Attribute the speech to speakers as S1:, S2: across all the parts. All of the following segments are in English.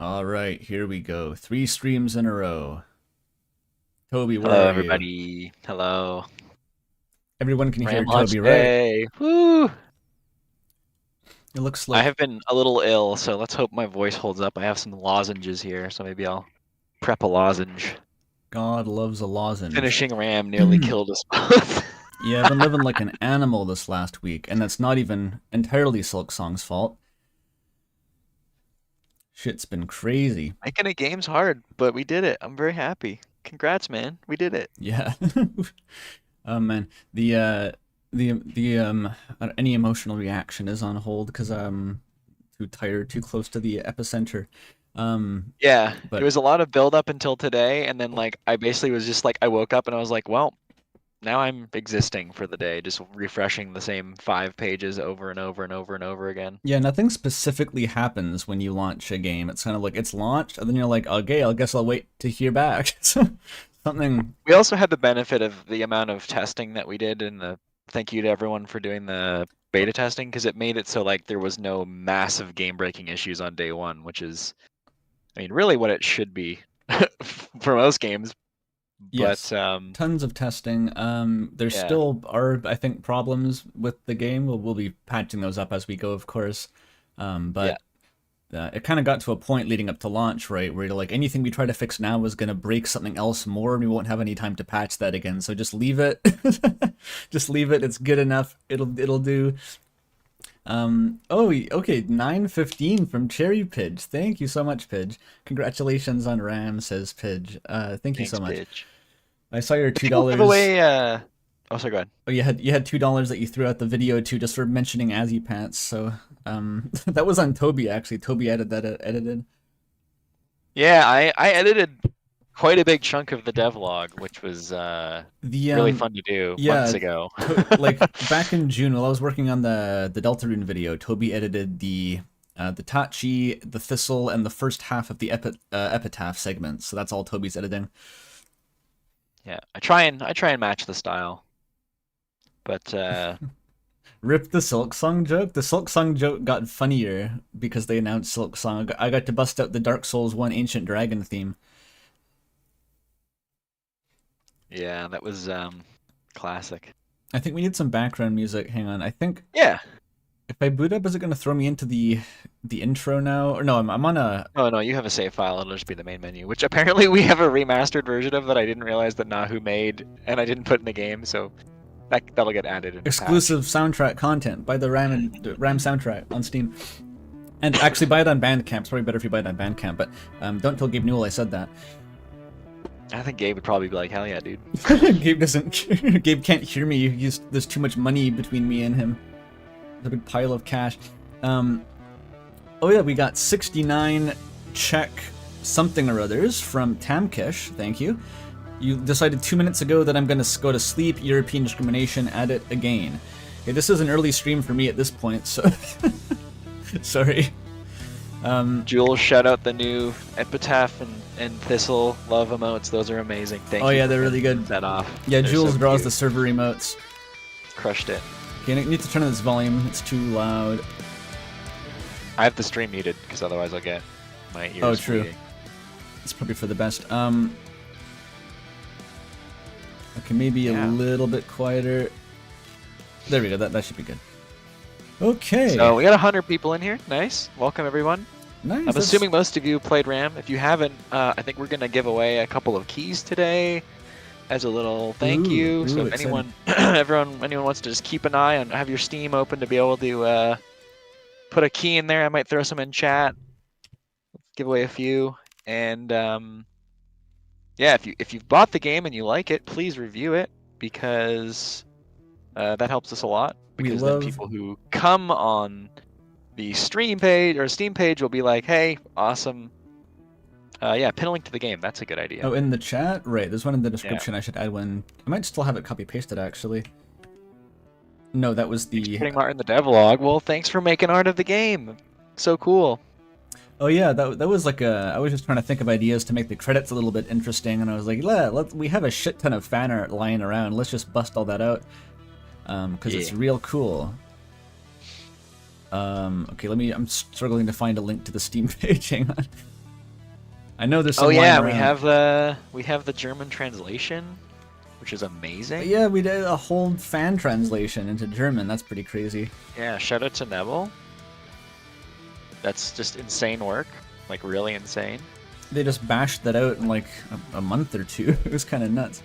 S1: All right, here we go. 3 streams in a row. Toby, where
S2: Hello,
S1: are you?
S2: everybody. Hello.
S1: Everyone can hear
S2: Ram Launch
S1: Toby, right?
S2: Day. Woo!
S1: It looks
S2: I
S1: like
S2: have been a little ill, so let's hope my voice holds up. I have some lozenges here, so maybe I'll prep a lozenge.
S1: God loves a lozenge.
S2: Finishing Ram nearly killed us both.
S1: Yeah, I've been living like an animal this last week, and that's not even entirely Silk Song's fault. Shit's been crazy.
S2: Making a game's hard, but we did it. I'm very happy. Congrats, man. We did it.
S1: Yeah. Oh man, the any emotional reaction is on hold because I'm too tired, too close to the epicenter.
S2: Yeah, it
S1: But
S2: was a lot of build up until today, and then I basically was just I woke up and I was like, well, now I'm existing for the day, just refreshing the same 5 pages over and over and over and over again.
S1: yeah, nothing specifically happens when you launch a game. It's kind of like it's launched, and then you're like, okay, I guess I'll wait to hear back. Something.
S2: We also had the benefit of the amount of testing that we did, and the thank you to everyone for doing the beta testing because it made it so there was no massive game-breaking issues on day one, which is, I mean, really what it should be for most games. But
S1: Yes, tons of testing. There
S2: yeah,
S1: still are, I think, problems with the game. We'll be patching those up as we go, of course.
S2: yeah,
S1: But it kind of got to a point leading up to launch, right, where you're like, anything we try to fix now is going to break something else more, and we won't have any time to patch that again. So just leave it. Just leave it. It's good enough. It'll do. Oh, okay, 915 from Cherry Pidge. Thank you so much, Pidge. Congratulations on RAM, says Pidge. Thank you so
S2: thanks,
S1: much.
S2: Pidge.
S1: I saw your
S2: I
S1: two
S2: think we'll give
S1: dollars.
S2: away. Oh, sorry, go ahead.
S1: Oh, you had $2 that you threw out the video too, just for mentioning Azzy Pants. So that was on Toby actually. Toby added that edited.
S2: Yeah, I edited quite a big chunk of the devlog, which was
S1: The
S2: really fun to do months
S1: yeah,
S2: ago.
S1: like back in June while I was working on the Deltarune video, Toby edited the Tachi, the Thistle, and the first half of the Epitaph segments. So that's all Toby's editing.
S2: Yeah, I try and match the style, but
S1: Rip the Silk Song joke. The Silk Song joke got funnier because they announced Silk Song. I got to bust out the Dark Souls 1 Ancient Dragon theme.
S2: yeah, that was classic.
S1: I think we need some background music. Hang on. I think
S2: Yeah.
S1: if I boot up, is it going to throw me into the intro now? Or no, I'm on a.
S2: Oh no, you have a save file. It'll just be the main menu, which apparently we have a remastered version of that I didn't realize that Nahu made, and I didn't put in the game, so that'll get added in the patch.
S1: Exclusive soundtrack content. Buy the Ram soundtrack on Steam. And actually buy it on Bandcamp. It's probably better if you buy it on Bandcamp, but don't tell Gabe Newell I said that.
S2: I think Gabe would probably be like, hell yeah, dude.
S1: Gabe doesn't. Gabe can't hear me. There's too much money between me and him. There's a big pile of cash. Oh yeah, we got 69 check something or others from Tamkish. Thank you. You decided 2 minutes ago that I'm gonna go to sleep. European discrimination. Add it again. Okay, this is an early stream for me at this point, so sorry.
S2: Jules, shout out the new Epitaph and Thistle love emotes. Those are amazing. Thank
S1: Oh
S2: you
S1: yeah,
S2: for
S1: they're really
S2: finishing
S1: good.
S2: that off.
S1: Yeah,
S2: They're
S1: Jules
S2: so
S1: draws
S2: cute.
S1: the server emotes.
S2: Crushed it.
S1: Okay, I need to turn on this volume. It's too loud.
S2: I have the stream muted because otherwise I'll get my ears
S1: Oh, true.
S2: bleeding.
S1: It's probably for the best. Okay, maybe a
S2: Yeah.
S1: little bit quieter. There we go. That should be good. Okay.
S2: So we got 100 people in here. Nice. Welcome everyone.
S1: Nice.
S2: I'm
S1: that's-
S2: assuming most of you played RAM. If you haven't, I think we're gonna give away a couple of keys today as a little thank you. So if
S1: exciting.
S2: anyone, anyone wants to just keep an eye on, have your Steam open to be able to put a key in there. I might throw some in chat. Give away a few, and yeah, if you've bought the game and you like it, please review it because that helps us a lot.
S1: We
S2: Because
S1: love-
S2: then people who come on the stream page or Steam page will be like, "Hey, awesome! Yeah, pin a link to the game. That's a good idea."
S1: Oh, in the chat? Right, there's one in the description. I should add one. I might still have it copy-pasted, actually. No, that was the...
S2: Putting Martin the devlog. Well, thanks for making art of the game. So cool.
S1: Oh yeah, that was like a... I was just trying to think of ideas to make the credits a little bit interesting, and I was like, we have a shit ton of fan art lying around. Let's just bust all that out. Because it's real cool. Okay, I'm struggling to find a link to the Steam page. Hang on. I know there's some
S2: Oh yeah,
S1: lying
S2: we have the German translation, which is amazing.
S1: Yeah, we did a whole fan translation into German. That's pretty crazy.
S2: Yeah, shout out to Neville. That's just insane work, like really insane.
S1: They just bashed that out in like a month or two. It was kind of nuts.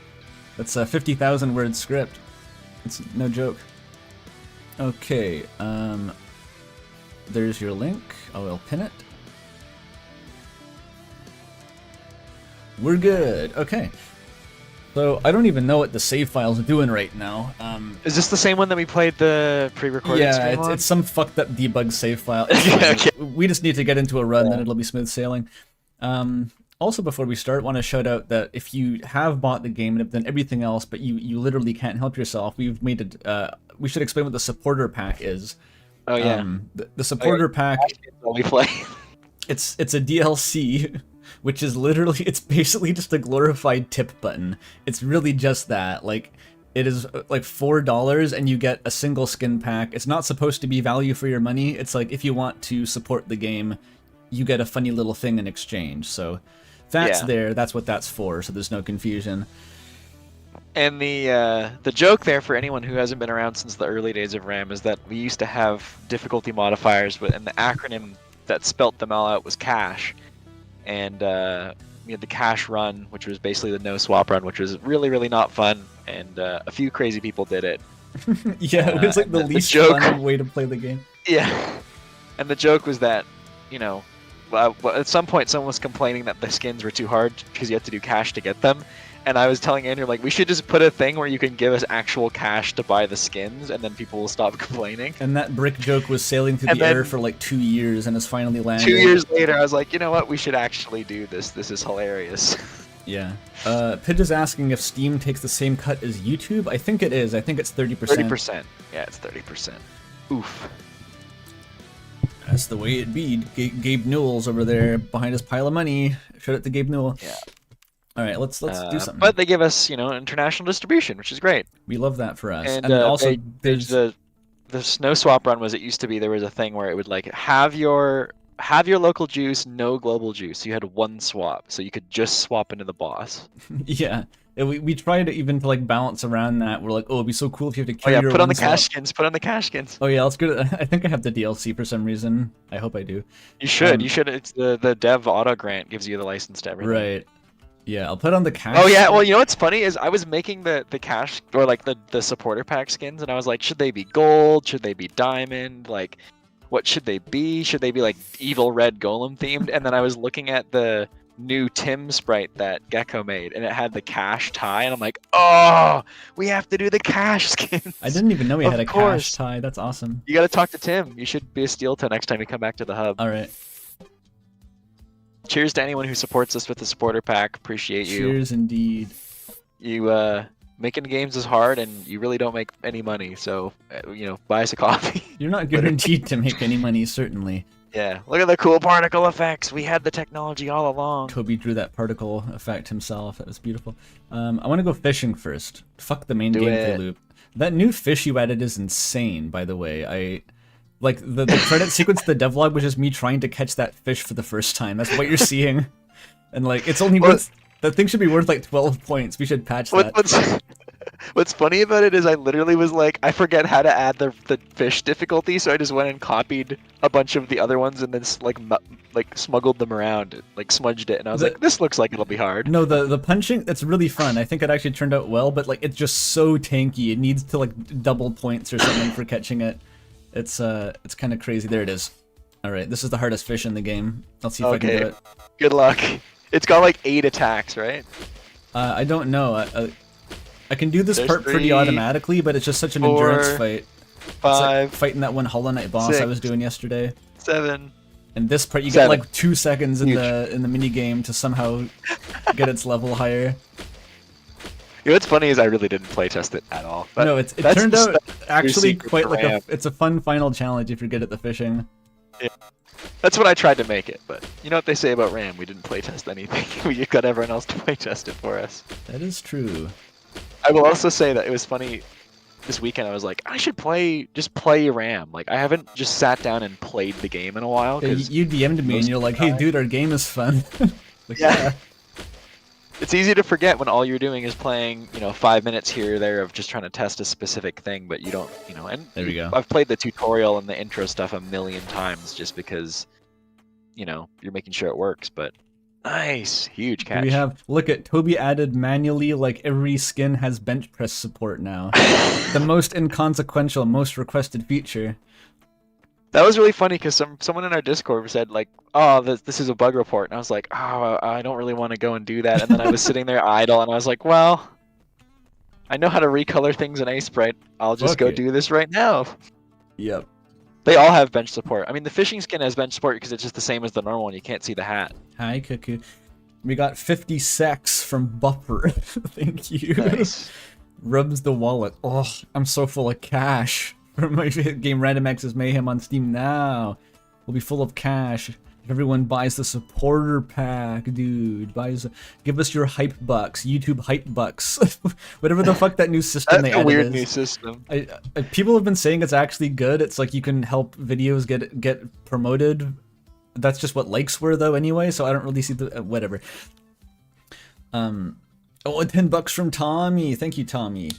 S1: That's a 50,000 word script. It's no joke. Okay, there's your link. I'll pin it. We're good. Okay. So I don't even know what the save file's doing right now.
S2: Is this the same one that we played the pre-recorded
S1: yeah,
S2: stream on?
S1: it's some fucked up debug save file.
S2: Okay.
S1: We just need to get into a run, then it'll be smooth sailing. Also, before we start, want to shout out that if you have bought the game and have done everything else, but you literally can't help yourself, we've made it. We should explain what the supporter pack is.
S2: Oh yeah.
S1: The supporter pack.
S2: We play.
S1: It's a DLC, which is literally, it's basically just a glorified tip button. It's really just that. Like, it is like $4 and you get a single skin pack. It's not supposed to be value for your money. It's like if you want to support the game, you get a funny little thing in exchange. So that's there. That's what that's for. So there's no confusion.
S2: And the joke there for anyone who hasn't been around since the early days of RAM is that we used to have difficulty modifiers, and the acronym that spelt them all out was cache. And we had the cache run, which was basically the no swap run, which was really, really not fun. And a few crazy people did it.
S1: Yeah, it was like the least fun way to play the game.
S2: Yeah. And the joke was that, you know, at some point someone was complaining that the skins were too hard because you had to do cash to get them. And I was telling Andrew, like, we should just put a thing where you can give us actual cash to buy the skins, and then people will stop complaining.
S1: And that brick joke was sailing through the air for like 2 years and has finally landed.
S2: 2 years later, I was like, you know what? We should actually do this. This is hilarious.
S1: Yeah. Pidge is asking if Steam takes the same cut as YouTube. I think it is. I think it's 30%.
S2: 30%. Yeah, it's 30%. Oof.
S1: That's the way it be. Gabe Newell's over there behind his pile of money. Shout out to Gabe Newell.
S2: Yeah.
S1: All right, let's do something.
S2: But they give us, you know, international distribution, which is great.
S1: We love that for us.
S2: And
S1: also, there's
S2: the snow swap run was, it used to be there was a thing where it would like have your local juice, no global juice. You had one swap, so you could just swap into the boss.
S1: Yeah. We tried even to like balance around that. We're like, oh, it'd be so cool if you have to carry your
S2: put on the
S1: swap.
S2: cash skins. Put on the cash skins.
S1: Oh yeah, let's go. I think I have the DLC for some reason. I hope I do.
S2: You should. You should. It's the dev auto grant gives you the license to everything.
S1: Right. Yeah, I'll put on the cash.
S2: Oh yeah. Well, you know what's funny is I was making the cash or like the supporter pack skins, and I was like, should they be gold? Should they be diamond? Like, what should they be? Should they be like evil red golem themed? And then I was looking at the new Tim sprite that Gecko made, and it had the cash tie, and I'm like, oh, we have to do the cash skins.
S1: I didn't even know we had a cash tie. That's awesome.
S2: You got to talk to Tim. You should be a steel toe next time you come back to the hub.
S1: All right.
S2: Cheers to anyone who supports us with the supporter pack. Appreciate you.
S1: Cheers indeed.
S2: You making games is hard, and you really don't make any money, so you know, buy us a coffee.
S1: You're not guaranteed to make any money, certainly.
S2: Yeah, look at the cool particle effects. We had the technology all along.
S1: Toby drew that particle effect himself. That was beautiful. I want to go fishing first. Fuck the main gameplay loop. That new fish you added is insane, by the way. Like, the credit sequence of the devlog was just me trying to catch that fish for the first time. That's what you're seeing. And, like, it's only worth... That thing should be worth, like, 12 points. We should patch that.
S2: What's funny about it is I literally was like, I forget how to add the fish difficulty, so I just went and copied a bunch of the other ones and then, like smuggled them around, like, smudged it. And I was like, this looks like it'll be hard.
S1: No, the punching, that's really fun. I think it actually turned out well, but, like, it's just so tanky. It needs to, like, double points or something for catching it. It's kind of crazy. There it is. All right, this is the hardest fish in the game. Let's see if I can do it.
S2: Good luck. It's got like 8 attacks, right?
S1: I don't know. I can do this part pretty automatically, but it's just such an endurance fight.
S2: 5.
S1: Like fighting that one Hollow Knight boss
S2: 6,
S1: I was doing yesterday.
S2: 7.
S1: And this part, you get like 2 seconds in the mini game to somehow get its level higher.
S2: You know what's funny is I really didn't playtest it at all.
S1: No, it turned out actually quite like it's a fun final challenge if you're good at the fishing.
S2: Yeah. That's what I tried to make it, but you know what they say about RAM, we didn't playtest anything. We got everyone else to playtest it for us.
S1: That is true.
S2: I will also say that it was funny this weekend. I was like, I should just play RAM. Like, I haven't just sat down and played the game in a while.
S1: Yeah, you DM'd me and you're like, hey dude, our game is fun. Like,
S2: Yeah. It's easy to forget when all you're doing is playing, 5 minutes here or there of just trying to test a specific thing, but you don't, and
S1: There we go.
S2: I've played the tutorial and the intro stuff a million times just because, you're making sure it works, but nice, huge catch.
S1: We have, look at Toby added manually, like every skin has bench press support now. The most inconsequential, most requested feature.
S2: That was really funny because someone in our Discord said like, "Oh, this is a bug report," and I was like, "Oh, I don't really want to go and do that." And then I was sitting there idle, and I was like, "Well, I know how to recolor things in Sprite. I'll just go do this right now."
S1: Yep.
S2: They all have bench support. I mean, the fishing skin has bench support because it's just the same as the normal one. You can't see the hat.
S1: Hi, Cuckoo. We got 50 secs from Buffer. Thank you.
S2: Nice.
S1: Rubs the wallet. Oh, I'm so full of cash. For my game Random Access Mayhem on Steam now. We'll be full of cash. If everyone buys the supporter pack, dude. Give us your hype bucks. YouTube hype bucks. Whatever the fuck that new system they
S2: That's a
S1: added
S2: weird
S1: is.
S2: new system.
S1: People have been saying it's actually good. It's like you can help videos get promoted. That's just what likes were though anyway, so I don't really see the whatever. Oh, $10 from Tommy. Thank you, Tommy.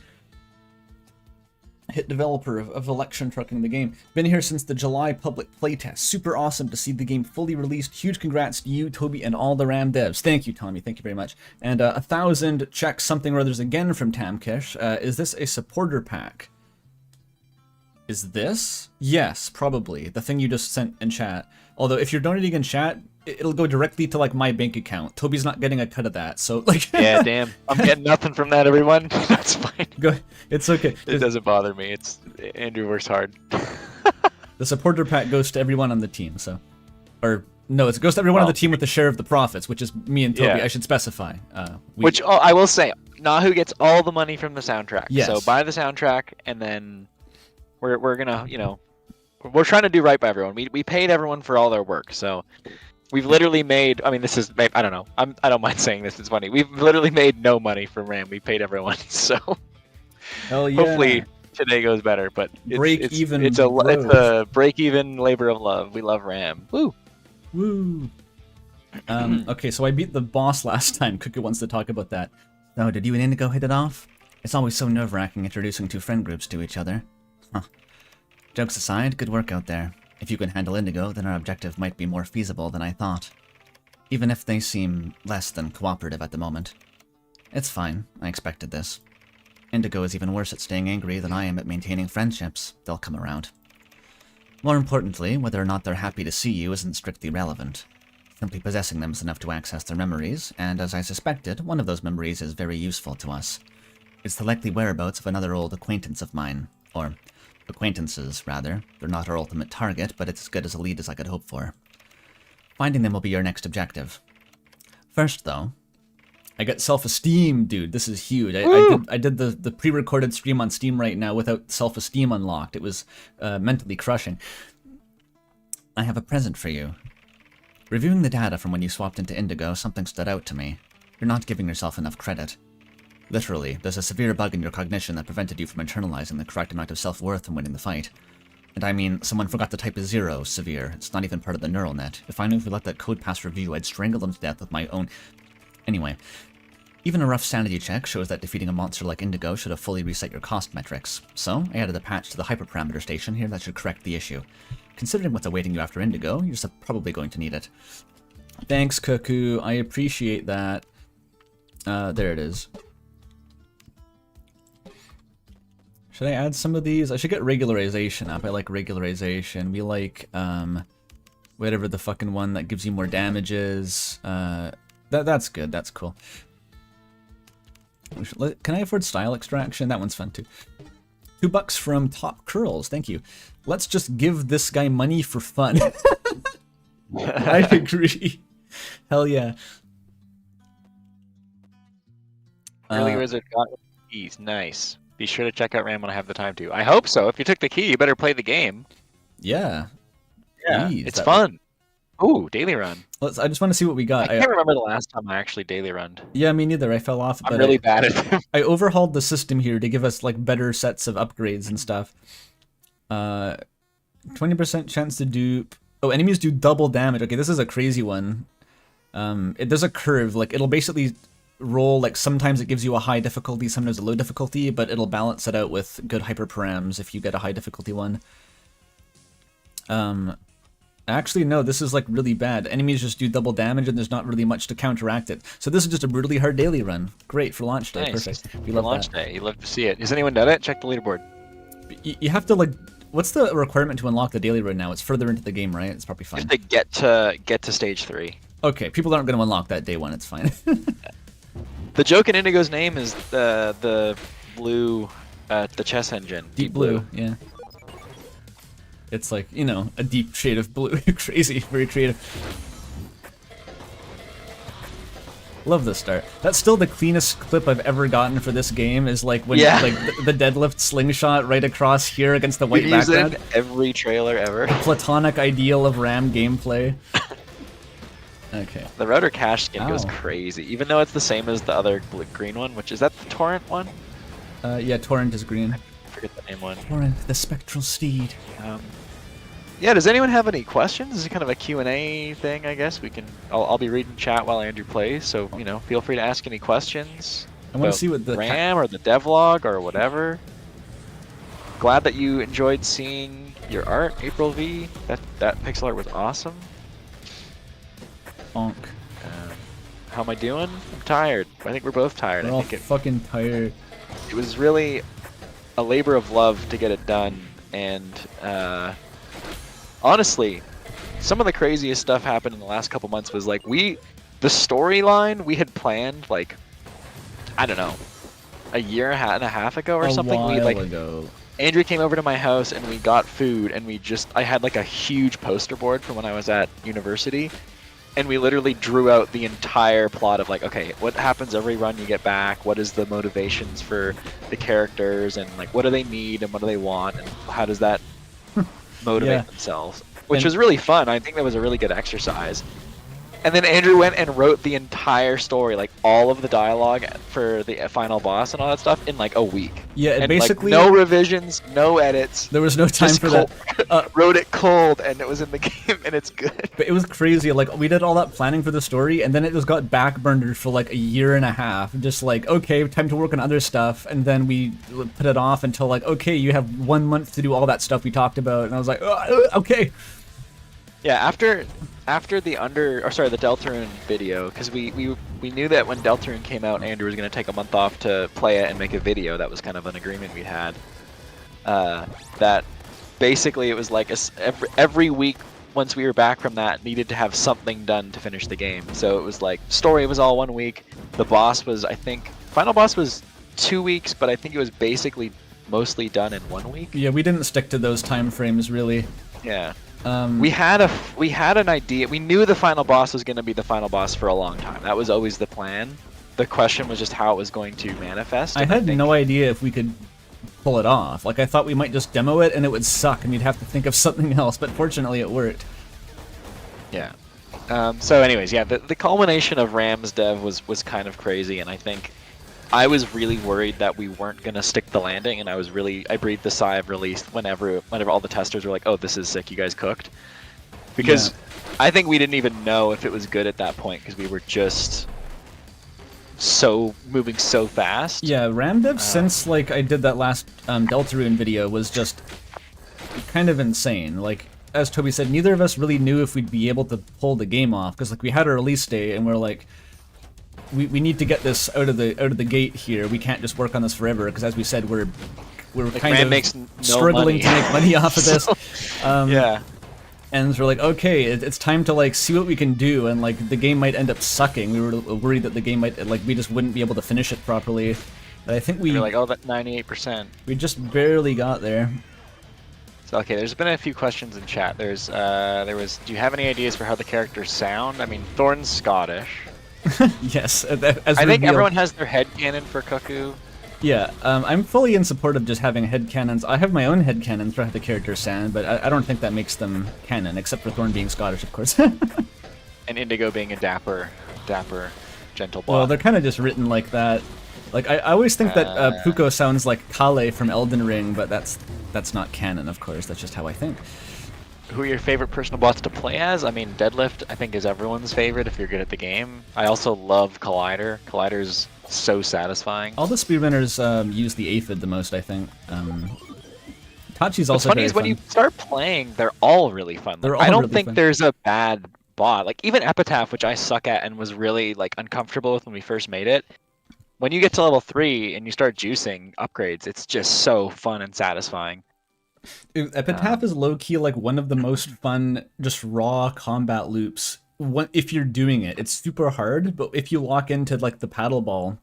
S1: Hit developer of Election Trucking the game. Been here since the July public playtest. Super awesome to see the game fully released. Huge congrats to you, Toby, and all the RAM devs. Thank you, Tommy. Thank you very much. And 1,000 check something or others again from Tamkish. Is this a supporter pack? Is this? Yes, probably. The thing you just sent in chat. Although if you're donating in chat, it'll go directly to like my bank account. Toby's not getting a cut of that, so like.
S2: Yeah, damn. I'm getting nothing from that, everyone. That's fine.
S1: Go. It's okay.
S2: It doesn't bother me. Andrew works hard.
S1: The supporter pack goes to everyone on the team, so. Or no, it goes to everyone on the team with the share of the profits, which is me and Toby.
S2: Yeah.
S1: I should specify.
S2: Which I will say, Nahu gets all the money from the soundtrack.
S1: Yes.
S2: So buy the soundtrack, and then we're gonna, we're trying to do right by everyone. We paid everyone for all their work, so we've literally made. I mean, this is I don't know. I don't mind saying this. It's funny. We've literally made no money from RAM. We paid everyone, so
S1: Hell yeah.
S2: hopefully today goes better. But
S1: Break-even
S2: It's a break even labor of love. We love RAM. Woo.
S1: Woo. Okay, so I beat the boss last time. Cookie wants to talk about that. Oh, did you and Indigo hit it off? It's always so nerve-wracking introducing two friend groups to each other. Huh. Jokes aside, good work out there. If you can handle Indigo, then our objective might be more feasible than I thought. Even if they seem less than cooperative at the moment. It's fine, I expected this. Indigo is even worse at staying angry than I am at maintaining friendships. They'll come around. More importantly, whether or not they're happy to see you isn't strictly relevant. Simply possessing them is enough to access their memories, and as I suspected, one of those memories is very useful to us. It's the likely whereabouts of another old acquaintance of mine. Or acquaintances, rather. They're not our ultimate target, but it's as good as a lead as I could hope for. Finding them will be your next objective. First, though, I got self-esteem, dude. This is huge. I did the pre-recorded stream on Steam right now without self-esteem unlocked. It was mentally crushing. I have a present for you. Reviewing the data from when you swapped into Indigo, something stood out to me. You're not giving yourself enough credit. Literally, there's a severe bug in your cognition that prevented you from internalizing the correct amount of self-worth and winning the fight. And I mean, someone forgot to type a 0, severe. It's not even part of the neural net. If I knew if we let that code pass review, I'd strangle them to death with my own... Anyway, even a rough sanity check shows that defeating a monster like Indigo should have fully reset your cost metrics. So, I added a patch to the hyperparameter station here that should correct the issue. Considering what's awaiting you after Indigo, you're probably going to need it. Thanks, Cuckoo. I appreciate that. There it is. Should I add some of these? I should get regularization up. I like regularization. We like, whatever the fucking one that gives you more damages. That's good. That's cool. Can I afford style extraction? That one's fun too. $2 from Top Curls. Thank you. Let's just give this guy money for fun. I agree. Hell yeah.
S2: Early Wizard got keys. Nice. Be sure to check out RAM when I have the time to. I hope so. If you took the key, you better play the game.
S1: Yeah.
S2: Yeah.
S1: Jeez,
S2: it's fun. Ooh, daily run.
S1: I just want to see what we got.
S2: I can't remember the last time I actually daily runned.
S1: Yeah, me neither. I fell off.
S2: I'm really bad at them.
S1: I overhauled the system here to give us like better sets of upgrades and stuff. 20% chance to dupe. Oh, enemies do double damage. Okay, this is a crazy one. There's a curve, like it'll basically roll, like sometimes it gives you a high difficulty, sometimes a low difficulty, but it'll balance it out with good hyperparams if you get a high difficulty one. Actually, no, this is like really bad. Enemies just do double damage and there's not really much to counteract it. So this is just a brutally hard daily run. Great for launch day,
S2: Nice.
S1: perfect. We
S2: For
S1: love
S2: launch
S1: that.
S2: day, you love to see it. Has anyone done it? Check the leaderboard.
S1: You have to like, what's the requirement to unlock the daily run now? It's further into the game, right? It's probably
S2: You
S1: fine.
S2: have to get to stage 3.
S1: Okay, people aren't going to unlock that day one, it's fine.
S2: The joke in Indigo's name is the blue, the chess engine.
S1: Deep blue, yeah. It's like, you know, a deep shade of blue. Crazy, very creative. Love the start. That's still the cleanest clip I've ever gotten for this game, is like when
S2: Yeah.
S1: like the deadlift slingshot right across here against the white
S2: We've used it
S1: background.
S2: in every trailer ever.
S1: Platonic ideal of RAM gameplay. Okay.
S2: The router cache skin goes
S1: Ow.
S2: crazy, even though it's the same as the other green one, which is that the torrent one?
S1: Yeah, Torrent is green.
S2: I forget the name one.
S1: Torrent, the spectral steed.
S2: Yeah, does anyone have any questions? This is kind of a Q&A thing, I guess. I'll be reading chat while Andrew plays, so, you know, feel free to ask any questions.
S1: I want
S2: about
S1: to see what the
S2: RAM or the devlog or whatever. Glad that you enjoyed seeing your art, April V. That pixel art was awesome.
S1: bonk.
S2: How am I doing? I'm tired. I think we're both tired.
S1: We're
S2: I
S1: all
S2: think
S1: fucking tired.
S2: it was really a labor of love to get it done, and honestly, some of the craziest stuff happened in the last couple months. Was like the storyline we had planned, like, I don't know, a year and a half ago or something. We
S1: while ago.
S2: Andrew came over to my house and we got food, and I had like a huge poster board from when I was at university, and we literally drew out the entire plot of like, okay, what happens every run you get back, what is the motivations for the characters, and like what do they need and what do they want, and how does that motivate
S1: Yeah.
S2: themselves, which
S1: And-
S2: was really fun. I think that was a really good exercise. And then Andrew went and wrote the entire story, like all of the dialogue for the final boss and all that stuff, in like a week.
S1: Yeah,
S2: And
S1: basically
S2: like, no revisions, no edits.
S1: there was no time
S2: Just
S1: for that.
S2: wrote it cold, and it was in the game, and it's good.
S1: But it was crazy. Like, we did all that planning for the story, and then it just got backburnered for like a year and a half. Just like, okay, time to work on other stuff, and then we put it off until like, okay, you have 1 month to do all that stuff we talked about. And I was like, okay.
S2: Yeah, after the the Deltarune video, because we knew that when Deltarune came out, Andrew was going to take a month off to play it and make a video. That was kind of an agreement we had. That basically it was like every week once we were back from that needed to have something done to finish the game. So it was like story was all 1 week. The boss was, I think, final boss was 2 weeks, but I think it was basically mostly done in 1 week.
S1: Yeah, we didn't stick to those time frames really.
S2: Yeah.
S1: Um,
S2: We had an idea. We knew the final boss was going to be the final boss for a long time. That was always the plan. The question was just how it was going to manifest.
S1: I
S2: and
S1: had
S2: think-
S1: no idea if we could pull it off. Like, I thought we might just demo it and it would suck and you'd have to think of something else, but fortunately it worked.
S2: Yeah. So, anyways, yeah, the culmination of Ram's dev was kind of crazy, and I think I was really worried that we weren't gonna stick the landing, and I breathed a sigh of relief whenever all the testers were like, "Oh, this is sick, you guys cooked," because I think we didn't even know if it was good at that point because we were just moving so fast.
S1: Yeah, Ramdev, since like I did that last Deltarune video, was just kind of insane. Like, as Toby said, neither of us really knew if we'd be able to pull the game off, because like we had our release date and we're like, we need to get this out of the gate here. We can't just work on this forever, because as we said, we're
S2: Like,
S1: kind
S2: Ram
S1: of
S2: makes no
S1: struggling
S2: money.
S1: to make money off of this.
S2: Yeah.
S1: And so we're like, okay, it's time to like see what we can do, and like the game might end up sucking. We were worried that the game might, like, we just wouldn't be able to finish it properly. But I think
S2: We're like, oh, that 98%.
S1: we just barely got there.
S2: So, okay, there's been a few questions in chat. There was, do you have any ideas for how the characters sound? I mean, Thorn's Scottish.
S1: Yes, as
S2: I think
S1: revealed.
S2: everyone has their headcanon for Cuckoo.
S1: Yeah, I'm fully in support of just having headcanons. I have my own headcanons for how the characters sound, but I don't think that makes them canon, except for Thorn being Scottish, of course.
S2: And Indigo being a dapper, gentle bot.
S1: Well, they're kind of just written like that. Like, I always think that Puko sounds like Kale from Elden Ring, but that's not canon, of course. That's just how I think.
S2: who are your favorite personal bots to play as? I mean, Deadlift I think is everyone's favorite if you're good at the game. I also love Collider. Collider's so satisfying.
S1: All the speedrunners use the aphid the most, I think. Tachi's
S2: What's
S1: also
S2: funny
S1: very
S2: is when
S1: fun.
S2: you start playing, they're all really fun.
S1: They're
S2: Like, I
S1: all
S2: don't
S1: really
S2: think
S1: fun.
S2: there's a bad bot. Like even Epitaph, which I suck at and was really like uncomfortable with when we first made it. When you get to level 3 and you start juicing upgrades, it's just so fun and satisfying.
S1: Epitaph is low-key like one of the most fun, just raw combat loops. If you're doing it, it's super hard, but if you lock into like the paddle ball,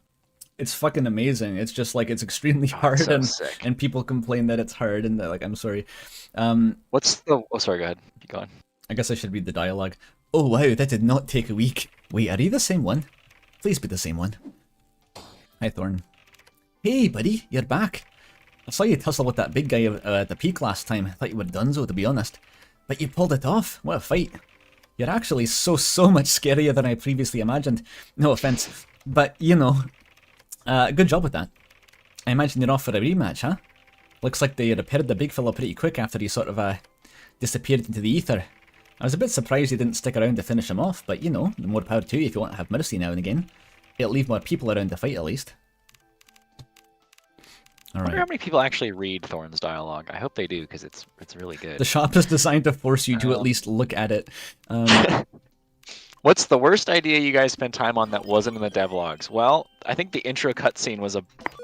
S1: it's fucking amazing. It's just like it's extremely hard,
S2: so sick.
S1: and people complain that it's hard, and they're like, I'm sorry.
S2: What's the? Oh, sorry. Go ahead. Keep going.
S1: I guess I should read the dialogue. Oh wow, that did not take a week. Wait, are you the same one? Please be the same one. Hi, Thorn. Hey, buddy, you're back. I saw you tussle with that big guy at the peak last time. I thought you were donezo, to be honest. But you pulled it off. What a fight. You're actually so much scarier than I previously imagined. No offense. But, you know, good job with that. I imagine you're off for a rematch, huh? Looks like they repaired the big fella pretty quick after he sort of disappeared into the ether. I was a bit surprised he didn't stick around to finish him off, but, you know, more power to you if you want to have mercy now and again. It'll leave more people around to fight, at least.
S2: I wonder how many people actually read Thorn's dialogue. I hope they do, because it's really good.
S1: The shop is designed to force you to at least look at it.
S2: What's the worst idea you guys spent time on that wasn't in the devlogs? Well, I think the intro cutscene was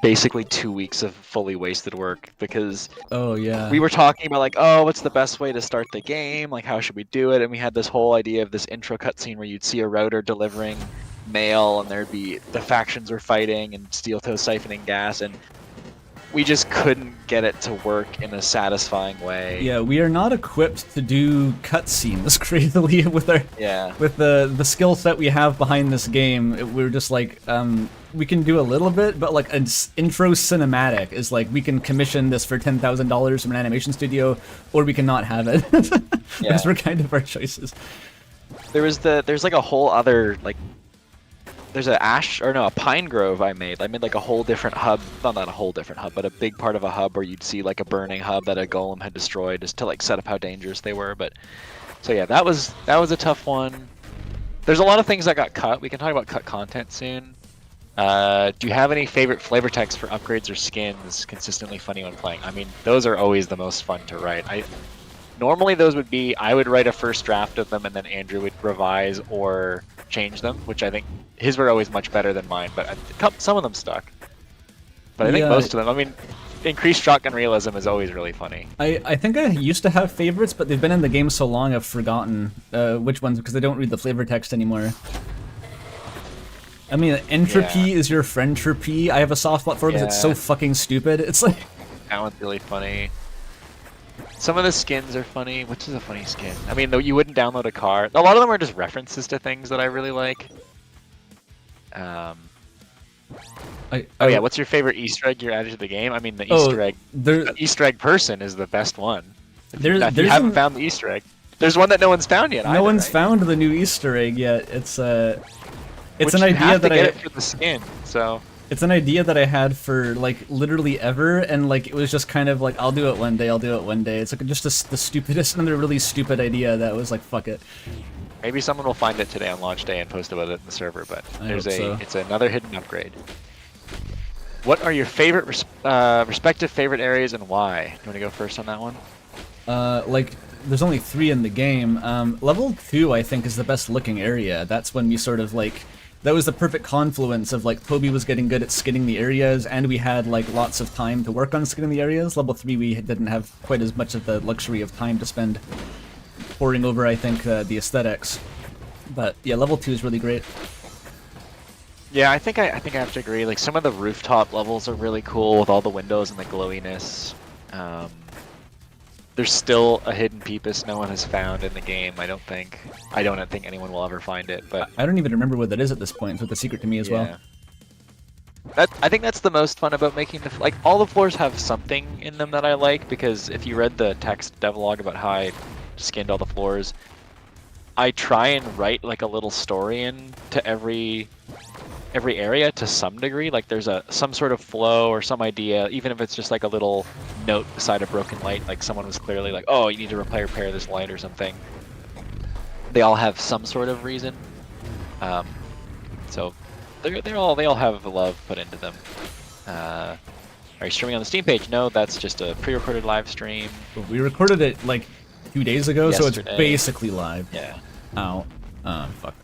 S2: basically 2 weeks of fully wasted work, because
S1: oh yeah,
S2: we were talking about like, oh, what's the best way to start the game? Like, how should we do it? And we had this whole idea of this intro cutscene where you'd see a router delivering mail, and there'd be the factions were fighting and Steel Toe siphoning gas, and we just couldn't get it to work in a satisfying way.
S1: Yeah, we are not equipped to do cutscenes crazily with our with the skill set we have behind this game. We're just like we can do a little bit, but like an intro cinematic is like we can commission this for $10,000 from an animation studio, or we cannot have it. Those were kind of our choices.
S2: There's like a whole other like. There's a pine grove I made. I made like a whole different hub, not a whole different hub, but a big part of a hub where you'd see like a burning hub that a golem had destroyed, just to like set up how dangerous they were. But so yeah, that was a tough one. There's a lot of things that got cut. We can talk about cut content soon. Do you have any favorite flavor text for upgrades or skins consistently funny when playing? I mean, those are always the most fun to write. Normally those would be, I would write a first draft of them and then Andrew would revise or change them, which I think his were always much better than mine, but some of them stuck. But I think most of them, I mean, increased shotgun realism is always really funny.
S1: I think I used to have favorites, but they've been in the game so long I've forgotten which ones, because I don't read the flavor text anymore. I mean, entropy is your friendtropy. I have a soft spot for it because it's so fucking stupid. It's like...
S2: That one's really funny. Some of the skins are funny. Which is a funny skin? I mean, though you wouldn't download a car. A lot of them are just references to things that I really like. Oh yeah, what's your favorite Easter egg you added to the game? I mean, the Easter egg person is the best one. If you haven't found the Easter egg, there's one that no one's found yet.
S1: No one's found the new Easter egg yet. It's an idea
S2: have to
S1: that
S2: get it for the skin. So
S1: it's an idea that I had for like literally ever, and like it was just kind of like I'll do it one day. It's like just the stupidest, another really stupid idea that was like fuck it.
S2: Maybe someone will find it today on launch day and post about it in the server, but it's another hidden upgrade. What are your favorite respective favorite areas and why? Do you want to go first on that one?
S1: Like there's only 3 in the game. Level 2 I think is the best looking area. That's when we sort of like that was the perfect confluence of like Toby was getting good at skinning the areas, and we had like lots of time to work on skinning the areas. Level 3 we didn't have quite as much of the luxury of time to spend poring over, I think, the aesthetics. But yeah, level 2 is really great.
S2: Yeah, I think I have to agree. Like some of the rooftop levels are really cool with all the windows and the glowiness. There's still a hidden Peepus no one has found in the game. I don't think anyone will ever find it. But
S1: I don't even remember what that is at this point. So it's a secret to me as well.
S2: I think that's the most fun about making like all the floors have something in them that I like, because if you read the text devlog about how I skinned all the floors, I try and write like a little story in to every every area to some degree. Like there's some sort of flow or some idea, even if it's just like a little note beside a broken light. Like someone was clearly like, "Oh, you need to repair this light or something." They all have some sort of reason. So they all have love put into them. Are you streaming on the Steam page? No, that's just a pre-recorded live stream.
S1: We recorded it like 2 days ago, so it's
S2: Yesterday.
S1: basically live.
S2: Yeah.
S1: Ow. Fuck.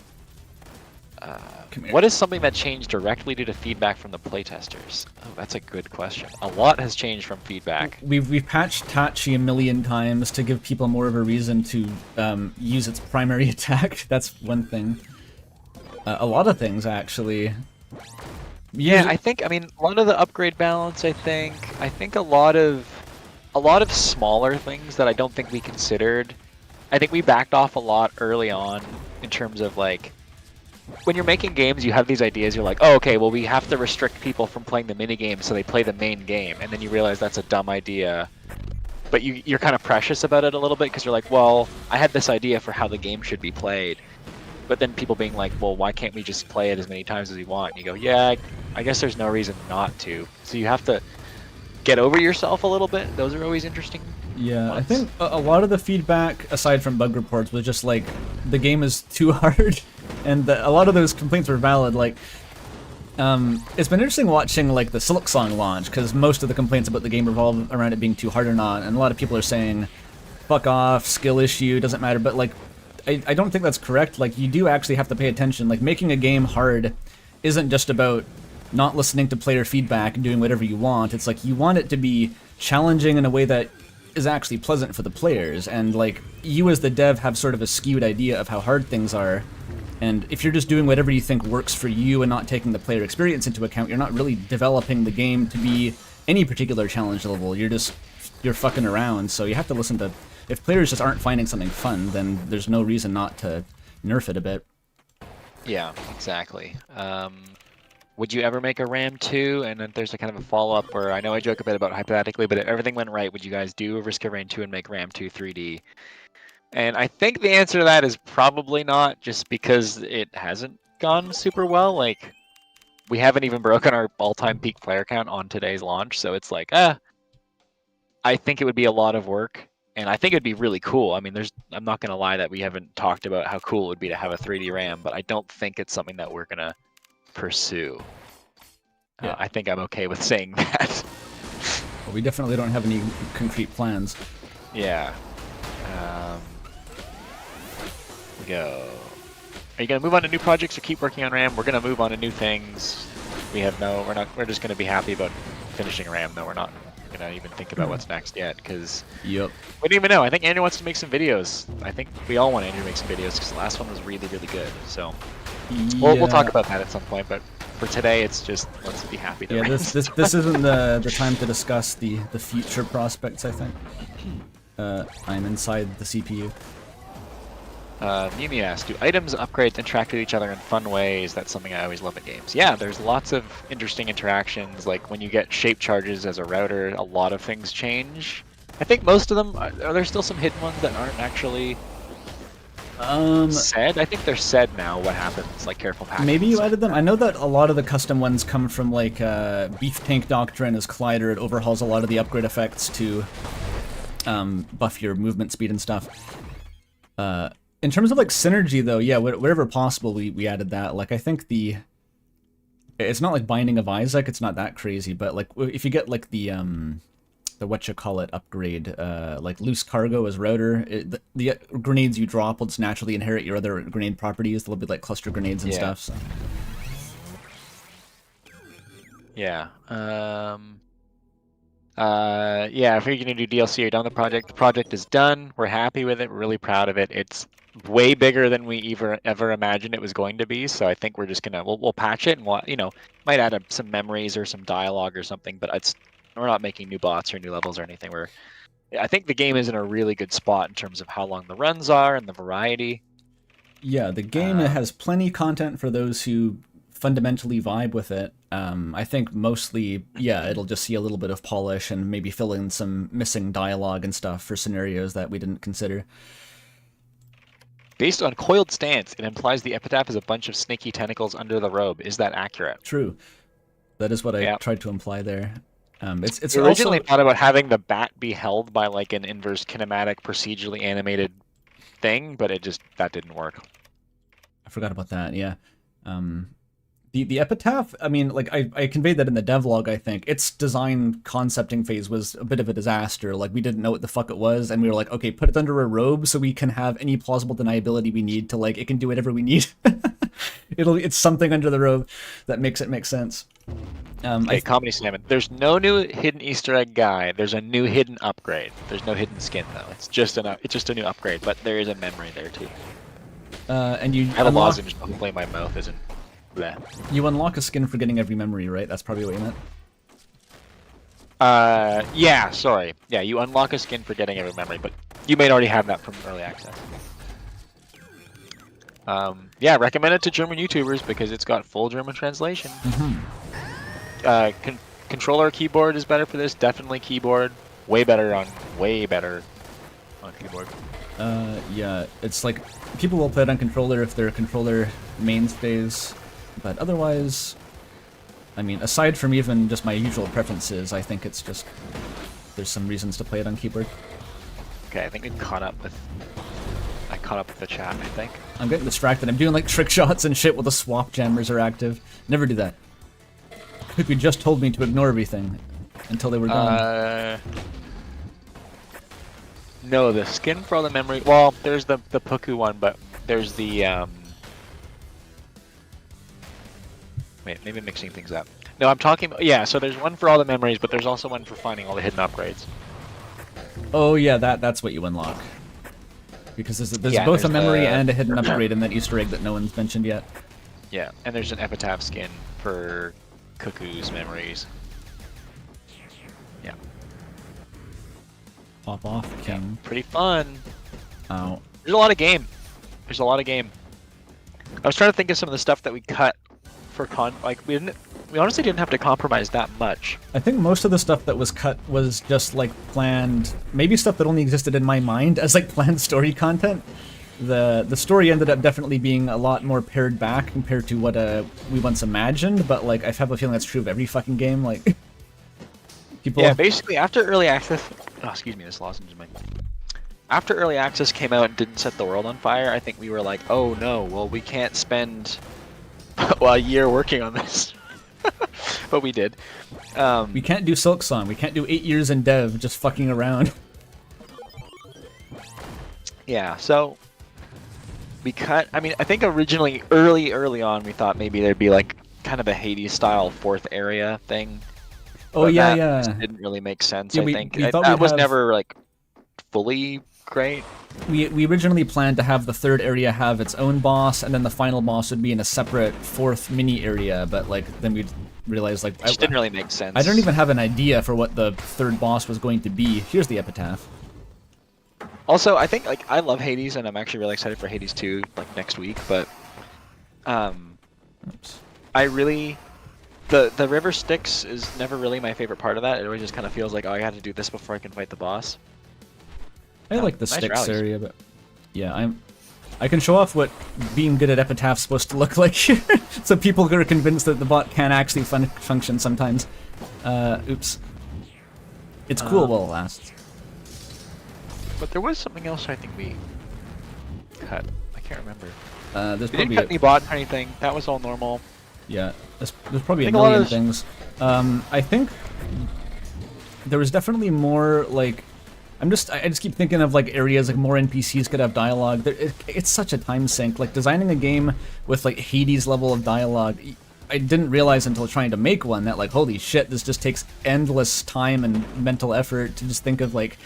S1: Come here.
S2: What is something that changed directly due to feedback from the playtesters? Oh, that's a good question. A lot has changed from feedback.
S1: We've patched Tachi a million times to give people more of a reason to use its primary attack. That's one thing. A lot of things, actually.
S2: Yeah, I mean, a lot of the upgrade balance, I think a lot of smaller things that I don't think we considered. I think we backed off a lot early on in terms of like, when you're making games, you have these ideas, you're like, oh, okay, well, we have to restrict people from playing the minigame so they play the main game, and then you realize that's a dumb idea. But you're kind of precious about it a little bit, because you're like, well, I had this idea for how the game should be played. But then people being like, well, why can't we just play it as many times as we want? And you go, yeah, I guess there's no reason not to. So you have to get over yourself a little bit. Those are always interesting.
S1: Yeah, I think a lot of the feedback, aside from bug reports, was just like, the game is too hard. And a lot of those complaints were valid. Like, it's been interesting watching like the Silksong launch, because most of the complaints about the game revolve around it being too hard or not, and a lot of people are saying, fuck off, skill issue, doesn't matter, but like, I don't think that's correct. Like, you do actually have to pay attention. Like, making a game hard isn't just about not listening to player feedback and doing whatever you want. It's like, you want it to be challenging in a way that is actually pleasant for the players, and like, you as the dev have sort of a skewed idea of how hard things are. And if you're just doing whatever you think works for you and not taking the player experience into account, you're not really developing the game to be any particular challenge level. You're fucking around. So you have to listen to, if players just aren't finding something fun, then there's no reason not to nerf it a bit.
S2: Yeah, exactly. Would you ever make a Ram 2? And then there's a kind of a follow-up where I know I joke a bit about hypothetically, but if everything went right, would you guys do a Risk of Rain 2 and make Ram 2 3D? And I think the answer to that is probably not, just because it hasn't gone super well. Like, we haven't even broken our all-time peak player count on today's launch, so it's like, I think it would be a lot of work, and I think it'd be really cool. I mean, I'm not gonna lie that we haven't talked about how cool it would be to have a 3D RAM, but I don't think it's something that we're gonna pursue.
S1: Yeah.
S2: I think I'm okay with saying that.
S1: Well, we definitely don't have any concrete plans.
S2: Yeah. We go. Are you gonna move on to new projects or keep working on RAM? We're gonna move on to new things. We're just gonna be happy about finishing RAM, though. We're not gonna even think about what's next yet, because
S1: Yep.
S2: we don't even know. I think Andrew wants to make some videos. I think we all want Andrew to make some videos, because the last one was really, really good. So we'll talk about that at some point, but for today, it's just, let's be happy.
S1: Yeah, this isn't the time to discuss the future prospects, I think. I'm inside the CPU.
S2: Mimi asked, do items, upgrades interact with each other in fun ways? That's something I always love in games. Yeah, there's lots of interesting interactions. Like when you get shape charges as a router, a lot of things change. I think most of them, are there still some hidden ones that aren't actually said? I think they're said now, what happens, like careful packing.
S1: Maybe you added them? I know that a lot of the custom ones come from like Beef Tank Doctrine as Collider. It overhauls a lot of the upgrade effects to buff your movement speed and stuff. In terms of like synergy though, yeah, wherever possible we added that. Like I think it's not like Binding of Isaac, it's not that crazy, but like if you get like the whatchamacallit upgrade, like Loose Cargo as Router, the grenades you drop will just naturally inherit your other grenade properties, a little bit like cluster grenades and stuff. So.
S2: Yeah. Yeah, if you're gonna do DLC, you're done with the project is done. We're happy with it. We're really proud of it. It's way bigger than we ever imagined it was going to be. So I think we're just gonna we'll patch it and might add some memories or some dialogue or something. But we're not making new bots or new levels or anything. I think the game is in a really good spot in terms of how long the runs are and the variety.
S1: Yeah, the game has plenty content for those who fundamentally vibe with it. I think mostly, yeah, it'll just see a little bit of polish and maybe fill in some missing dialogue and stuff for scenarios that we didn't consider.
S2: Based on coiled stance, it implies the epitaph is a bunch of snaky tentacles under the robe. Is that accurate?
S1: True. That is what I
S2: Yeah.
S1: tried to imply there. It's
S2: I originally
S1: also
S2: thought about having the bat be held by like an inverse kinematic, procedurally animated thing, but that didn't work.
S1: I forgot about that. Yeah. The epitaph. I mean, like I conveyed that in the devlog. I think its design concepting phase was a bit of a disaster. Like we didn't know what the fuck it was, and we were like, okay, put it under a robe so we can have any plausible deniability we need to like it can do whatever we need. It's something under the robe that makes it make sense.
S2: Okay, Comedy Salmon. There's no new hidden Easter egg guy. There's a new hidden upgrade. There's no hidden skin though. It's just a new upgrade, but there is a memory there too.
S1: And you
S2: I have a
S1: unlock,
S2: lozenge, but hopefully my mouth isn't. Bleh.
S1: you unlock a skin for getting every memory, right? That's probably what you meant.
S2: Yeah, sorry. Yeah, you unlock a skin for getting every memory, but you may already have that from early access. Yeah, recommend it to German YouTubers because it's got full German translation. Controller keyboard is better for this. Definitely keyboard. Way better on keyboard.
S1: Yeah, it's like people will play it on controller if they're controller mainstays, but otherwise, I mean, aside from even just my usual preferences, I think it's just there's some reasons to play it on keyboard.
S2: Okay, I think I caught up with the chat, I think.
S1: I'm getting distracted. I'm doing like trick shots and shit while the swap jammers are active. Never do that. Cuckoo just told me to ignore everything until they were done.
S2: No, the skin for all the memory. Well, there's the Puku one, but there's the Wait, maybe I'm mixing things up. No, I'm talking. Yeah, so there's one for all the memories, but there's also one for finding all the hidden upgrades.
S1: Oh yeah, that's what you unlock. Because there's
S2: Yeah,
S1: both a
S2: there's
S1: memory
S2: the-
S1: and a hidden upgrade in that Easter egg that no one's mentioned yet.
S2: Yeah, and there's an epitaph skin for Cuckoo's memories. Yeah,
S1: Pop off, King.
S2: pretty fun.
S1: Ow.
S2: There's a lot of game. There's a lot of game. I was trying to think of some of the stuff that we cut for we honestly didn't have to compromise that much.
S1: I think most of the stuff that was cut was just like planned, maybe stuff that only existed in my mind as like planned story content. The story ended up definitely being a lot more pared back compared to what we once imagined, but like I have a feeling that's true of every fucking game. Like people.
S2: Yeah, basically after early access. Oh, excuse me, this lozenge is my. After early access came out and didn't set the world on fire, I think we were like, oh no, well we can't spend a year working on this. But we did.
S1: We can't do Silksong. We can't do 8 years in dev just fucking around.
S2: Yeah, so we cut. I mean, I think originally, early on, we thought maybe there'd be like kind of a Hades-style fourth area thing.
S1: Oh
S2: but
S1: yeah,
S2: that
S1: yeah.
S2: just didn't really make sense.
S1: Yeah,
S2: I
S1: we
S2: think
S1: thought
S2: that
S1: we'd
S2: was
S1: have-
S2: never like fully great.
S1: We originally planned to have the third area have its own boss, and then the final boss would be in a separate fourth mini area. But like then we realized like
S2: It just didn't really make sense.
S1: I don't even have an idea for what the third boss was going to be. Here's the epitaph.
S2: Also, I think like I love Hades, and I'm actually really excited for Hades 2 like next week. But
S1: Oops.
S2: I really the river Styx is never really my favorite part of that. It always just kind of feels like, oh, I got to do this before I can fight the boss.
S1: I like the
S2: nice
S1: Styx
S2: rallies.
S1: area, but yeah, I can show off what being good at epitaph's supposed to look like, so people are convinced that the bot can actually function sometimes. Oops. It's cool while it lasts.
S2: But there was something else I think we cut. I can't remember.
S1: There's
S2: We didn't
S1: probably
S2: cut any bot or anything. That was all normal.
S1: yeah. There's probably a
S2: think a lot
S1: million
S2: of
S1: things. I think there was definitely more like. I just keep thinking of like areas like more NPCs could have dialogue. It's such a time sink. Like designing a game with like Hades level of dialogue. I didn't realize until trying to make one that like holy shit, this just takes endless time and mental effort to just think of like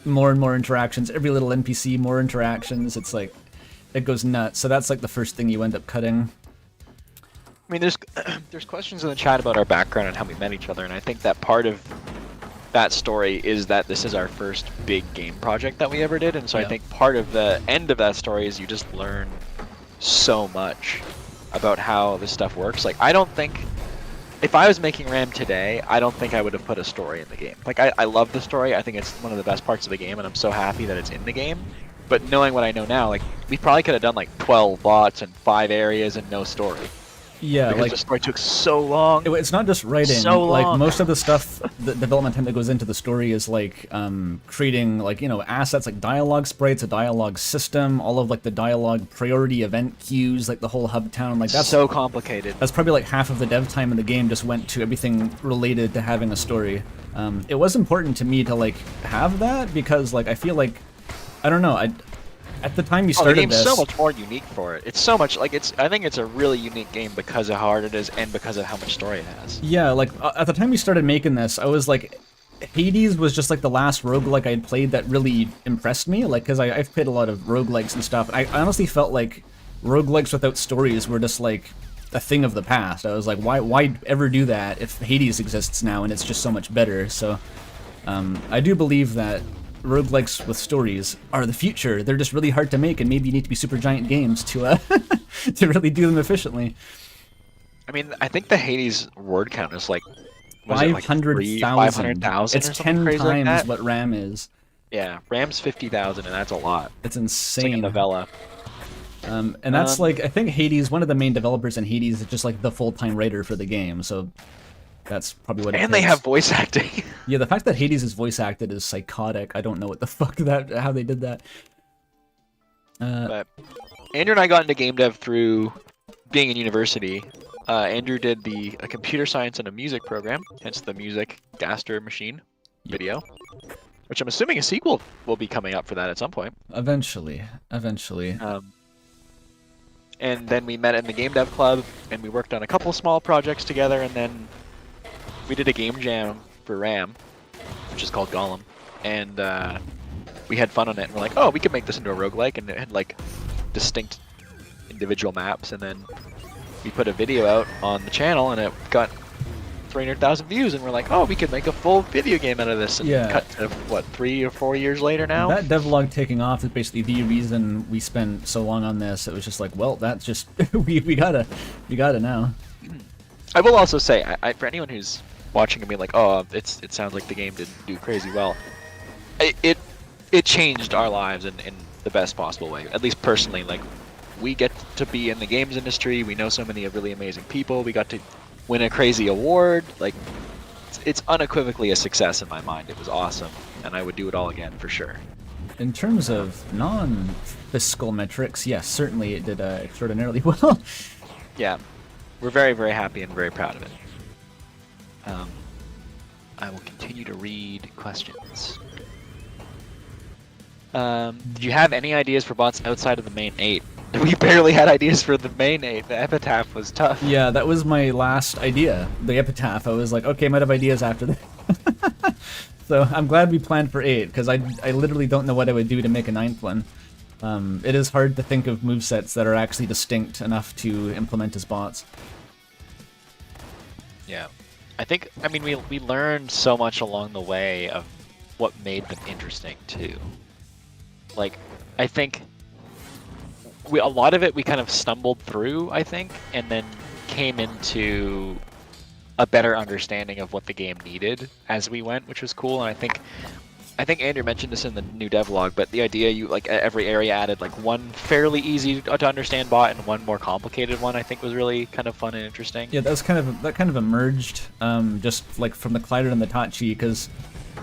S1: more and more interactions. Every little NPC, more interactions. It's like it goes nuts. So that's like the first thing you end up cutting.
S2: I mean, there's questions in the chat about our background and how we met each other, and I think that part of that story is that this is our first big game project that we ever did, and so
S1: Yeah.
S2: I think part of the end of that story is you just learn so much about how this stuff works. Like, I don't think if I was making RAM today, I don't think I would have put a story in the game. Like, I love the story. I think it's one of the best parts of the game, and I'm so happy that it's in the game. But knowing what I know now, like we probably could have done like 12 bots and 5 areas and no story.
S1: Yeah,
S2: Because
S1: like
S2: the story took so long.
S1: it's not just writing.
S2: So
S1: like
S2: long.
S1: most of the stuff, the development time that goes into the story is like creating like assets like dialogue sprites, a dialogue system, all of like the dialogue priority event queues, like the whole hub town. Like that's
S2: so complicated.
S1: That's probably like half of the dev time in the game just went to everything related to having a story. It was important to me to like have that because like I feel like I don't know at the time you
S2: The
S1: started
S2: game's
S1: this.
S2: so much more unique for it. It's so much like I think it's a really unique game because of how hard it is and because of how much story it has.
S1: Yeah, like at the time we started making this, I was like, Hades was just like the last roguelike I'd played that really impressed me. Like, because I've played a lot of roguelikes and stuff. I honestly felt like roguelikes without stories were just like a thing of the past. I was like, why ever do that if Hades exists now and it's just so much better? So I do believe that roguelikes with stories are the future. They're just really hard to make, and maybe you need to be super giant games to to really do them efficiently.
S2: I mean, I think the Hades word count is like 500,000.
S1: 500,000. It's 10
S2: crazy like
S1: times
S2: that.
S1: what RAM is.
S2: Yeah, RAM's 50,000, and that's a lot.
S1: It's
S2: It's like a
S1: insane.
S2: novella.
S1: And that's like, I think Hades, one of the main developers in Hades is just like the full-time writer for the game, so that's probably what it
S2: And they
S1: takes.
S2: have voice acting.
S1: Yeah, the fact that Hades is voice acted is psychotic. I don't know what the fuck how they did that.
S2: But Andrew and I got into game dev through being in university. Andrew did a computer science and a music program, hence the music Gaster Machine video, which I'm assuming a sequel will be coming up for that at some point.
S1: Eventually.
S2: And then we met in the game dev club, and we worked on a couple small projects together, and then we did a game jam for RAM, which is called Gollum, and we had fun on it. And we're like, oh, we could make this into a roguelike, and it had like distinct individual maps, and then we put a video out on the channel, and it got 300,000 views, and we're like, oh, we could make a full video game out of this. And
S1: Yeah.
S2: cut to, what, 3 or 4 years later now?
S1: That devlog taking off is basically the reason we spent so long on this. It was just like, well, that's just we gotta now.
S2: I will also say, for anyone who's watching and being like, oh, it sounds like the game didn't do crazy well, it changed our lives in the best possible way. At least personally, like, we get to be in the games industry. We know so many really amazing people. We got to win a crazy award. Like, it's unequivocally a success in my mind. It was awesome, and I would do it all again for sure.
S1: In terms of non-fiscal metrics, yes, certainly it did extraordinarily well.
S2: Yeah, we're very, very happy and very proud of it. I will continue to read questions. Did you have any ideas for bots outside of the main 8? We barely had ideas for the main 8. The epitaph was tough.
S1: Yeah, that was my last idea, the epitaph. I was like, okay, I might have ideas after that. So I'm glad we planned for 8, because I literally don't know what I would do to make a 9th one. It is hard to think of movesets that are actually distinct enough to implement as bots.
S2: Yeah. I mean, we learned so much along the way of what made them interesting, too. Like, I think a lot of it we kind of stumbled through, I think, and then came into a better understanding of what the game needed as we went, which was cool. And I think Andrew mentioned this in the new devlog, but the idea you like every area added like one fairly easy to understand bot and one more complicated one, I think was really kind of fun and interesting.
S1: Yeah, that kind of emerged just like from the Clyder and the Tachi, because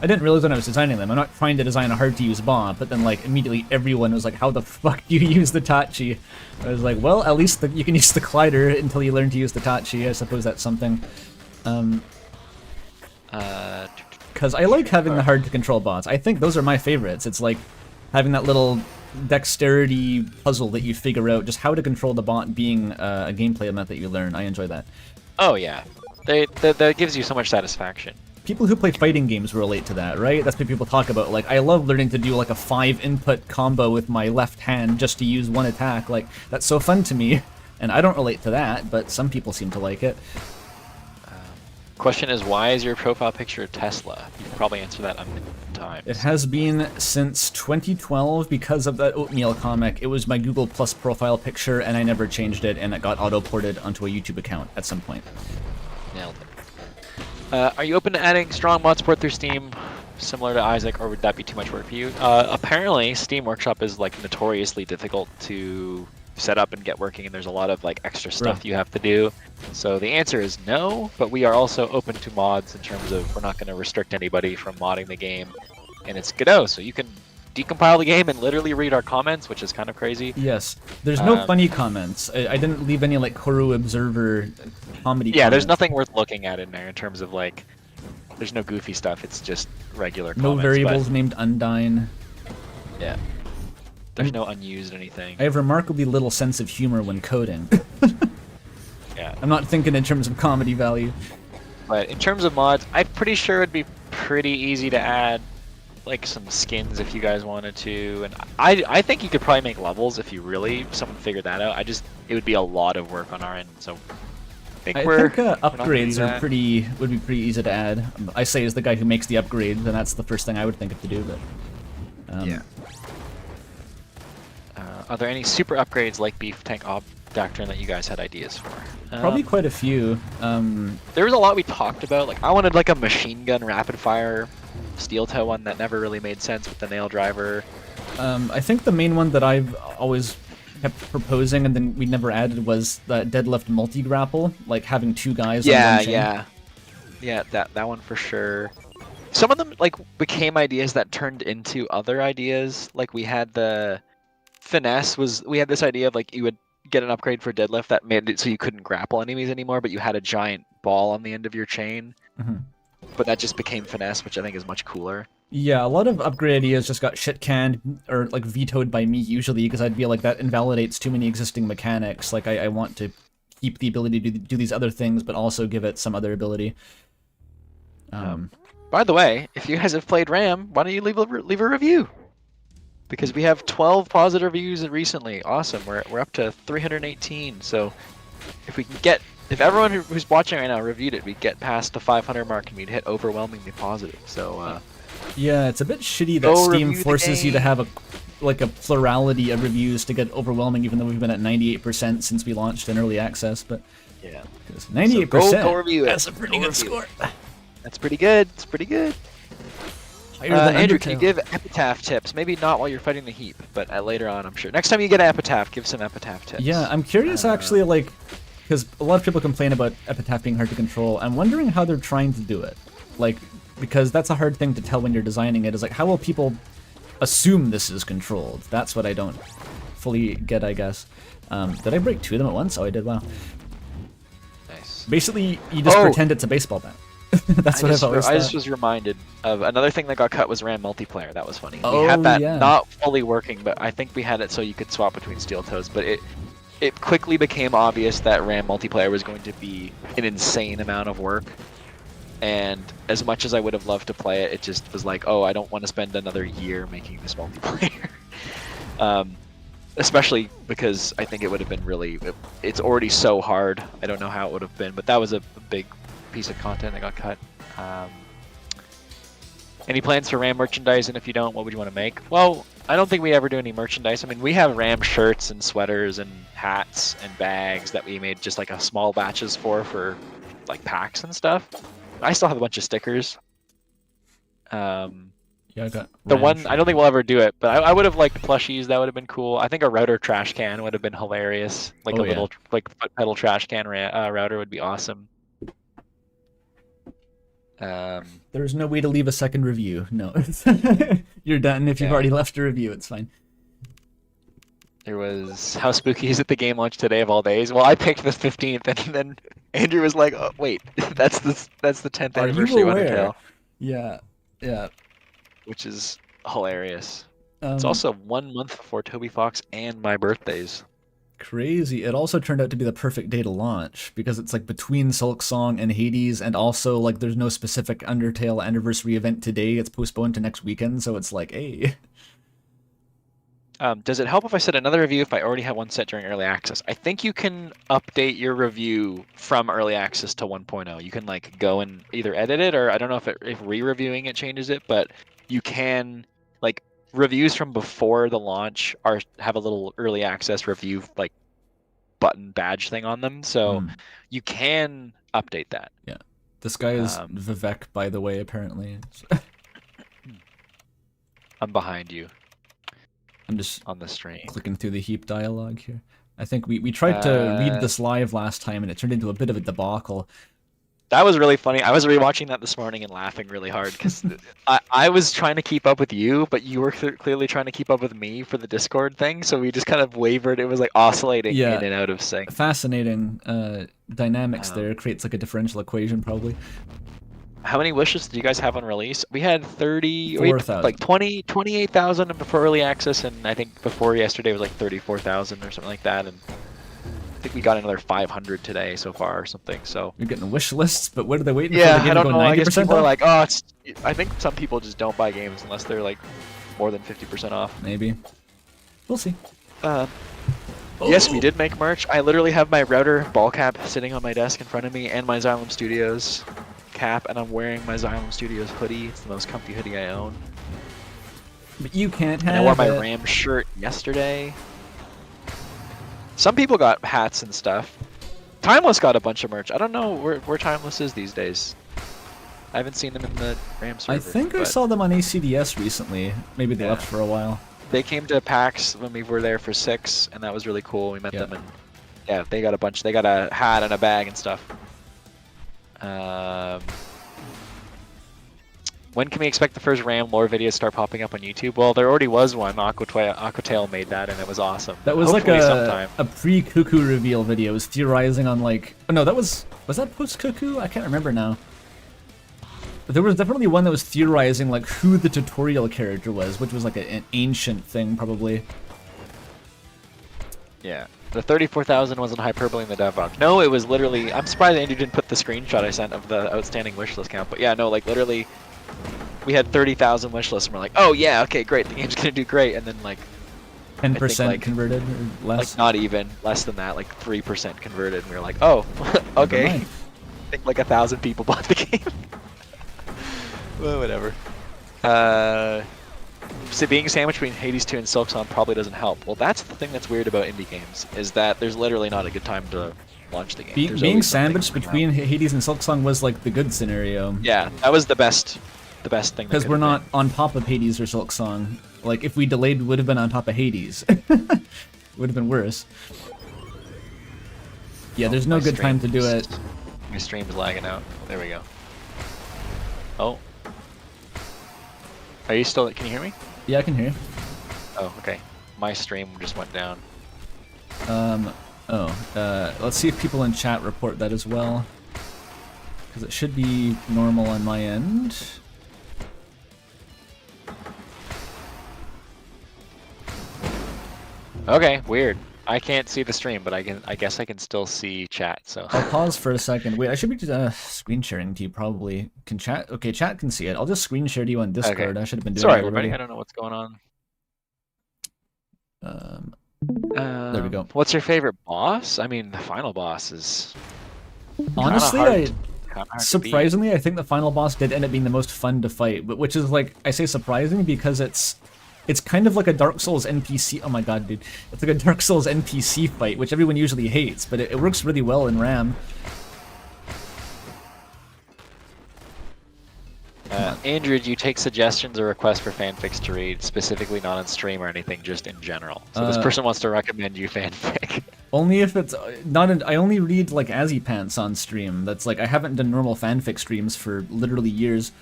S1: I didn't realize when I was designing them. I'm not trying to design a hard-to-use bot, but then like immediately everyone was like, "How the fuck do you use the Tachi?" I was like, "Well, at least you can use the Clyder until you learn to use the Tachi." I suppose that's something. Because I like having the hard-to-control bots. I think those are my favorites. It's like having that little dexterity puzzle that you figure out, just how to control the bot being a gameplay element that you learn. I enjoy that.
S2: Oh yeah, that gives you so much satisfaction.
S1: People who play fighting games relate to that, right? That's what people talk about. Like, I love learning to do like a 5-input combo with my left hand just to use one attack. Like, that's so fun to me. And I don't relate to that, but some people seem to like it.
S2: Question is, why is your profile picture a Tesla? You can probably answer that a million times.
S1: It has been since 2012 because of that Oatmeal comic. It was my Google Plus profile picture, and I never changed it, and it got auto-ported onto a YouTube account at some point.
S2: Nailed it. Are you open to adding strong mod support through Steam? similar to Isaac, or would that be too much work for you? Apparently, Steam Workshop is like notoriously difficult to set up and get working, and there's a lot of like extra stuff you have to do. So the answer is no, but we are also open to mods in terms of we're not going to restrict anybody from modding the game, and it's Godot, so you can decompile the game and literally read our comments, which is kind of crazy.
S1: Yes, there's no funny comments. I didn't leave any like Horu Observer comedy.
S2: Yeah, there's
S1: comments.
S2: nothing worth looking at in there in terms of like, there's no goofy stuff. It's just regular
S1: No
S2: comments.
S1: variables named Undyne.
S2: Yeah. There's no unused anything.
S1: I have remarkably little sense of humor when coding.
S2: Yeah.
S1: I'm not thinking in terms of comedy value.
S2: But in terms of mods, I'm pretty sure it'd be pretty easy to add like some skins if you guys wanted to, and I think you could probably make levels if you really someone figured that out. It would be a lot of work on our end, so I think
S1: upgrades are would be pretty easy to add. I say as the guy who makes the upgrades, and that's the first thing I would think of to do. But
S2: yeah. Are there any super upgrades like Beef Tank Ob Doctrine that you guys had ideas for?
S1: Probably quite a few.
S2: There was a lot we talked about. Like I wanted like a machine gun rapid fire steel toe one that never really made sense with the nail driver.
S1: I think the main one that I've always kept proposing and then we never added was the deadlift multi-grapple, like having two guys on one chain.
S2: Yeah, that one for sure. Some of them like became ideas that turned into other ideas. Like we had the finesse we had this idea of like you would get an upgrade for deadlift that made it so you couldn't grapple enemies anymore, but you had a giant ball on the end of your chain. But that just became finesse, which I think is much cooler.
S1: Yeah, a lot of upgrade ideas just got shit canned or like vetoed by me usually because I'd feel like that invalidates too many existing mechanics. Like I want to keep the ability to do these other things, but also give it some other ability.
S2: By the way, if you guys have played RAM, why don't you leave a review? Because we have 12 positive reviews recently. Awesome. We're up to 318. So if everyone who's watching right now reviewed it, we'd get past the 500 mark and we'd hit overwhelmingly positive. So
S1: yeah, it's a bit shitty that Steam forces you to have a plurality of reviews to get overwhelming, even though we've been at 98% since we launched in early access. But
S2: yeah,
S1: 98%.
S2: So go review it.
S1: That's a pretty good score.
S2: That's pretty good. It's pretty good.
S1: Higher than
S2: Andrew,
S1: Undertale.
S2: can you give epitaph tips? Maybe not while you're fighting the heap, but later on, I'm sure. Next time you get an epitaph, give some epitaph tips.
S1: Yeah, I'm curious actually, like, because a lot of people complain about epitaph being hard to control. I'm wondering how they're trying to do it. Like, because that's a hard thing to tell when you're designing it, is like, how will people assume this is controlled? That's what I don't fully get, I guess. Did I break two of them at once? Oh, I did, wow.
S2: Nice.
S1: Basically, you just pretend it's a baseball bat. That's what I've always thought.
S2: I just was reminded of another thing that got cut was RAM multiplayer. That was funny.
S1: Oh,
S2: we had that
S1: yeah.
S2: not fully working, but I think we had it so you could swap between steel toes. But it quickly became obvious that RAM multiplayer was going to be an insane amount of work. And as much as I would have loved to play it, it just was like, oh, I don't want to spend another year making this multiplayer. Especially because I think it would have been really... It's already so hard. I don't know how it would have been, but that was a big piece of content that got cut. Any plans for RAM merchandise, and if you don't, what would you want to make? Well, I don't think we ever do any merchandise. I mean, we have RAM shirts and sweaters and hats and bags that we made just like a small batches for like packs and stuff. I still have a bunch of stickers.
S1: Yeah, I got
S2: the
S1: RAM
S2: one
S1: shirt.
S2: I don't think we'll ever do it, but I would have liked plushies. That would have been cool. I think a router trash can would have been hilarious. Like
S1: Oh,
S2: a little like foot pedal trash can router would be awesome.
S1: There's no way to leave a second review. No. You're done if you've already left a review. It's fine.
S2: There was how spooky is it the game launch today of all days? Well, I picked the 15th, and then Andrew was like, "Oh wait, that's the 10th
S1: Are you
S2: anniversary of
S1: aware?
S2: Undertale,"
S1: Yeah.
S2: which is hilarious.
S1: Um,
S2: It's also 1 month before Toby Fox and my birthdays.
S1: crazy. It also turned out to be the perfect day to launch because it's like between Silk Song and Hades, and also like there's no specific Undertale anniversary event today. It's postponed to next weekend, so it's like, hey.
S2: Does it help if I set another review if I already have one set during early access? I think you can update your review from early access to 1.0. You can like go and either edit it, or I don't know if re-reviewing it changes it, but you can like reviews from before the launch have a little early access review like button badge thing on them, so you can update that.
S1: Yeah. This guy is Vivek, by the way, apparently.
S2: I'm behind you
S1: I'm just
S2: on the stream.
S1: clicking through the heap dialogue here. I think we tried to read this live last time, and it turned into a bit of a debacle.
S2: That was really funny. I was rewatching that this morning and laughing really hard because I was trying to keep up with you, but you were clearly trying to keep up with me for the Discord thing. So we just kind of wavered. It was like oscillating in and out of sync.
S1: Fascinating dynamics there. Creates like a differential equation probably.
S2: How many wishes did you guys have on release? We had
S1: 4,000.
S2: like 28,000 before early access, and I think before yesterday was like 34,000 or something like that. And I think we got another 500 today so far or something. So
S1: you're getting wish lists, but what are they waiting for?
S2: Yeah,
S1: The game
S2: I don't
S1: to go
S2: know. I guess
S1: 90%
S2: people are
S1: off?
S2: like, oh, it's. I think some people just don't buy games unless they're like more than 50% off.
S1: Maybe. We'll see.
S2: Yes, we did make merch. I literally have my router ball cap sitting on my desk in front of me and my Xylem Studios cap, and I'm wearing my Xylem Studios hoodie. It's the most comfy hoodie I own.
S1: But you can't
S2: And
S1: have
S2: I wore my
S1: it.
S2: Ram shirt yesterday. Some people got hats and stuff. Timeless got a bunch of merch. I don't know where Timeless is these days. I haven't seen them in the Ram server.
S1: I think I
S2: but
S1: saw them on ACDS recently. Maybe they
S2: Yeah.
S1: left for a while.
S2: They came to PAX when we were there for 6, and that was really cool. We met them, and yeah, they got a bunch. They got a hat and a bag and stuff. When can we expect the first Ram lore videos start popping up on YouTube? Well, there already was one. Aquatail made that, and it was awesome.
S1: That was
S2: Hopefully
S1: like
S2: sometime.
S1: a pre-Cuckoo reveal video. It was theorizing on like... Oh no, was that post-Cuckoo? I can't remember now. But there was definitely one that was theorizing like who the tutorial character was, which was like an ancient thing probably.
S2: Yeah. The 34,000 wasn't hyperbole in the dev box. No, it was literally... I'm surprised Andrew didn't put the screenshot I sent of the outstanding wishlist count. But yeah, no, like literally... We had 30,000 wish lists, and we're like, oh yeah, okay, great, the game's gonna do great, and then like
S1: 10%
S2: like-
S1: converted or less.
S2: like not even less than that, like 3% converted, and we were like, oh, okay.
S1: mind.
S2: I think like 1,000 people bought the game. Well, whatever. So being sandwiched between Hades 2 and Silksong probably doesn't help. Well, that's the thing that's weird about indie games, is that there's literally not a good time to launch the game. There's
S1: Being
S2: always something
S1: sandwiched
S2: coming out.
S1: between Hades and Silksong was like the good scenario.
S2: Yeah, that was the best thing. that
S1: Because
S2: could
S1: we're
S2: have
S1: not on top of Hades or Silksong. Like, if we delayed, we would have been on top of Hades. Would have been worse. Yeah,
S2: been.
S1: there's no
S2: My
S1: good time to do
S2: stream's-
S1: it.
S2: My stream's lagging out. There we go. Oh. Are you still... Can you hear me?
S1: Yeah, I can hear.
S2: Oh, okay. My stream just went down.
S1: Let's see if people in chat report that as well. Because it should be normal on my end.
S2: Okay, weird. I can't see the stream, but I guess I can still see chat, so...
S1: I'll pause for a second. Wait, I should be screen sharing to you probably. Can chat? Okay, chat can see it. I'll just screen share to you on Discord.
S2: Okay.
S1: I should have been doing
S2: Sorry,
S1: that already.
S2: everybody. I don't know what's going on.
S1: There we go.
S2: What's your favorite boss? I mean, the final boss is...
S1: Honestly,
S2: kinda hard to beat.
S1: surprisingly, I think the final boss did end up being the most fun to fight, but which is like, I say surprising because it's kind of like a Dark Souls NPC. Oh my god, dude. It's like a Dark Souls NPC fight, which everyone usually hates, but it works really well in RAM.
S2: Andrew, do you take suggestions or requests for fanfics to read, specifically not on stream or anything, just in general? So this person wants to recommend you fanfic.
S1: Only if it's not. I only read like Azipants on stream. That's like I haven't done normal fanfic streams for literally years.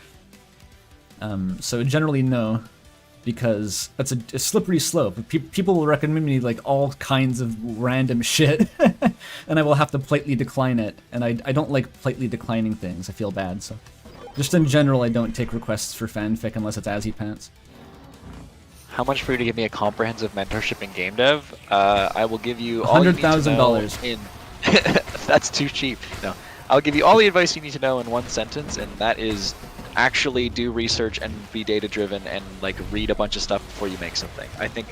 S1: So generally no, because that's a slippery slope. People will recommend me like all kinds of random shit, and I will have to politely decline it. And I don't like politely declining things. I feel bad. So just in general, I don't take requests for fanfic unless it's Azipants.
S2: How much for you to give me a comprehensive mentorship in game dev? I will give you all you need to know
S1: $100,000.
S2: in... That's too cheap. No, I'll give you all the advice you need to know in one sentence, and that is actually do research and be data driven and like read a bunch of stuff before you make something. I think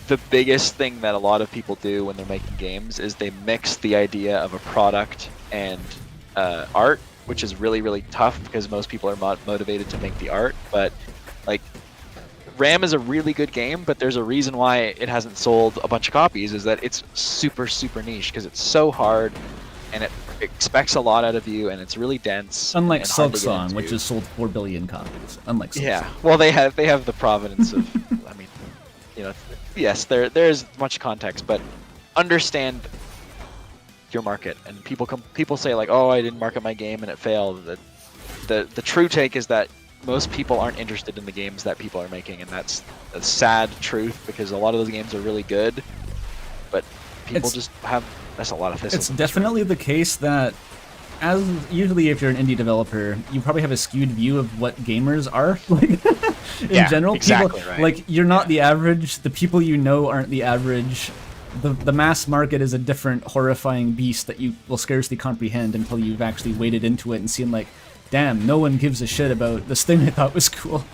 S2: the biggest thing that a lot of people do when they're making games is they mix the idea of a product and art, which is really, really tough because most people are motivated to make the art, but like RAM is a really good game, but there's a reason why it hasn't sold a bunch of copies, is that it's super, super niche because it's so hard and it expects a lot out of you, and it's really dense.
S1: Unlike
S2: and hard to get
S1: Silksong,
S2: into.
S1: which has sold 4 billion copies. Unlike Silksong.
S2: Yeah, well, they have the provenance of. I mean, yes, there's much context, but understand your market. And people say like, oh, I didn't market my game and it failed. The true take is that most people aren't interested in the games that people are making, and that's a sad truth because a lot of those games are really good, but people just have. That's a lot of this.
S1: It's definitely the case that, as usually if you're an indie developer, you probably have a skewed view of what gamers are like in general.
S2: Exactly
S1: people,
S2: right.
S1: Like you're not the average. The people you know aren't the average. The mass market is a different horrifying beast that you will scarcely comprehend until you've actually waded into it and seen like, damn, no one gives a shit about this thing I thought was cool.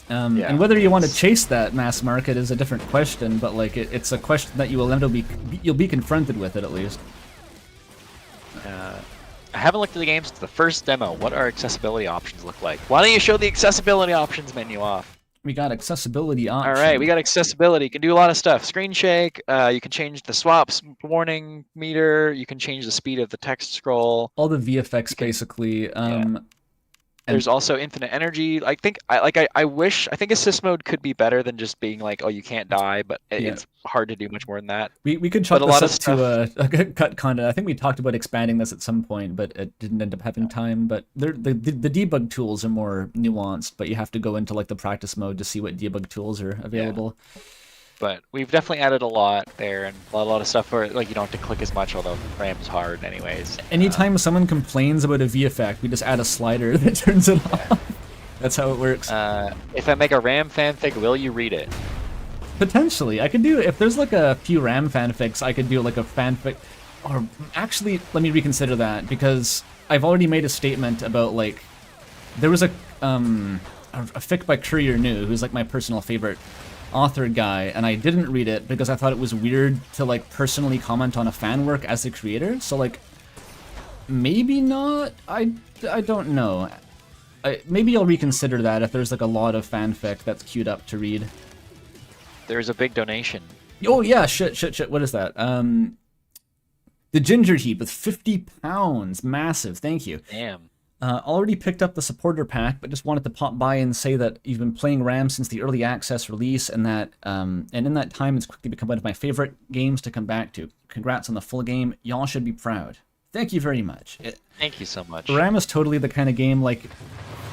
S1: And whether you want to chase that mass market is a different question, but like it's a question that you will inevitably you'll be confronted with it at least.
S2: I haven't looked at the game since the first demo. What are accessibility options look like? Why don't you show the accessibility options menu off?
S1: We got accessibility options.
S2: All right, we got accessibility. You can do a lot of stuff. Screen shake. You can change the swaps warning meter. You can change the speed of the text scroll.
S1: All the VFX basically.
S2: There's also infinite energy. I think I wish. I think assist mode could be better than just being like, oh, you can't die, but it's hard to do much more than that.
S1: We could chalk this up to a cut content. I think we talked about expanding this at some point, but it didn't end up having time. But the debug tools are more nuanced, but you have to go into like the practice mode to see what debug tools are available.
S2: Yeah. But we've definitely added a lot there, and a lot of stuff where like you don't have to click as much, although RAM's hard anyways.
S1: Anytime someone complains about a VFX, we just add a slider that turns it off. That's how it works.
S2: If I make a RAM fanfic, will you read it?
S1: Potentially. I could do, if there's like a few RAM fanfics, I could do like a fanfic. Or actually, let me reconsider that, because I've already made a statement about like, there was a fic by Courier New, who's like my personal favorite author guy, and I didn't read it because I thought it was weird to like personally comment on a fan work as a creator. So like, maybe not. I don't know. Maybe I'll reconsider that if there's like a lot of fanfic that's queued up to read.
S2: There's a big donation.
S1: Oh yeah, shit. What is that? The Ginger Heap with 50 pounds, massive. Thank you.
S2: Damn.
S1: Already picked up the supporter pack, but just wanted to pop by and say that you've been playing RAM since the early access release, and that and in that time it's quickly become one of my favorite games to come back to. Congrats on the full game. Y'all should be proud. Thank you very much.
S2: Thank you so much.
S1: RAM is totally the kind of game, like,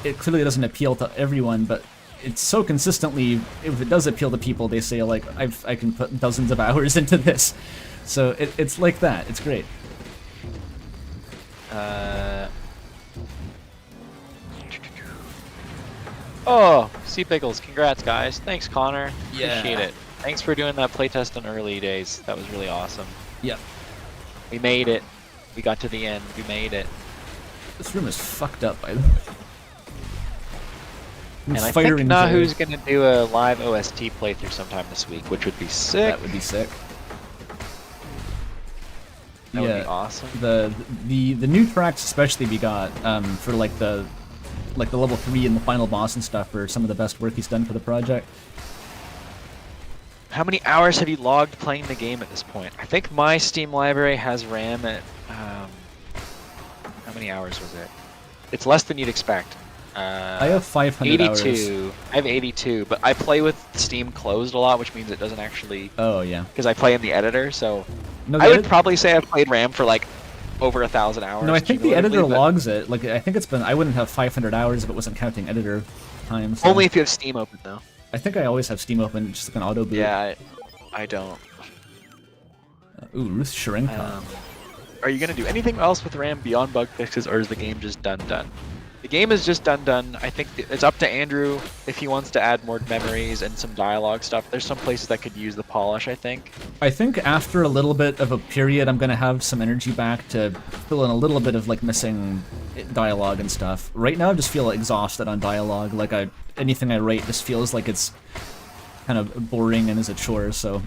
S1: it clearly doesn't appeal to everyone, but it's so consistently, if it does appeal to people, they say like, I can put dozens of hours into this. So it's like that. It's great.
S2: Oh, Sea Pickles, congrats guys. Thanks, Connor.
S1: Yeah.
S2: Appreciate it. Thanks for doing that playtest in early days. That was really awesome.
S1: Yep.
S2: We made it. We got to the end. We made it.
S1: This room is fucked up, by the way.
S2: And I think Nahu's going to do a live OST playthrough sometime this week, which would be sick.
S1: That would be sick.
S2: That would be awesome.
S1: The new tracks especially we got for like the level 3 and the final boss and stuff are some of the best work he's done for the project.
S2: How many hours have you logged playing the game at this point? I think my Steam library has RAM at how many hours was it? It's less than you'd expect.
S1: I have 500 hours.
S2: 82. I have 82, but I play with Steam closed a lot, which means it doesn't actually.
S1: Oh yeah.
S2: Because I play in the editor, so
S1: no,
S2: I would probably say I've played RAM for like over 1,000 hours.
S1: No, I think the editor logs it. Like I think it's been. I wouldn't have 500 hours if it wasn't counting editor time. So.
S2: Only if you have Steam open, though. I
S1: think I always have Steam open, just like an auto boot.
S2: Yeah, I don't.
S1: Ooh, Ruth Sharenko.
S2: Are you gonna do anything else with RAM beyond bug fixes, or is the game just done? The game is just done. I think it's up to Andrew if he wants to add more memories and some dialogue stuff. There's some places that could use the polish, I think.
S1: I think after a little bit of a period, I'm going to have some energy back to fill in a little bit of like missing dialogue and stuff. Right now I just feel exhausted on dialogue. Like anything I write just feels like it's kind of boring and is a chore, so...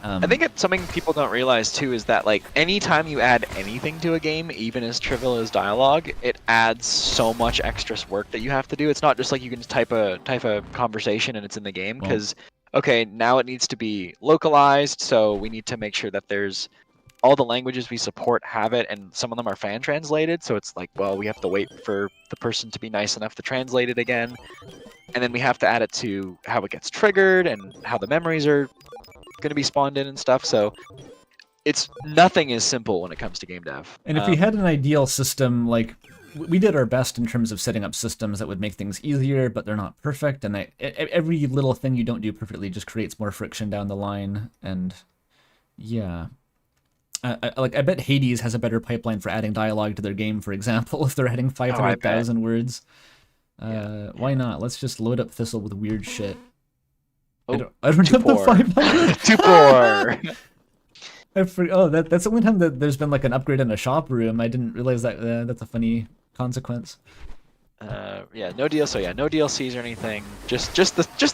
S2: I think it's something people don't realize too is that like anytime you add anything to a game, even as trivial as dialogue, it adds so much extra work that you have to do. It's not just like you can just type a conversation and it's in the game, because okay, now it needs to be localized, so we need to make sure that there's all the languages we support have it, and some of them are fan translated. So it's like, well, we have to wait for the person to be nice enough to translate it again, and then we have to add it to how it gets triggered and how the memories are going to be spawned in and stuff. So nothing is simple when it comes to game dev.
S1: And if we had an ideal system, like we did our best in terms of setting up systems that would make things easier, but they're not perfect, and every little thing you don't do perfectly just creates more friction down the line. And yeah, I bet Hades has a better pipeline for adding dialogue to their game, for example, if they're adding 500,000 words. Why not? Let's just load up Thistle with weird shit. I don't have the 500.
S2: Too poor.
S1: That's the only time that there's been like an upgrade in a shop room. I didn't realize that. That's a funny consequence.
S2: Yeah, no DLCs or anything. Just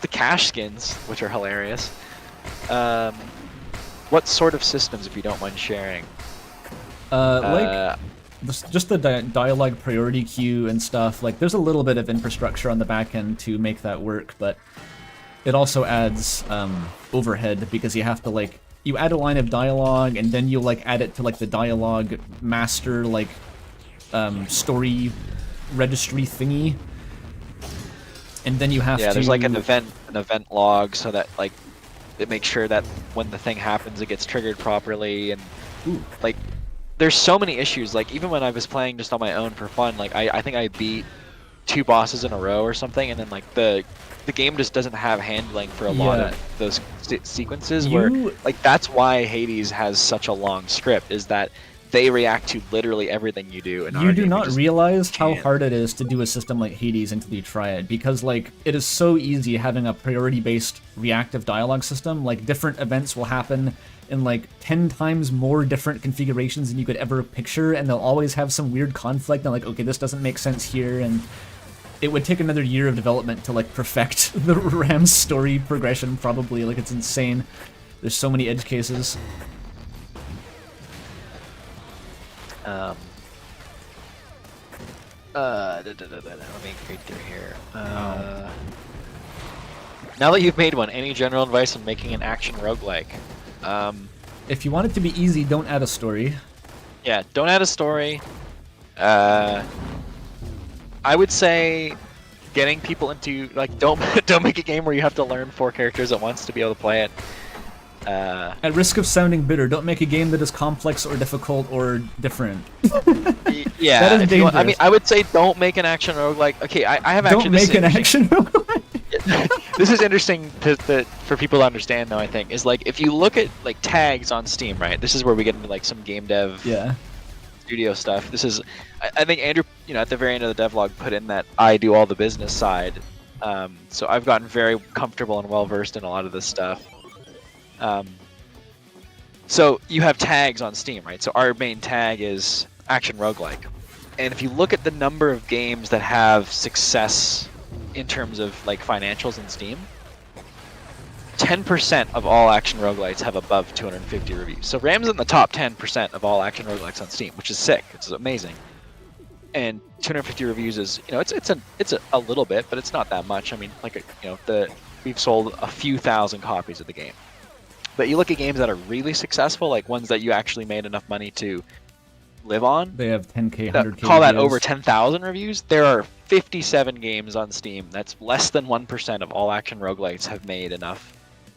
S2: the cash skins, which are hilarious. What sort of systems, if you don't mind sharing?
S1: Just the dialogue priority queue and stuff. Like, there's a little bit of infrastructure on the back end to make that work, but it also adds overhead, because you have to like you add a line of dialogue and then you like add it to like the dialogue master like story registry thingy, and then you have to
S2: there's like an event log, so that like it makes sure that when the thing happens it gets triggered properly. And like there's so many issues. Like even when I was playing just on my own for fun, like I think I beat 2 bosses in a row or something, and then like the game just doesn't have handling for a lot of those sequences where like that's why Hades has such a long script, is that they react to literally everything you do. And
S1: you do not realize how hard it is to do a system like Hades until you try it, because like it is so easy having a priority based reactive dialogue system. Like different events will happen in like 10 times more different configurations than you could ever picture, and they'll always have some weird conflict and like, okay, this doesn't make sense here, and it would take another year of development to like perfect the Ram's story progression, probably. Like, it's insane. There's so many edge cases.
S2: Let me read through here. Now that you've made one, any general advice on making an action roguelike?
S1: If you want it to be easy, don't add a story.
S2: Yeah, don't add a story. I would say getting people into like don't make a game where you have to learn 4 characters at once to be able to play it.
S1: At risk of sounding bitter, don't make a game that is complex or difficult or different.
S2: Yeah,
S1: that is dangerous.
S2: I mean, I would say don't make an action roguelike. Okay, I have actually...
S1: Don't make an action roguelike?
S2: This is interesting for people to understand, though, I think, is like, if you look at like tags on Steam, right? This is where we get into like some game dev studio stuff. This is... I think Andrew, at the very end of the devlog put in that I do all the business side. So I've gotten very comfortable and well-versed in a lot of this stuff. So you have tags on Steam, right? So our main tag is action roguelike. And if you look at the number of games that have success in terms of like financials in Steam, 10% of all action roguelites have above 250 reviews. So Ram's in the top 10% of all action roguelites on Steam, which is sick. It's amazing. And 250 reviews is, it's a little bit, but it's not that much. I mean, like, we've sold a few thousand copies of the game. But you look at games that are really successful, like ones that you actually made enough money to live on.
S1: They have 10K, 100K
S2: call that
S1: reviews.
S2: over 10,000 reviews. There are 57 games on Steam. That's less than 1% of all action roguelites have made enough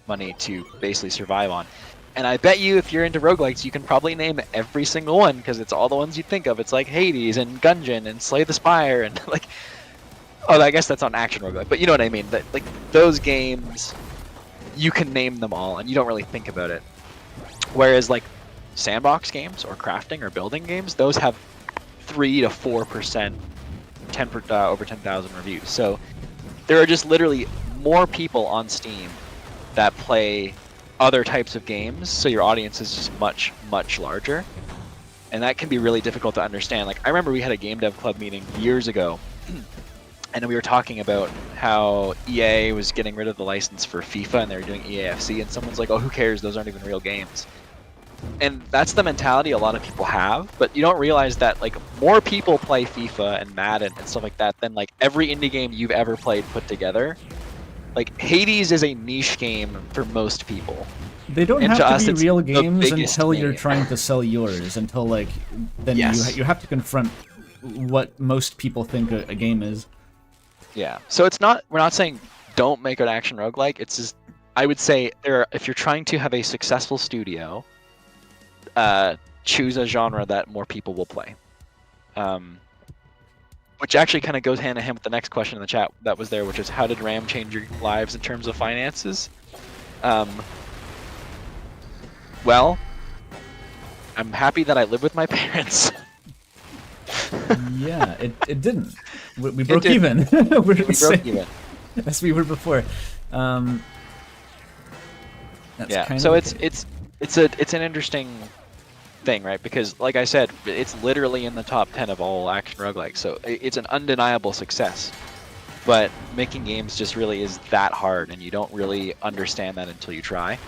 S2: money to basically survive on. And I bet you if you're into roguelikes, you can probably name every single one, because it's all the ones you think of. It's like Hades and Gungeon and Slay the Spire and like... Oh, I guess that's on action roguelike, but you know what I mean. That, like, those games... you can name them all and you don't really think about it. Whereas like sandbox games or crafting or building games, those have 3 to 4% over 10,000 reviews. So there are just literally more people on Steam that play other types of games, so your audience is just much, much larger. And that can be really difficult to understand. Like, I remember we had a game dev club meeting years ago, and we were talking about how EA was getting rid of the license for FIFA and they were doing EAFC, and someone's like, oh, who cares? Those aren't even real games. And that's the mentality a lot of people have, but you don't realize that like more people play FIFA and Madden and stuff like that than like every indie game you've ever played put together. Like Hades is a niche game for most people.
S1: They don't
S2: And to
S1: have
S2: us,
S1: to be
S2: it's
S1: real
S2: the
S1: games
S2: biggest
S1: until you're
S2: game.
S1: trying to sell yours. Until like, then
S2: Yes.
S1: you have to confront what most people think a game is.
S2: Yeah. So it's not. We're not saying don't make an action roguelike. It's just. I would say if you're trying to have a successful studio, choose a genre that more people will play. Which actually kind of goes hand in hand with the next question in the chat that was there, which is how did RAM change your lives in terms of finances? Well, I'm happy that I live with my parents.
S1: Yeah, it didn't. We broke
S2: didn't.
S1: even.
S2: We broke even.
S1: As we were before. That's
S2: Yeah.
S1: kind
S2: So
S1: of
S2: it's an interesting thing, right? Because like I said, it's literally in the top 10 of all action roguelikes. So it's an undeniable success. But making games just really is that hard, and you don't really understand that until you try.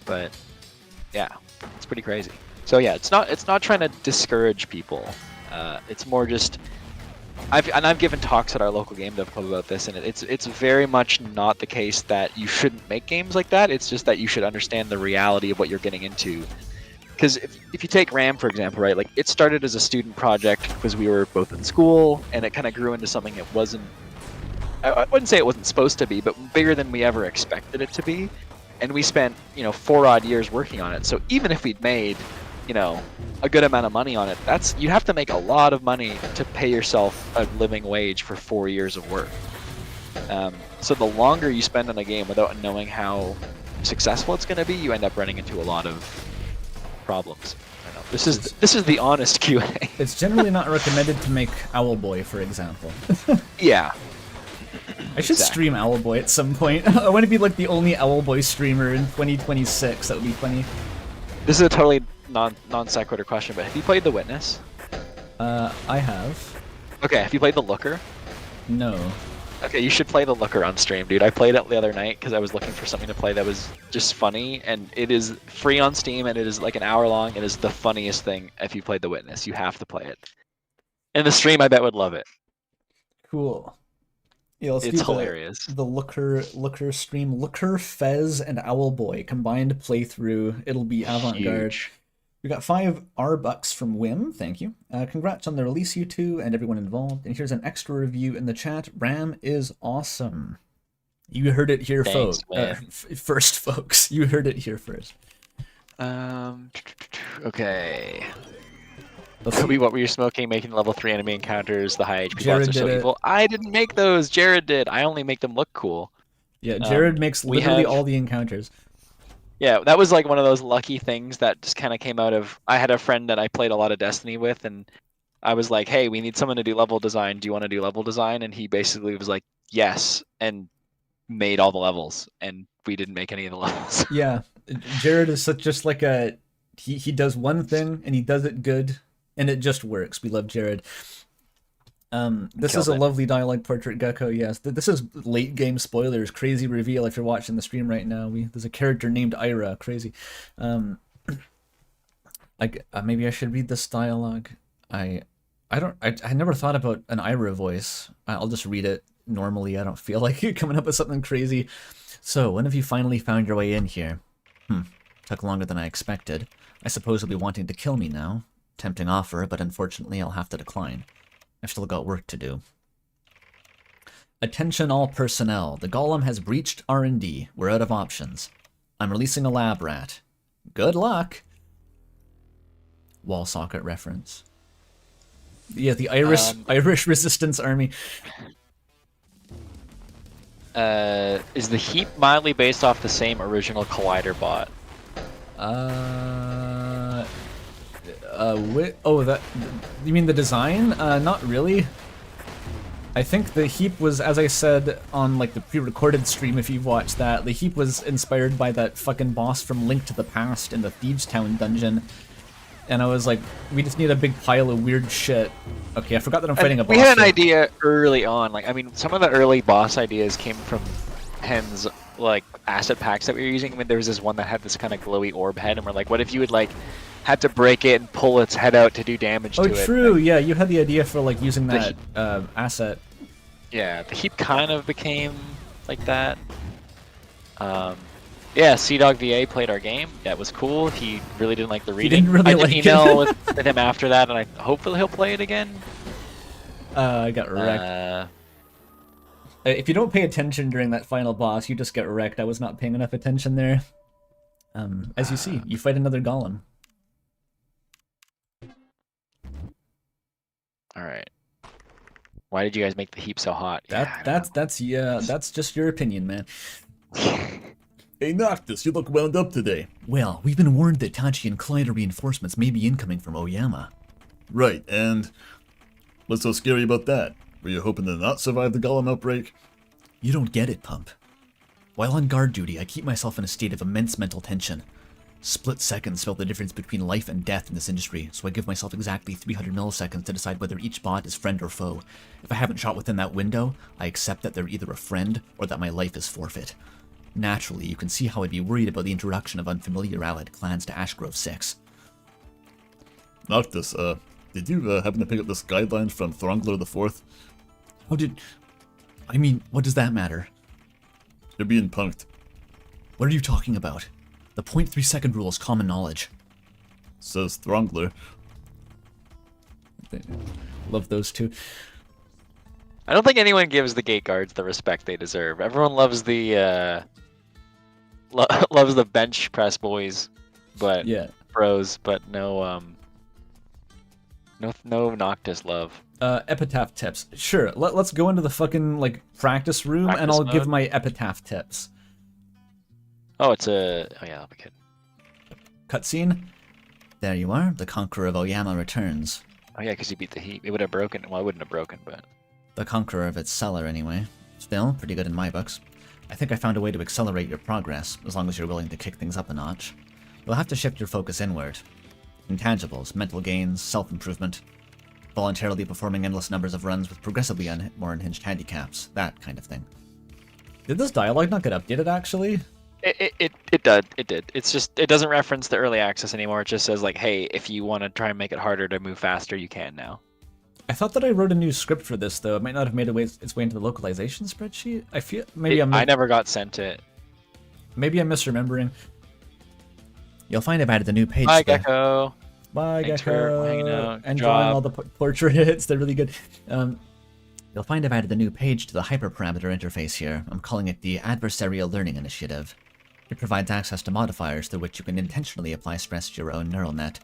S2: But yeah, it's pretty crazy. So yeah, it's not trying to discourage people. It's more just I've given talks at our local game dev club about this, and it's very much not the case that you shouldn't make games like that. It's just that you should understand the reality of what you're getting into. Because if you take RAM, for example, right, like it started as a student project because we were both in school, and it kind of grew into something it wasn't, I wouldn't say it wasn't supposed to be, but bigger than we ever expected it to be. And we spent, 4 odd years working on it. So even if we'd made, a good amount of money on it, you'd have to make a lot of money to pay yourself a living wage for 4 years of work. So the longer you spend on a game without knowing how successful it's going to be, you end up running into a lot of problems. I don't know. This is the honest Q&A.
S1: It's generally not recommended to make Owlboy, for example.
S2: Yeah.
S1: I should
S2: Exactly.
S1: stream Owlboy at some point. I want to be like the only Owlboy streamer in 2026. That would be funny.
S2: This is a totally non sequitur question, but have you played The Witness?
S1: I have.
S2: Okay, have you played The Looker?
S1: No.
S2: Okay, you should play The Looker on stream, dude. I played it the other night because I was looking for something to play that was just funny, and it is free on Steam, and it is like an hour long. It is the funniest thing if you played The Witness. You have to play it. And the stream, I bet, would love it.
S1: Cool. Yeah, let's
S2: It's
S1: do
S2: hilarious.
S1: the Looker stream. Looker, Fez, and Owlboy combined playthrough. It'll be avant-garde.
S2: Huge.
S1: We got 5 R-Bucks from Wim, thank you. Congrats on the release, you two, and everyone involved. And here's an extra review in the chat. RAM is awesome. You heard it here,
S2: Thanks,
S1: folks.
S2: man.
S1: First, folks. You heard it here first.
S2: Okay.
S1: Let's
S2: Kobe, what were you smoking? Making level 3 enemy encounters, the high HP
S1: Jared
S2: bots are so
S1: did it.
S2: evil. I didn't make those. Jared did. I only make them look cool.
S1: Yeah, Jared makes
S2: we
S1: literally
S2: have-
S1: all the encounters.
S2: Yeah, that was like one of those lucky things that just kind of came out of. I had a friend that I played a lot of Destiny with, and I was like, "Hey, we need someone to do level design. Do you want to do level design?" And he basically was like, "Yes," and made all the levels, and we didn't make any of the levels.
S1: Yeah, Jared is just like a he does one thing and he does it good and it just works. We love Jared. This is
S2: Killed
S1: a
S2: it.
S1: lovely dialogue portrait, Gecko. Yes, this is late game spoilers. Crazy reveal if you're watching the stream right now. There's a character named Ira. Crazy. Maybe I should read this dialogue. I never thought about an Ira voice. I'll just read it normally. I don't feel like coming up with something crazy. So, when have you finally found your way in here? Took longer than I expected. I suppose you'll be wanting to kill me now. Tempting offer, but unfortunately I'll have to decline. I've still got work to do. Attention all personnel. The Golem has breached R&D. We're out of options. I'm releasing a lab rat. Good luck! Wall socket reference. Yeah, the Irish Resistance Army.
S2: Is the heap mildly based off the same original Collider bot?
S1: That you mean the design? Not really. I think the heap was, as I said on like the pre-recorded stream, if you've watched that, the heap was inspired by that fucking boss from Link to the Past in the Thieves Town dungeon. And I was like, we just need a big pile of weird shit. Okay, I forgot that I'm fighting a boss.
S2: We had an
S1: here.
S2: idea early on. Like, I mean, some of the early boss ideas came from Hen's like asset packs that we were using. I mean, there was this one that had this kind of glowy orb head, and we're like, what if you would like had to break it and pull its head out to do damage to it?
S1: Oh, true.
S2: Like,
S1: Yeah, you had the idea for like using that asset.
S2: Yeah, the heap kind of became like that. Yeah, Dog VA played our game. Yeah, it was cool. He really didn't like the reading.
S1: didn't really
S2: I did
S1: like
S2: email
S1: it.
S2: with him after that, and hopefully he'll play it again.
S1: I got wrecked. If you don't pay attention during that final boss, you just get wrecked. I was not paying enough attention there. As you see, you fight another golem.
S2: Alright. Why did you guys make the heap so hot?
S1: That's just your opinion, man.
S3: Hey Noctis, you look wound up today.
S1: Well, we've been warned that Tachi and Collider reinforcements may be incoming from Oyama.
S3: Right, and what's so scary about that? Were you hoping to not survive the golem outbreak?
S1: You don't get it, Pump. While on guard duty, I keep myself in a state of immense mental tension. Split seconds spell the difference between life and death in this industry, so I give myself exactly 300 milliseconds to decide whether each bot is friend or foe. If I haven't shot within that window, I accept that they're either a friend or that my life is forfeit. Naturally, you can see how I'd be worried about the introduction of unfamiliar allied clans to Ashgrove 6.
S3: Noctis, did you happen to pick up this guideline from Throngler the Fourth?
S1: What does that matter?
S3: You're being punked.
S1: What are you talking about? The 0.3 second rule is common knowledge.
S3: Says Throngler.
S1: Love those two.
S2: I don't think anyone gives the gate guards the respect they deserve. Everyone loves the loves the bench press boys, but
S1: Yeah.
S2: bros, but no Noctis love.
S1: Epitaph tips. Sure, let's go into the fucking, practice room, and
S2: Practice
S1: I'll give
S2: mode?
S1: my epitaph tips.
S2: Oh, it's a... Oh yeah, that'll be good.
S1: Cutscene. There you are. The Conqueror of Oyama returns.
S2: Oh yeah, because you beat the heat. It would have broken. Well, it wouldn't have broken, but...
S1: The Conqueror of its cellar, anyway. Still, pretty good in my books. I think I found a way to accelerate your progress, as long as you're willing to kick things up a notch. You'll have to shift your focus inward. Intangibles, mental gains, self-improvement. Voluntarily performing endless numbers of runs with progressively more unhinged handicaps. That kind of thing. Did this dialogue not get updated, actually?
S2: It did. It's just, it doesn't reference the early access anymore. It just says, like, hey, if you want to try and make it harder to move faster, you can now.
S1: I thought that I wrote a new script for this, though. It might not have made its way into the localization spreadsheet. I feel
S2: I never got sent it.
S1: Maybe I'm misremembering. You'll find I've added the new page.
S2: Bye, Gecko.
S1: Bye,
S2: Thanks for hanging
S1: Gecko.
S2: out. Good
S1: And drawing
S2: job.
S1: all the portraits. They're really good. You'll find I've added the new page to the hyperparameter interface here. I'm calling it the Adversarial Learning Initiative. It provides access to modifiers through which you can intentionally apply stress to your own neural net.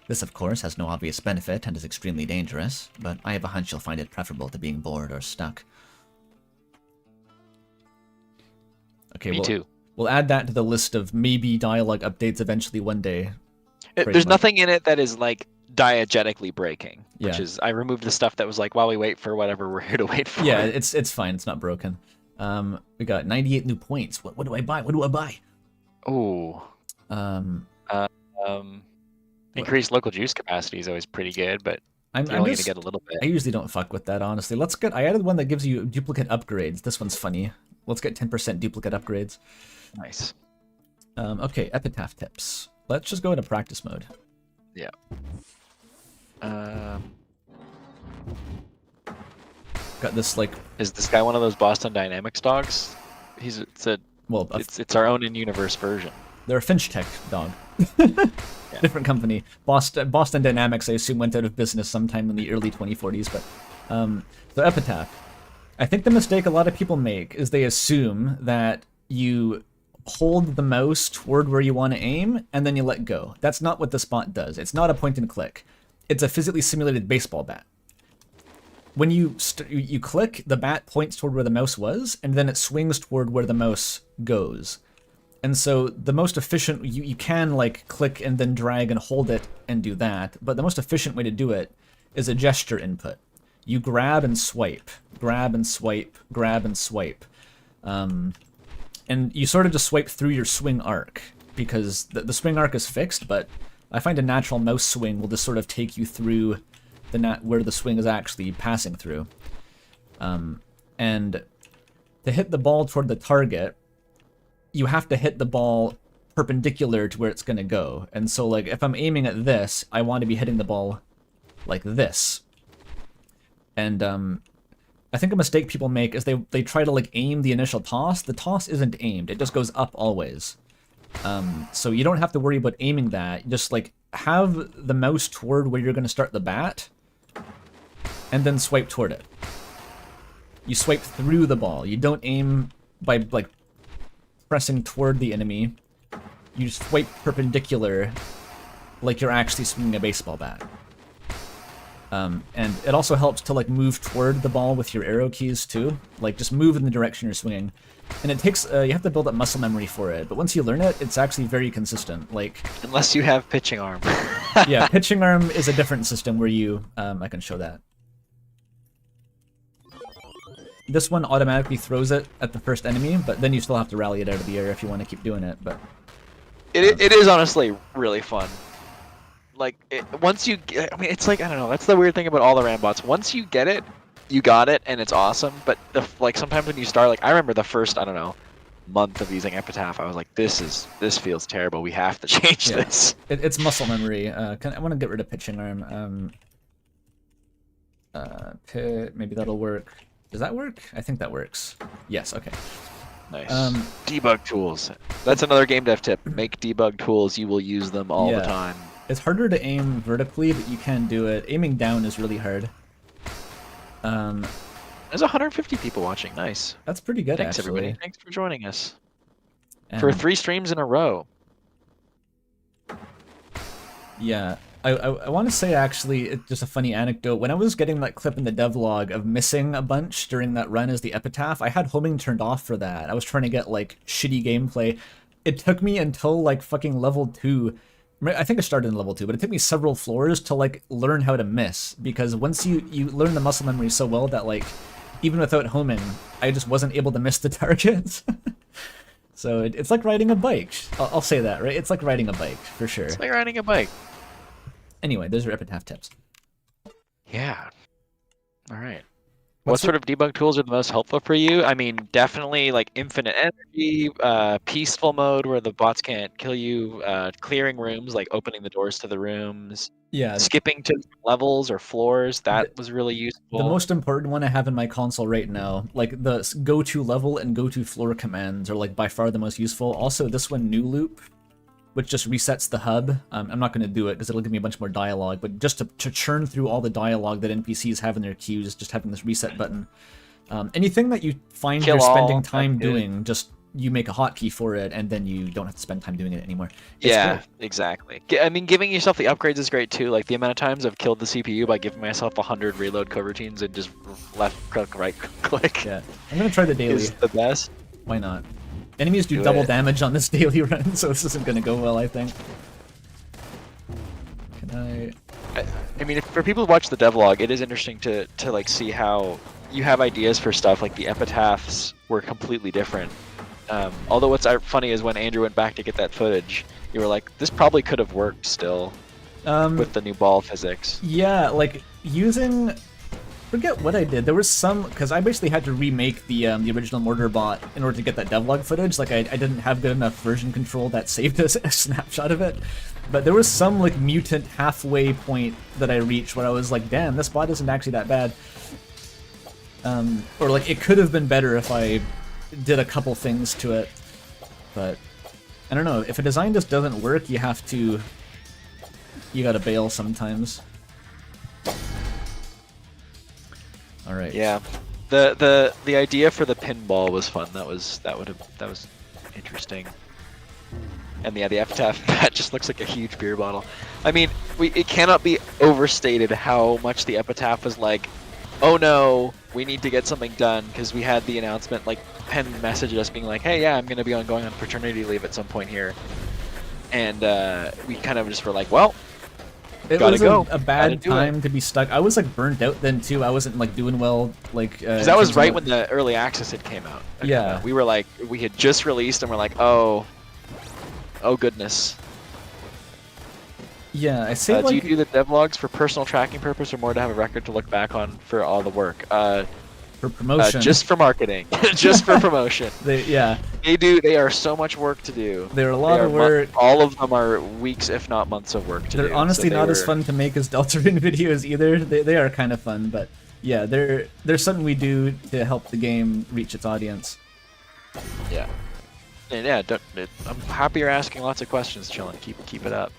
S1: This, of course, has no obvious benefit and is extremely dangerous, but I have a hunch you'll find it preferable to being bored or stuck. Okay,
S2: Me too.
S1: We'll add that to the list of maybe dialogue updates eventually one day.
S2: There's nothing in it that is, like, diegetically breaking. Which
S1: Yeah.
S2: is, I removed the stuff that was like, while we wait for whatever we're here to wait for.
S1: Yeah, it's fine. It's not broken. We got 98 new points. What do I buy? What do I buy?
S2: Ooh. Increased local juice capacity is always pretty good, but
S1: I'm
S2: you're only
S1: just,
S2: gonna get a little bit.
S1: I usually don't fuck with that, honestly. I added one that gives you duplicate upgrades. This one's funny. Let's get 10% duplicate upgrades.
S2: Nice.
S1: Okay, epitaph tips. Let's just go into practice mode.
S2: Yeah.
S1: Got this
S2: Is this guy one of those Boston Dynamics dogs? It's our own in-universe version.
S1: they're a Finch Tech dog. Different company. Boston Dynamics, I assume, went out of business sometime in the early 2040s. But so epitaph. I think the mistake a lot of people make is they assume that you hold the mouse toward where you want to aim and then you let go. That's not what the spot does. It's not a point and click. It's a physically simulated baseball bat. When you click, the bat points toward where the mouse was, and then it swings toward where the mouse goes. And so the most efficient, you can click and then drag and hold it and do that, but the most efficient way to do it is a gesture input. You grab and swipe, grab and swipe, grab and swipe. And you sort of just swipe through your swing arc, because the swing arc is fixed, but I find a natural mouse swing will just sort of take you through where the swing is actually passing through. And to hit the ball toward the target, you have to hit the ball perpendicular to where it's going to go. And so, if I'm aiming at this, I want to be hitting the ball like this. And I think a mistake people make is they try to like aim the initial toss. The toss isn't aimed; it just goes up always. So you don't have to worry about aiming that. Just like have the mouse toward where you're going to start the bat, and then swipe toward it. You swipe through the ball. You don't aim by like pressing toward the enemy. You swipe perpendicular, like you're actually swinging a baseball bat. And it also helps to like move toward the ball with your arrow keys too. Like just move in the direction you're swinging. And it takes, you have to build up muscle memory for it. But once you learn it, it's actually very consistent. Like,
S2: Unless you have pitching arm.
S1: yeah, pitching arm is a different system where you, I can show that. This one automatically throws it at the first enemy, but then you still have to rally it out of the air if you want to keep doing it. But
S2: It is honestly really fun. Like, once you get, I mean, it's like, I don't know, that's the weird thing about all the Rambots. Once you get it, you got it, and it's awesome, but like sometimes when you start, like, I remember the first, I don't know, month of using Epitaph, I was like, this feels terrible, we have to change this.
S1: It's muscle memory. I want to get rid of pitching arm. Maybe that'll work. Does that work? I think that works. Yes, okay.
S2: Nice. Debug tools. That's another game dev tip. Make debug tools, you will use them all the time.
S1: It's harder to aim vertically, but you can do it. Aiming down is really hard.
S2: There's 150 people watching. Nice.
S1: That's pretty good,
S2: Thanks,
S1: actually.
S2: everybody. Thanks for joining us. For 3 streams in a row.
S1: Yeah. I want to say, actually, it's just a funny anecdote. When I was getting that clip in the devlog of missing a bunch during that run as the Epitaph, I had homing turned off for that. I was trying to get, like, shitty gameplay. It took me until, like, fucking level 2. I think I started in level 2, but it took me several floors to, like, learn how to miss. Because once you learn the muscle memory so well that, like, even without homing, I just wasn't able to miss the targets. So it's like riding a bike. I'll say that, right? It's like riding a bike, for sure.
S2: It's like riding a bike.
S1: Anyway, those are Epitaph tips.
S2: Yeah. All right. What sort of debug tools are the most helpful for you? I mean, definitely like infinite energy, peaceful mode where the bots can't kill you, clearing rooms, like opening the doors to the rooms,
S1: Yeah.
S2: skipping to levels or floors. That was really useful.
S1: The most important one I have in my console right now, like the go to level and go to floor commands are like by far the most useful. Also, this one, New Loop, which just resets the hub. I'm not going to do it because it'll give me a bunch more dialogue, but just to churn through all the dialogue that NPCs have in their queues, just having this reset button. Anything that you find you're spending time doing, just you make a hotkey for it, and then you don't have to spend time doing it anymore.
S2: Yeah, exactly. I mean, giving yourself the upgrades is great too. Like the amount of times I've killed the CPU by giving myself 100 reload coroutines and just left click, right click.
S1: Yeah, I'm going to try the daily.
S2: Is the best.
S1: Why not? Enemies do double damage on this daily run, so this isn't going to go well, I think. Can
S2: I mean, for people who watch the devlog, it is interesting to like see how you have ideas for stuff. Like the epitaphs were completely different. Although what's funny is when Andrew went back to get that footage, you were like, this probably could have worked still with the new ball physics.
S1: Yeah, like using... Forget what I did. There was some... Because I basically had to remake the original Mortar bot in order to get that devlog footage. Like, I didn't have good enough version control that saved a snapshot of it. But there was some, like, mutant halfway point that I reached where I was like, damn, this bot isn't actually that bad. Or, like, it could have been better if I did a couple things to it. But, I don't know. If a design just doesn't work, you have to... You gotta bail sometimes. All right.
S2: Yeah, the idea for the pinball was fun. That was interesting. And yeah, the epitaph that just looks like a huge beer bottle. I mean, it cannot be overstated how much the epitaph was like, oh no, we need to get something done because we had the announcement, like Penn messaged us being like, hey, yeah, I'm gonna be going on paternity leave at some point here, and we kind of just were like, well.
S1: It was a bad time to be stuck. I was like burnt out then too. I wasn't like doing well. Like
S2: that was right when the early access had came out.
S1: Yeah,
S2: we were like, we had just released, and we're like, oh goodness.
S1: Yeah, I say.
S2: Do you do the devlogs for personal tracking purpose, or more to have a record to look back on for all the work?
S1: For promotion.
S2: Just for marketing. Just for promotion.
S1: They
S2: are so much work to do.
S1: They're a lot of work.
S2: All of them are weeks, if not months of work to do.
S1: They're honestly not as fun to make as Deltarune videos either. They are kind of fun, but Yeah, there's something we do to help the game reach its audience.
S2: Yeah. And yeah, I'm happy you're asking lots of questions, Chillin. Keep it up.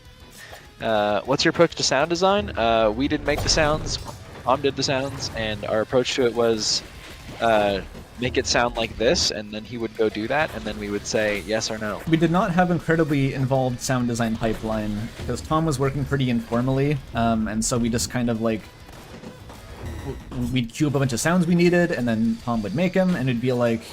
S2: What's your approach to sound design? We didn't make the sounds. Tom did the sounds, and our approach to it was make it sound like this, and then he would go do that, and then we would say yes or no.
S1: We did not have incredibly involved sound design pipeline because Tom was working pretty informally, and so we just kind of like we'd queue up a bunch of sounds we needed, and then Tom would make them, and it'd be like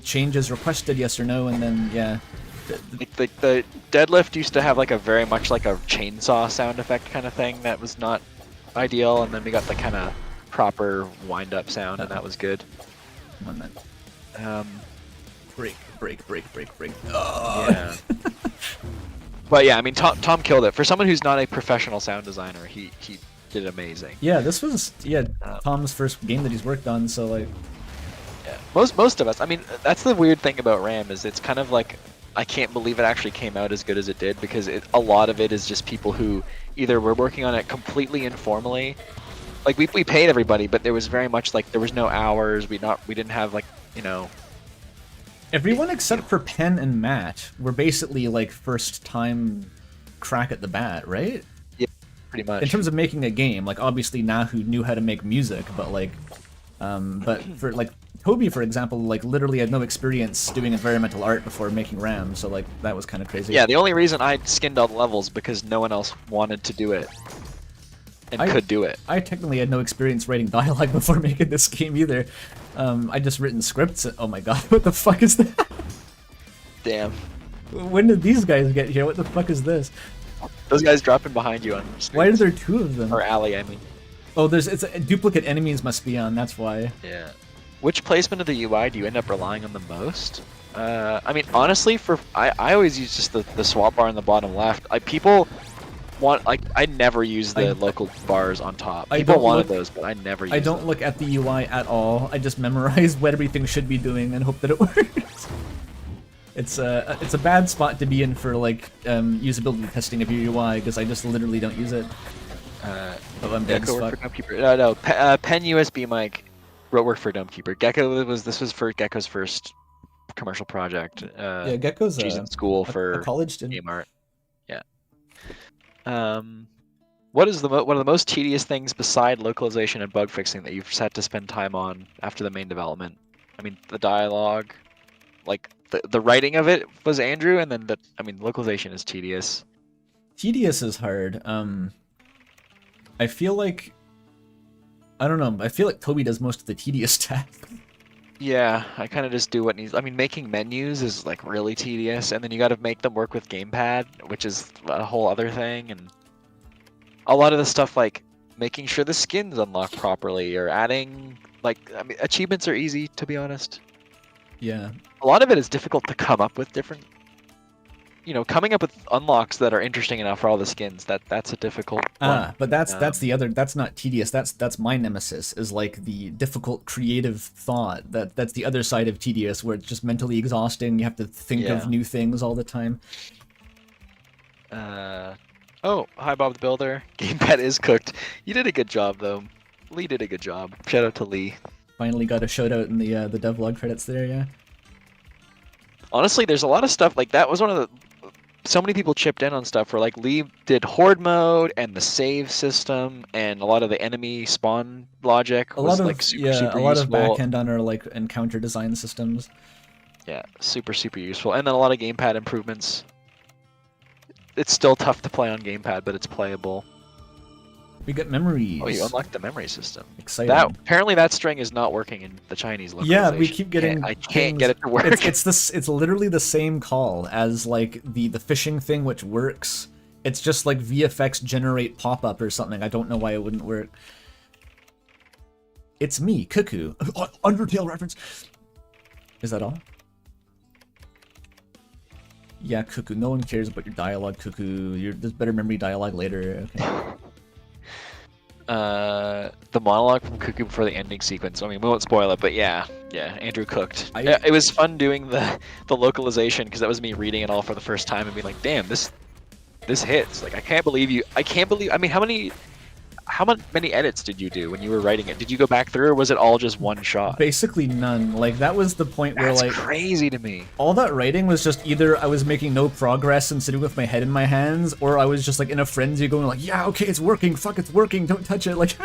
S1: changes requested, yes or no, and then yeah.
S2: The deadlift used to have like a very much like a chainsaw sound effect kind of thing that was not ideal, and then we got the kind of proper wind-up sound, and that was good.
S1: Come on, then. Break.
S2: Oh. Yeah. But yeah, I mean, Tom killed it. For someone who's not a professional sound designer, he did amazing.
S1: Yeah, this was Tom's first game that he's worked on, so like.
S2: Yeah. Most of us. I mean, that's the weird thing about RAM is it's kind of like I can't believe it actually came out as good as it did because a lot of it is just people who either were working on it completely informally. Like we paid everybody, but there was very much like there was no hours. We didn't have like, you know.
S1: Everyone except for Penn and Matt were basically like first time crack at the bat, right?
S2: Yeah, pretty much.
S1: In terms of making a game, like obviously Nahu knew how to make music, but like, but for like Toby, for example, like literally had no experience doing environmental art before making RAM, so like that was kind of crazy.
S2: Yeah, the only reason I skinned all the levels because no one else wanted to do it. And could do it.
S1: I technically had no experience writing dialogue before making this game either. I just written scripts. Oh my god, what the fuck is that?
S2: Damn.
S1: When did these guys get here? What the fuck is this?
S2: Those guys dropping behind you on screen.
S1: Why are there two of them?
S2: Or alley, I mean.
S1: Oh, it's duplicate enemies must be on, that's why.
S2: Yeah. Which placement of the UI do you end up relying on the most? I mean, honestly, I always use just the swap bar in the bottom left. People want I never use the local bars on top. People wanted those, but I never use them.
S1: I don't look at the UI at all. I just memorize what everything should be doing and hope that it works. It's a bad spot to be in for like usability testing of your UI because I just literally don't use it. I'm dead as fuck.
S2: No, Penn USB mic worked for Dumpkeeper. This was for Gecko's first commercial project.
S1: Yeah, Gecko's
S2: she's in school for
S1: a college student.
S2: Game art. What is one of the most tedious things beside localization and bug fixing that you've had to spend time on after the main development? I mean, the dialogue, like the writing of it was Andrew, and then localization is tedious.
S1: Tedious is hard. I feel like I don't know. I feel like Toby does most of the tedious tasks.
S2: Yeah, I kind of just do what needs. I mean, making menus is like really tedious, and then you got to make them work with gamepad, which is a whole other thing. And a lot of the stuff like making sure the skins unlock properly, or adding achievements are easy, to be honest.
S1: Yeah.
S2: A lot of it is difficult to come up with different. Coming up with unlocks that are interesting enough for all the skins, that's a difficult one.
S1: But that's the other, that's not tedious, that's my nemesis, is like the difficult creative thought. That's the other side of tedious, where it's just mentally exhausting, you have to think of new things all the time.
S2: Oh, hi Bob the Builder. Gamepad is cooked. You did a good job though. Lee did a good job. Shout out to Lee.
S1: Finally got a shout out in the devlog credits there, yeah.
S2: Honestly, there's a lot of stuff, like that was one of the... So many people chipped in on stuff where like Lee did horde mode and the save system and a lot of the enemy spawn logic was super
S1: a lot
S2: useful.
S1: of backend on our like encounter design systems.
S2: Yeah, super useful. And then a lot of gamepad improvements. It's still tough to play on gamepad, but it's playable.
S1: We got memories.
S2: Oh, you unlocked the memory system.
S1: Exciting.
S2: Apparently that string is not working in the Chinese localization.
S1: Yeah, we keep getting.
S2: I can't get it to work.
S1: It's literally the same call as like the fishing thing, which works. It's just like VFX generate pop up or something. I don't know why it wouldn't work. It's me, Cuckoo. Undertale reference. Is that all? Yeah, Cuckoo. No one cares about your dialogue, Cuckoo. There's better memory dialogue later. Okay.
S2: The monologue from Cuckoo before the ending sequence. I mean, we won't spoil it, but yeah, Andrew cooked. It was fun doing the localization because that was me reading it all for the first time and being like, damn, this hits. Like, I can't believe. I mean, how how many edits did you do when you were writing it? Did you go back through, or was it all just one shot?
S1: Basically none. Like that was the point where
S2: That's
S1: like
S2: crazy to me.
S1: all that writing was just either I was making no progress and sitting with my head in my hands, or I was just like in a frenzy going like, yeah, okay, it's working, fuck, it's working, don't touch it, like.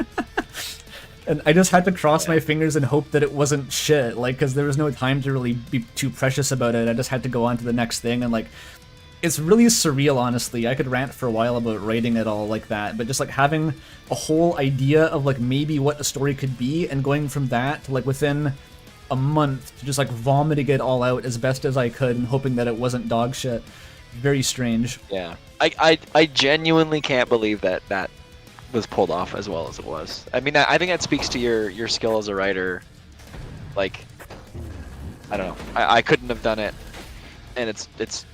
S1: And I just had to cross my fingers and hope that it wasn't shit, like, because there was no time to really be too precious about it. I just had to go on to the next thing, and like, it's really surreal, honestly. I could rant for a while about writing it all like that, but just like having a whole idea of like maybe what the story could be, and going from that to like within a month to just like vomiting it all out as best as I could and hoping that it wasn't dog shit. Very strange.
S2: Yeah, I genuinely can't believe that was pulled off as well as it was. I mean, I think that speaks to your skill as a writer. Like, I don't know, I couldn't have done it, and it's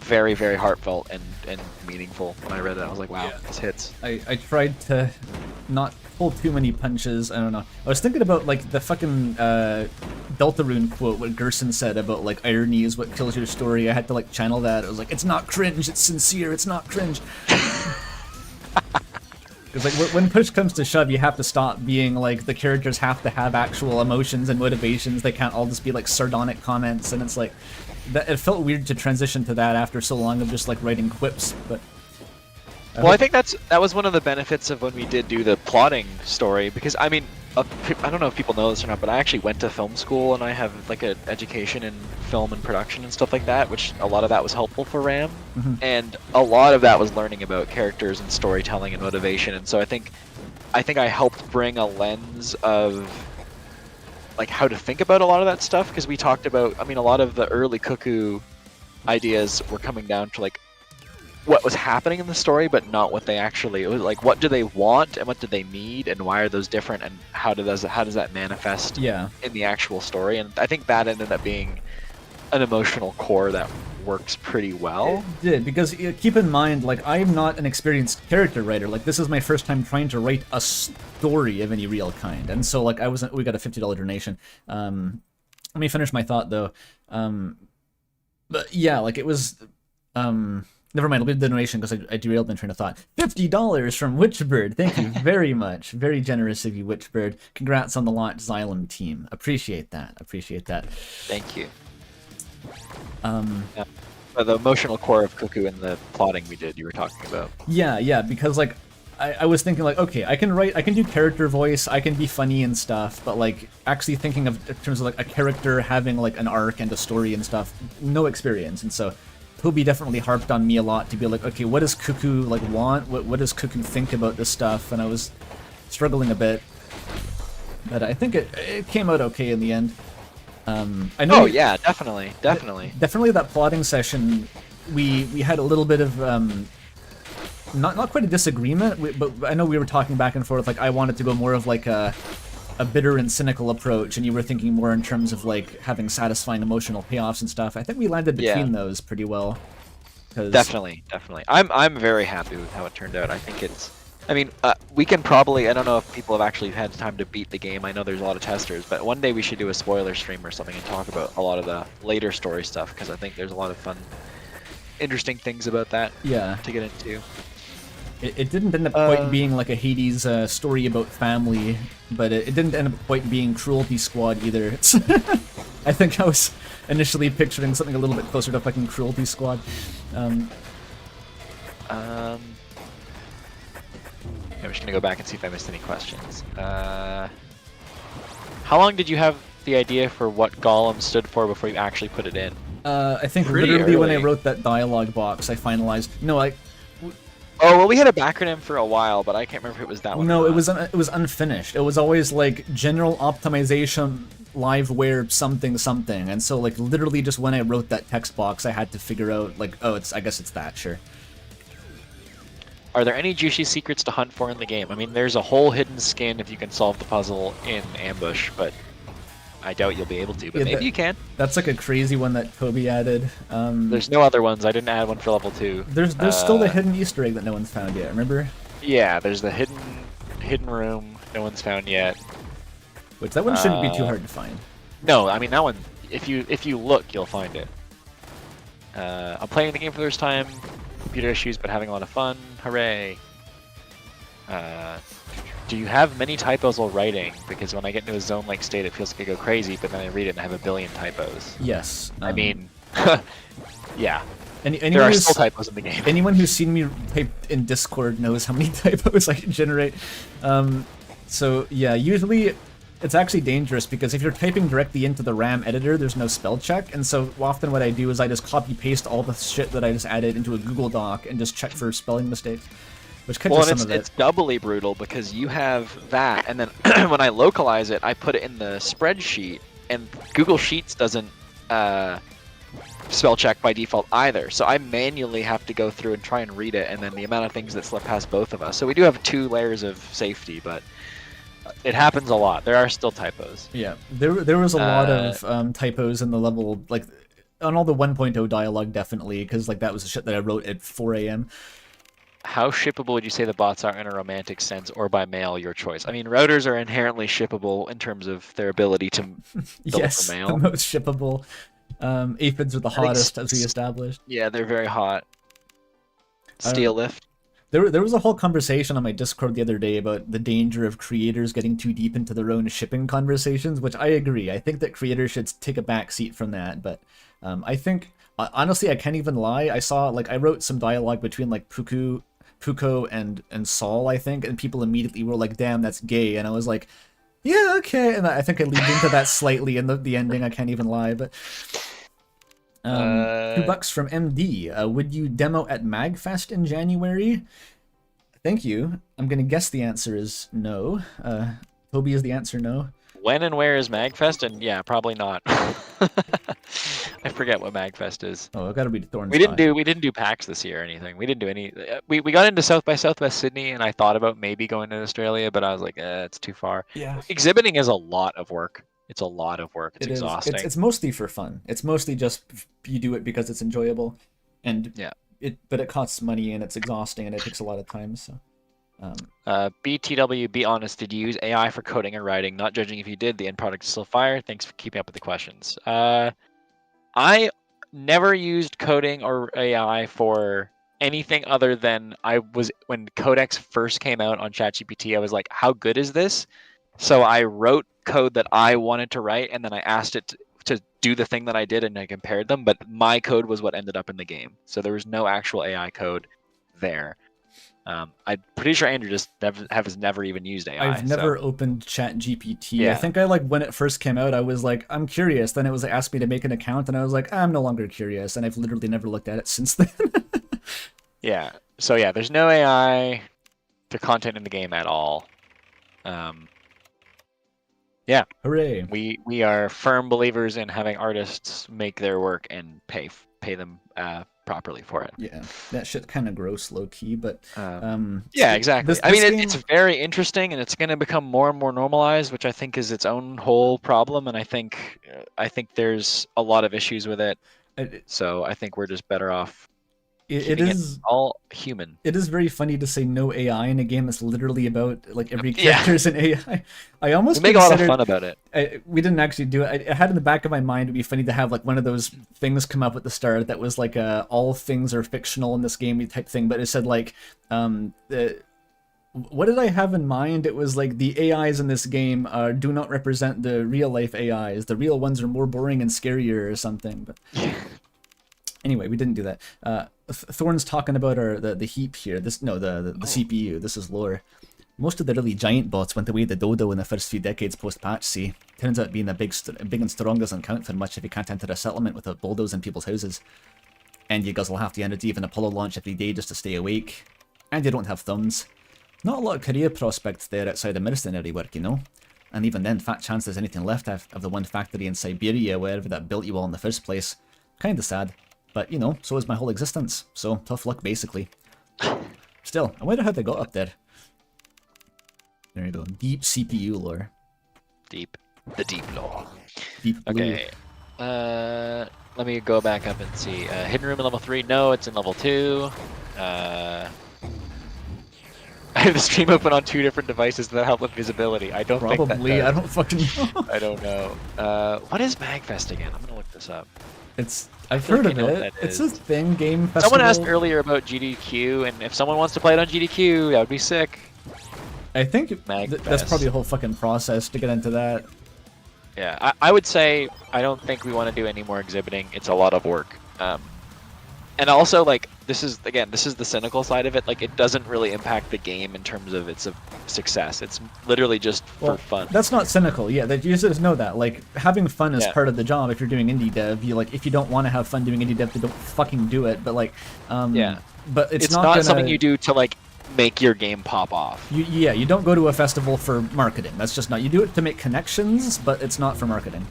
S2: very, very heartfelt and meaningful. When I read it, I was like, wow, this hits.
S1: I tried to not pull too many punches. I don't know. I was thinking about like the fucking Deltarune quote, what Gerson said about like irony is what kills your story. I had to like channel that. I was like, it's not cringe, it's sincere, it's not cringe. Because like when push comes to shove, you have to stop being like the characters have to have actual emotions and motivations. They can't all just be like sardonic comments, and it's like that. It felt weird to transition to that after so long of just like writing quips. But
S2: well, I think that was one of the benefits of when we did do the plotting story, because I mean, I don't know if people know this or not, but I actually went to film school and I have like an education in film and production and stuff like that, which a lot of that was helpful for RAM, and a lot of that was learning about characters and storytelling and motivation. And so I think I helped bring a lens of like how to think about a lot of that stuff, because we talked about, I mean, a lot of the early Cuckoo ideas were coming down to like what was happening in the story, but not what they actually, it was like, what do they want and what do they need, and why are those different, and how does that manifest in the actual story. And I think that ended up being an emotional core that works pretty well.
S1: It did, because keep in mind, like, I'm not an experienced character writer. Like, this is my first time trying to write a story of any real kind, and so like we got a $50 donation. Let me finish my thought though. But yeah, like it was never mind, I'll leave the donation because I derailed my train of thought. $50 from Witchbird. Thank you very much. Very generous of you, Witchbird. Congrats on the launch, Xylem team. Appreciate that. Appreciate that.
S2: Thank you. Yeah. The emotional core of Cuckoo and the plotting we did, you were talking about.
S1: Yeah, because like I was thinking like, okay, I can do character voice, I can be funny and stuff, but like actually thinking of in terms of like a character having like an arc and a story and stuff, no experience. And so Toby definitely harped on me a lot to be like, okay, what does Cuckoo like want? What does Cuckoo think about this stuff? And I was struggling a bit, but I think it came out okay in the end. I know.
S2: Oh yeah, definitely.
S1: Definitely that plotting session, we had a little bit of not quite a disagreement, but I know we were talking back and forth. Like I wanted to go more of like a bitter and cynical approach, and you were thinking more in terms of like having satisfying emotional payoffs and stuff. I think we landed between those pretty well.
S2: Definitely. I'm very happy with how it turned out. I think it's, I mean, we can probably, I don't know if people have actually had time to beat the game. I know there's a lot of testers, but one day we should do a spoiler stream or something and talk about a lot of the later story stuff, because I think there's a lot of fun, interesting things about that to get into.
S1: It didn't end up quite being like a Hades story about family, but it didn't end up quite being Cruelty Squad either. I think I was initially picturing something a little bit closer to fucking Cruelty Squad.
S2: I'm just gonna go back and see if I missed any questions. How long did you have the idea for what Gollum stood for before you actually put it in?
S1: I think
S2: Pretty
S1: literally when I
S2: early.
S1: wrote that dialogue box, I finalized.
S2: Oh, well, we had a backronym for a while, but I can't remember if it was that one.
S1: No,
S2: or
S1: it
S2: not.
S1: was unfinished. It was always like general optimization, liveware, something. And so like literally just when I wrote that text box, I had to figure out like, oh, I guess it's that, sure.
S2: Are there any juicy secrets to hunt for in the game? I mean, there's a whole hidden skin if you can solve the puzzle in Ambush, but I doubt you'll be able to, but maybe you can.
S1: That's like a crazy one that Toby added.
S2: There's no other ones. I didn't add one for level 2.
S1: There's still the hidden Easter egg that no one's found yet, remember?
S2: Yeah, there's the hidden room no one's found yet.
S1: Which that one shouldn't be too hard to find.
S2: No, I mean that one, if you look, you'll find it. I'm playing the game for the first time. Computer issues, but having a lot of fun. Hooray! Do you have many typos while writing? Because when I get into a zone-like state, it feels like I go crazy, but then I read it and I have a billion typos.
S1: Yes.
S2: I mean, yeah. There
S1: anyone
S2: are
S1: who's,
S2: still typos in the game.
S1: anyone who's seen me type in Discord knows how many typos I can generate. So yeah, usually it's actually dangerous because if you're typing directly into the RAM editor, there's no spell check, and so often what I do is I just copy paste all the shit that I just added into a Google Doc and just check for spelling mistakes, which catches
S2: Well,
S1: some
S2: and
S1: of it.
S2: it's doubly brutal because you have that, and then when I localize it, I put it in the spreadsheet, and Google Sheets doesn't spell check by default either. So I manually have to go through and try and read it, and then the amount of things that slip past both of us. So we do have 2 layers of safety, but it happens a lot. There are still typos.
S1: Yeah, there was a lot of typos in the level, like on all the 1.0 dialogue, definitely, because like that was the shit that I wrote at 4 a.m.
S2: How shippable would you say the bots are in a romantic sense, or by mail, your choice? I mean, routers are inherently shippable in terms of their ability to deliver
S1: Yes,
S2: mail.
S1: the most shippable. Aphids are the
S2: think
S1: hottest, as we established.
S2: Yeah, they're very hot. Steel lift.
S1: There was a whole conversation on my Discord the other day about the danger of creators getting too deep into their own shipping conversations, which I agree. I think that creators should take a back seat from that, but I think, honestly, I can't even lie. I wrote some dialogue between like Puko and Saul, I think, and people immediately were like, damn, that's gay, and I was like, yeah, okay, and I think I leaned into that slightly in the ending, I can't even lie, but... $2 from MD. Would you demo at MagFest in January? Thank you. I'm gonna guess the answer is no. Toby, is the answer no?
S2: When and where is MagFest? And yeah, probably not. I forget what MagFest is.
S1: Oh, I gotta read Thorn's
S2: We didn't do PAX this year or anything. We didn't do any. We got into South by Southwest Sydney, and I thought about maybe going to Australia, but I was like, it's too far.
S1: Yeah.
S2: Exhibiting is a lot of work. It's a lot of work. It's exhausting.
S1: It's mostly for fun. It's mostly just you do it because it's enjoyable, and
S2: Yeah.
S1: But it costs money and it's exhausting and it takes a lot of time. So.
S2: BTW, be honest. Did you use AI for coding or writing? Not judging if you did. The end product is still fire. Thanks for keeping up with the questions. I never used coding or AI for anything other than when Codex first came out on ChatGPT. I was like, how good is this? So I wrote code that I wanted to write, and then I asked it to do the thing that I did, and I compared them. But my code was what ended up in the game. So there was no actual AI code there. I'm pretty sure Andrew just has never even used AI.
S1: I've never opened ChatGPT.
S2: Yeah.
S1: I think when it first came out, I was like, I'm curious. Then it was asked me to make an account, and I was like, I'm no longer curious, and I've literally never looked at it since then.
S2: Yeah. So yeah, there's no AI to content in the game at all. Yeah.
S1: Hooray!
S2: We are firm believers in having artists make their work and pay them properly for it.
S1: Yeah, that shit kind of gross, low key, but
S2: yeah, exactly.
S1: I mean,
S2: it's very interesting, and it's going to become more and more normalized, which I think is its own whole problem. And I think there's a lot of issues with it. So I think we're just better off.
S1: It is
S2: all human.
S1: It is very funny to say no AI in a game that's literally about like every character's an AI. I almost
S2: make a lot of fun about it.
S1: We didn't actually do it. I had in the back of my mind it'd be funny to have like one of those things come up at the start that was like all things are fictional in this game type thing, but it said like what did I have in mind? It was like the AIs in this game do not represent the real life AIs. The real ones are more boring and scarier or something. But anyway, we didn't do that. Thorn's talking about the heap here. The CPU. This is lore. Most of the really giant bots went away the dodo in the first few decades post-patch. See, turns out being a big and strong doesn't count for much if you can't enter a settlement without bulldozing people's houses. And you guzzle half the energy of an Apollo launch every day just to stay awake. And you don't have thumbs. Not a lot of career prospects there outside of mercenary work, you know. And even then, fat chance there's anything left of the one factory in Siberia, wherever that built you all in the first place. Kinda sad. But, you know, so is my whole existence. So, tough luck, basically. Still, I wonder how they got up there. There you go. Deep CPU lore.
S2: Deep. The deep lore.
S1: Deep blue.
S2: Okay. Let me go back up and see. Hidden room in level 3? No, it's in level 2. I have the stream open on 2 different devices that help with visibility. I don't think that
S1: Probably,
S2: does.
S1: I don't fucking know.
S2: I don't know. What is MagFest again? I'm gonna look this up.
S1: I've
S2: feel
S1: heard
S2: like
S1: of
S2: I know what
S1: it.
S2: that
S1: It's
S2: is.
S1: a thing, game festival.
S2: Someone asked earlier about GDQ, and if someone wants to play it on GDQ, that would be sick.
S1: I think
S2: Mag
S1: that's
S2: Fest.
S1: probably a whole fucking process to get into that.
S2: Yeah, I would say I don't think we want to do any more exhibiting. It's a lot of work. And also, like, this is the cynical side of it. Like, it doesn't really impact the game in terms of its success. It's literally just for fun.
S1: That's not cynical. Yeah, that users know that. Like, having fun is
S2: Yeah.
S1: part of the job. If you're doing indie dev, if you don't want to have fun doing indie dev, then don't fucking do it. But like,
S2: Yeah.
S1: But it's
S2: not
S1: gonna,
S2: something you do to like make your game pop off.
S1: You don't go to a festival for marketing. That's just not. You do it to make connections, but it's not for marketing.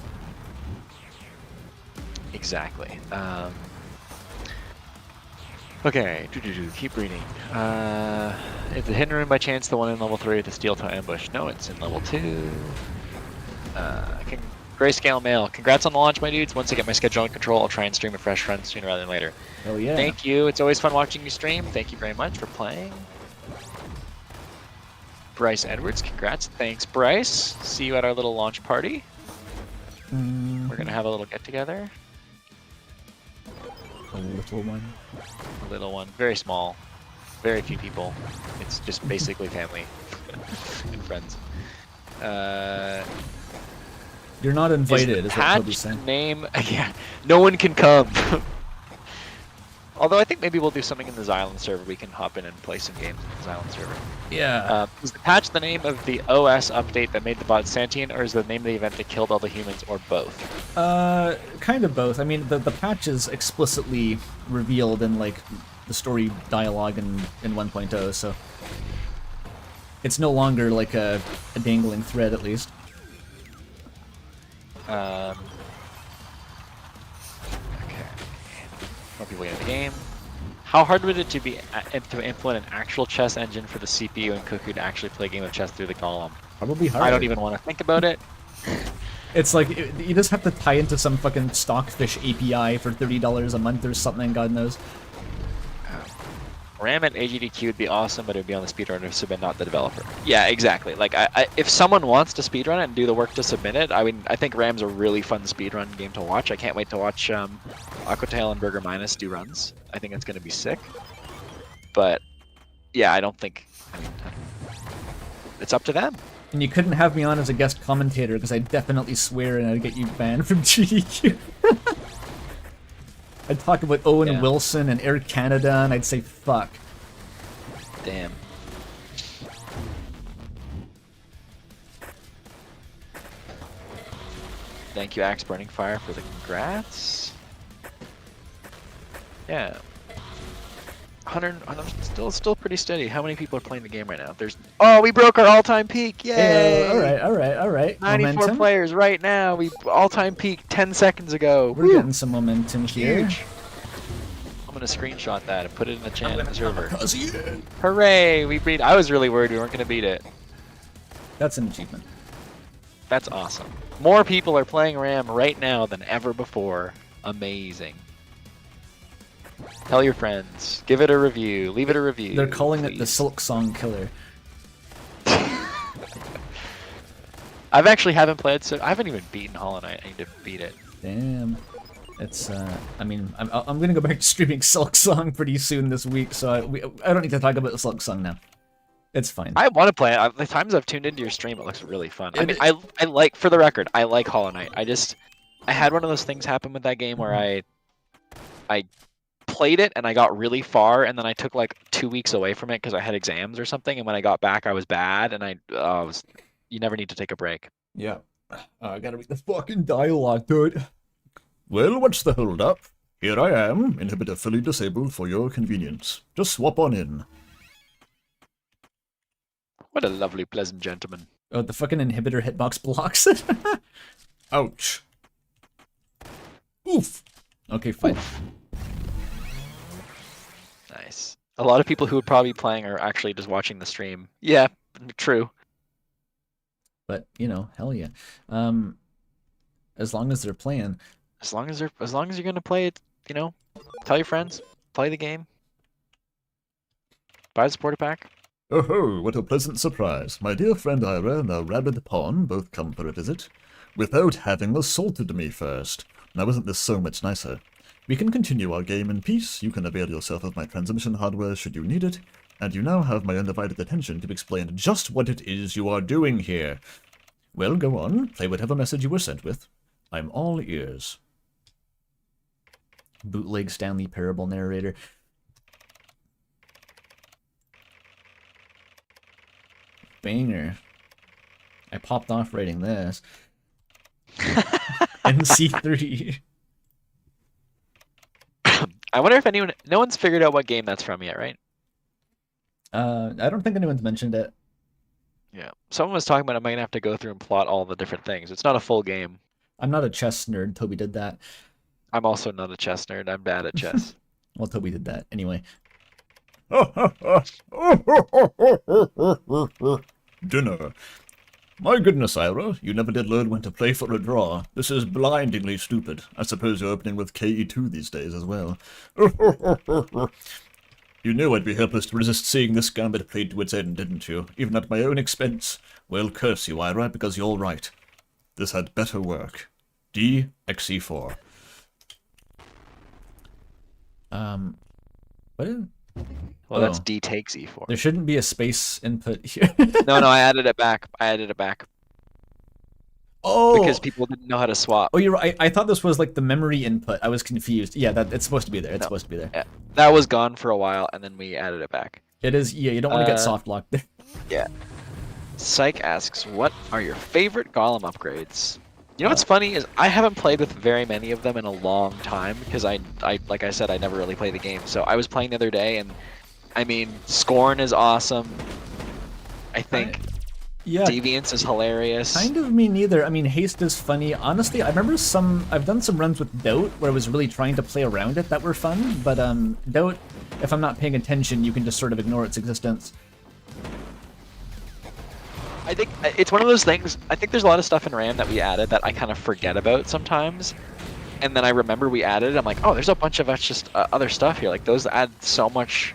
S2: Exactly. Okay, keep reading. Is the hidden room by chance the one in level 3 with the steel toe ambush? No, it's in level 2. Grayscale Mail. Congrats on the launch, my dudes. Once I get my schedule under control, I'll try and stream a fresh run sooner rather than later.
S1: Oh yeah.
S2: Thank you. It's always fun watching you stream. Thank you very much for playing. Bryce Edwards, congrats. Thanks, Bryce. See you at our little launch party. We're gonna have a little get together.
S1: A little one.
S2: A little one, very small, very few people. It's just basically family and friends.
S1: You're not invited, is what
S2: Patch
S1: Toby's saying.
S2: name, yeah, no one can come. Although I think maybe we'll do something in the Xylem server. We can hop in and play some games in the Xylem server.
S1: Yeah.
S2: Is the patch the name of the OS update that made the bot sentient, or is the name of the event that killed all the humans, or both?
S1: Kind of both. I mean, the patch is explicitly revealed in like the story dialogue in 1.0, so it's no longer like a dangling thread, at least.
S2: Okay. More people get in the game. How hard would it to implement an actual chess engine for the CPU and Cuckoo to actually play a game of chess through the column?
S1: Probably hard.
S2: I don't even want to think about it.
S1: It's like you just have to tie into some fucking Stockfish API for $30 a month or something. God knows.
S2: RAM at AGDQ would be awesome, but it would be on the speedrunner to submit, not the developer. Yeah, exactly. Like, if someone wants to speedrun it and do the work to submit it, I mean, I think RAM's a really fun speedrun game to watch. I can't wait to watch Aquatail and Burger Minus do runs. I think it's going to be sick. But, yeah, I don't think... I mean, it's up to them.
S1: And you couldn't have me on as a guest commentator because I definitely swear and I'd get you banned from GDQ. I'd talk about Owen Wilson and Air Canada, and I'd say fuck.
S2: Damn. Thank you, Axe Burning Fire, for the congrats. Yeah. 100, still pretty steady. How many people are playing the game right now? Oh, we broke our all-time peak! Yay!
S1: Hey, all right.
S2: 94
S1: momentum.
S2: players right now. We all-time peak 10 seconds ago.
S1: We're getting some momentum here.
S2: Huge. I'm gonna screenshot that and put it in the channel server. Hooray! We beat. I was really worried we weren't gonna beat it.
S1: That's an achievement.
S2: That's awesome. More people are playing RAM right now than ever before. Amazing. Tell your friends. Give it a review. Leave it a review.
S1: They're calling it the
S2: please.
S1: Silk Song Killer.
S2: I've actually haven't played, so I haven't even beaten Hollow Knight. I need to beat it.
S1: Damn. It's, I mean, I'm gonna go back to streaming Silk Song pretty soon this week, so I don't need to talk about Silk Song now. It's fine.
S2: I want to play it. The times I've tuned into your stream, it looks really fun. I mean, I like, for the record, I like Hollow Knight. I had one of those things happen with that game where I played it and I got really far, and then I took like 2 weeks away from it because I had exams or something, and when I got back, I was bad, and you never need to take a break.
S1: Yeah. I gotta read the fucking dialogue, dude.
S3: Well, what's the hold up? Here I am, inhibitor fully disabled for your convenience. Just swap on in.
S2: What a lovely, pleasant gentleman.
S1: Oh, the fucking inhibitor hitbox blocks it.
S3: Ouch.
S1: Oof. Okay, fine.
S2: Nice. A lot of people who would probably be playing are actually just watching the stream. Yeah, true.
S1: But, you know, hell yeah. As long as they're playing.
S2: As long as you're gonna play it, you know, tell your friends, play the game, buy the supporter pack.
S3: Oh ho, what a pleasant surprise. My dear friend Ira and our rabid pawn both come for a visit, without having assaulted me first. Now isn't this so much nicer? We can continue our game in peace. You can avail yourself of my transmission hardware should you need it. and you now have my undivided attention to explain just what it is you are doing here. Well, go on, play whatever message you were sent with. I'm all ears.
S1: Bootleg Stanley Parable narrator. Banger. I popped off writing this. NC3.
S2: I wonder if anyone, no one's figured out what game that's from yet, right?
S1: I don't think anyone's mentioned it.
S2: Yeah. Someone was talking about I might have to go through and plot all the different things. It's not a full game.
S1: I'm not a chess nerd. Toby did that.
S2: I'm also not a chess nerd. I'm bad at chess.
S1: Well, Toby did that. Anyway.
S3: Dinner. My goodness, Ira, you never did learn when to play for a draw. This is blindingly stupid. I suppose you're opening with KE2 these days as well. You knew I'd be helpless to resist seeing this gambit played to its end, didn't you? Even at my own expense. Well, curse you, Ira, because you're right. This had better work. D, XE4.
S1: What is...
S2: Well, that's D takes E4.
S1: There shouldn't be a space input here.
S2: No, I added it back.
S1: Oh!
S2: Because people didn't know how to swap.
S1: Oh, you're right. I thought this was like the memory input. I was confused. Yeah, it's supposed to be there. It's
S2: No.
S1: supposed to be there.
S2: Yeah, that was gone for a while, and then we added it back.
S1: It is, yeah, you don't want to get soft locked there.
S2: Yeah. Psych asks, what are your favorite Golem upgrades? You know what's funny is I haven't played with very many of them in a long time because I like I said, I never really play the game. So I was playing the other day, and I mean, Scorn is awesome. I think
S1: Yeah,
S2: Deviance is hilarious.
S1: kind of me neither. I mean, Haste is funny. Honestly, I remember I've done some runs with Doubt where I was really trying to play around it that were fun, but Doubt, if I'm not paying attention, you can just sort of ignore its existence.
S2: I think it's one of those things. I think there's a lot of stuff in RAM that we added that I kind of forget about sometimes, and then I remember we added it. I'm like, oh, there's a bunch of just other stuff here. Like those add so much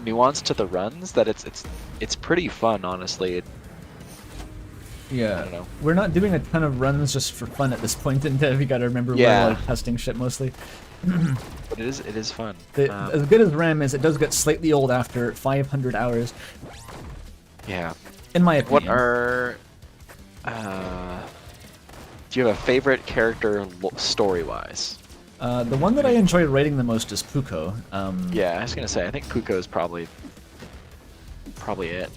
S2: nuance to the runs that it's pretty fun, honestly.
S1: Yeah,
S2: I don't know.
S1: We're not doing a ton of runs just for fun at this point in time. We gotta remember
S2: Yeah.
S1: we're like testing shit mostly.
S2: But it is fun.
S1: As good as RAM is, it does get slightly old after 500 hours,
S2: Yeah.
S1: in my opinion.
S2: What are do you have a favorite character story-wise?
S1: The one that I enjoy writing the most is Puko.
S2: Yeah, I was gonna say I think Kuko is probably it.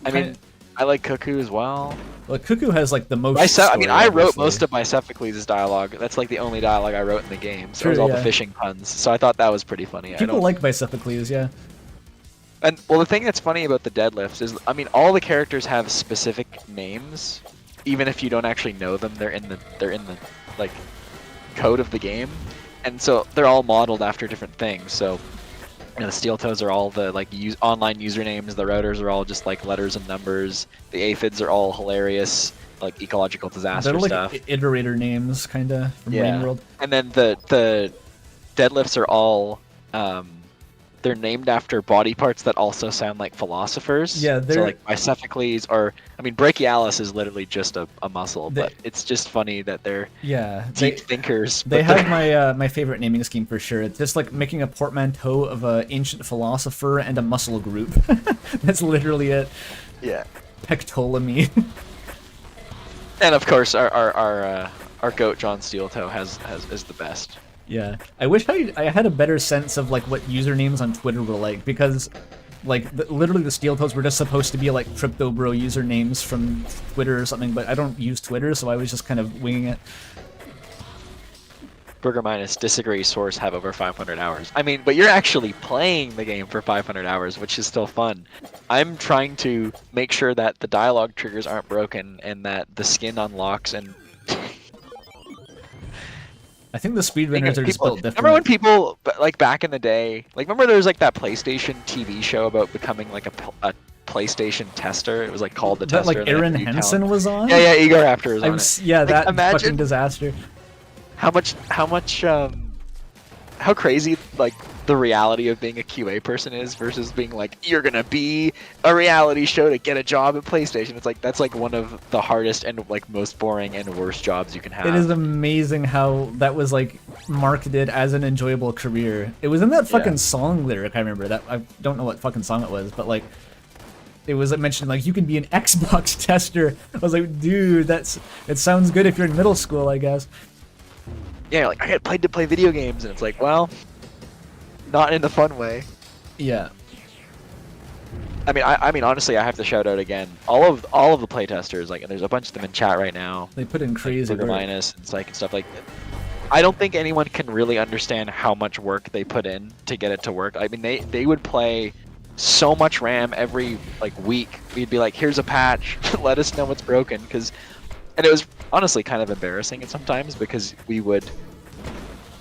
S2: I mean, I like Cuckoo as well.
S1: Well, Cuckoo has like the most.
S2: I mean, I wrote
S1: obviously.
S2: most of my Sophocles' dialogue. That's like the only dialogue I wrote in the game. So
S1: True,
S2: it was all
S1: yeah.
S2: the fishing puns. So I thought that was pretty funny.
S1: People like Bisophocles, yeah.
S2: And well, the thing that's funny about the deadlifts is, I mean, all the characters have specific names, even if you don't actually know them. They're in the like code of the game, and so they're all modeled after different things. So, you know, the Steel Toes are all the like online usernames. The routers are all just like letters and numbers. The aphids are all hilarious, like ecological disaster
S1: They're like
S2: stuff.
S1: iterator names, kind of from Rain World.
S2: And then the deadlifts are all they're named after body parts that also sound like philosophers.
S1: Yeah,
S2: so
S1: they're
S2: like Bisophocles, or I mean, Brachialis is literally just a muscle, but it's just funny that they're deep thinkers.
S1: They
S2: but
S1: have my my favorite naming scheme for sure. It's just like making a portmanteau of an ancient philosopher and a muscle group. That's literally it.
S2: yeah.
S1: Pectolemy.
S2: And of course, our goat John Steeltoe is the best.
S1: Yeah, I wish I had a better sense of like what usernames on Twitter were like, because like literally the Steel Toes were just supposed to be like Crypto Bro usernames from Twitter or something, but I don't use Twitter, so I was just kind of winging it.
S2: Burger Minus disagree. Source have over 500 hours. I mean, but you're actually playing the game for 500 hours, which is still fun. I'm trying to make sure that the dialogue triggers aren't broken and that the skin unlocks and.
S1: I think the speedrunners are just built different.
S2: Remember when people, like back in the day, like remember there was like that PlayStation TV show about becoming like a PlayStation tester? It was like called The
S1: that
S2: Tester.
S1: like Aaron Henson was on?
S2: Yeah, Igor Raptor was on it.
S1: Yeah,
S2: Like,
S1: that
S2: imagine
S1: fucking disaster.
S2: how much how crazy like the reality of being a QA person is versus being like you're gonna be a reality show to get a job at PlayStation. It's like that's like one of the hardest and like most boring and worst jobs you can have.
S1: It is amazing how that was like marketed as an enjoyable career. It was in that fucking song lyric. I remember that. I don't know what fucking song it was, but like it was mentioned like you can be an Xbox tester. I was like, dude, it sounds good if you're in middle school, I guess.
S2: Yeah, like I get paid to play video games, and it's like, well, not in the fun way.
S1: Yeah.
S2: I mean, honestly, I have to shout out again all of the playtesters. Like, and there's a bunch of them in chat right now.
S1: They put in crazy
S2: Burger
S1: work.
S2: Minus and Psych and stuff like that. I don't think anyone can really understand how much work they put in to get it to work. I mean, they would play so much RAM every like week. We'd be like, here's a patch, let us know what's broken, and it was honestly kind of embarrassing sometimes because we would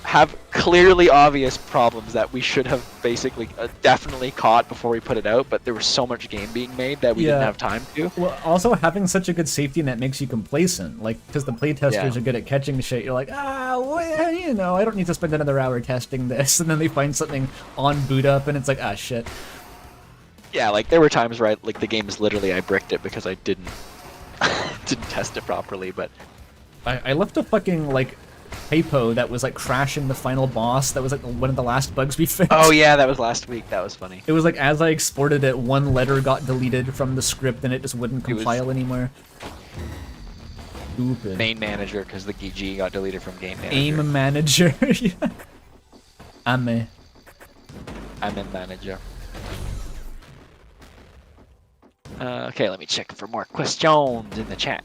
S2: have clearly obvious problems that we should have basically definitely caught before we put it out, but there was so much game being made that we didn't have time to.
S1: Well, also having such a good safety net makes you complacent, like, because the playtesters are good at catching shit. You're like, well, you know, I don't need to spend another hour testing this, and then they find something on boot up, and it's like, shit.
S2: Yeah, like there were times where like the game is literally I bricked it because I didn't test it properly, but
S1: I left a fucking like typo that was like crashing the final boss. That was like one of the last bugs we fixed.
S2: Oh yeah, that was last week. That was funny.
S1: It was like as I exported it, one letter got deleted from the script and it just wouldn't compile anymore. Stupid.
S2: Main manager, because the GG got deleted from game manager.
S1: Aim manager. Yeah. I'm in
S2: manager. Okay, let me check for more questions in the chat.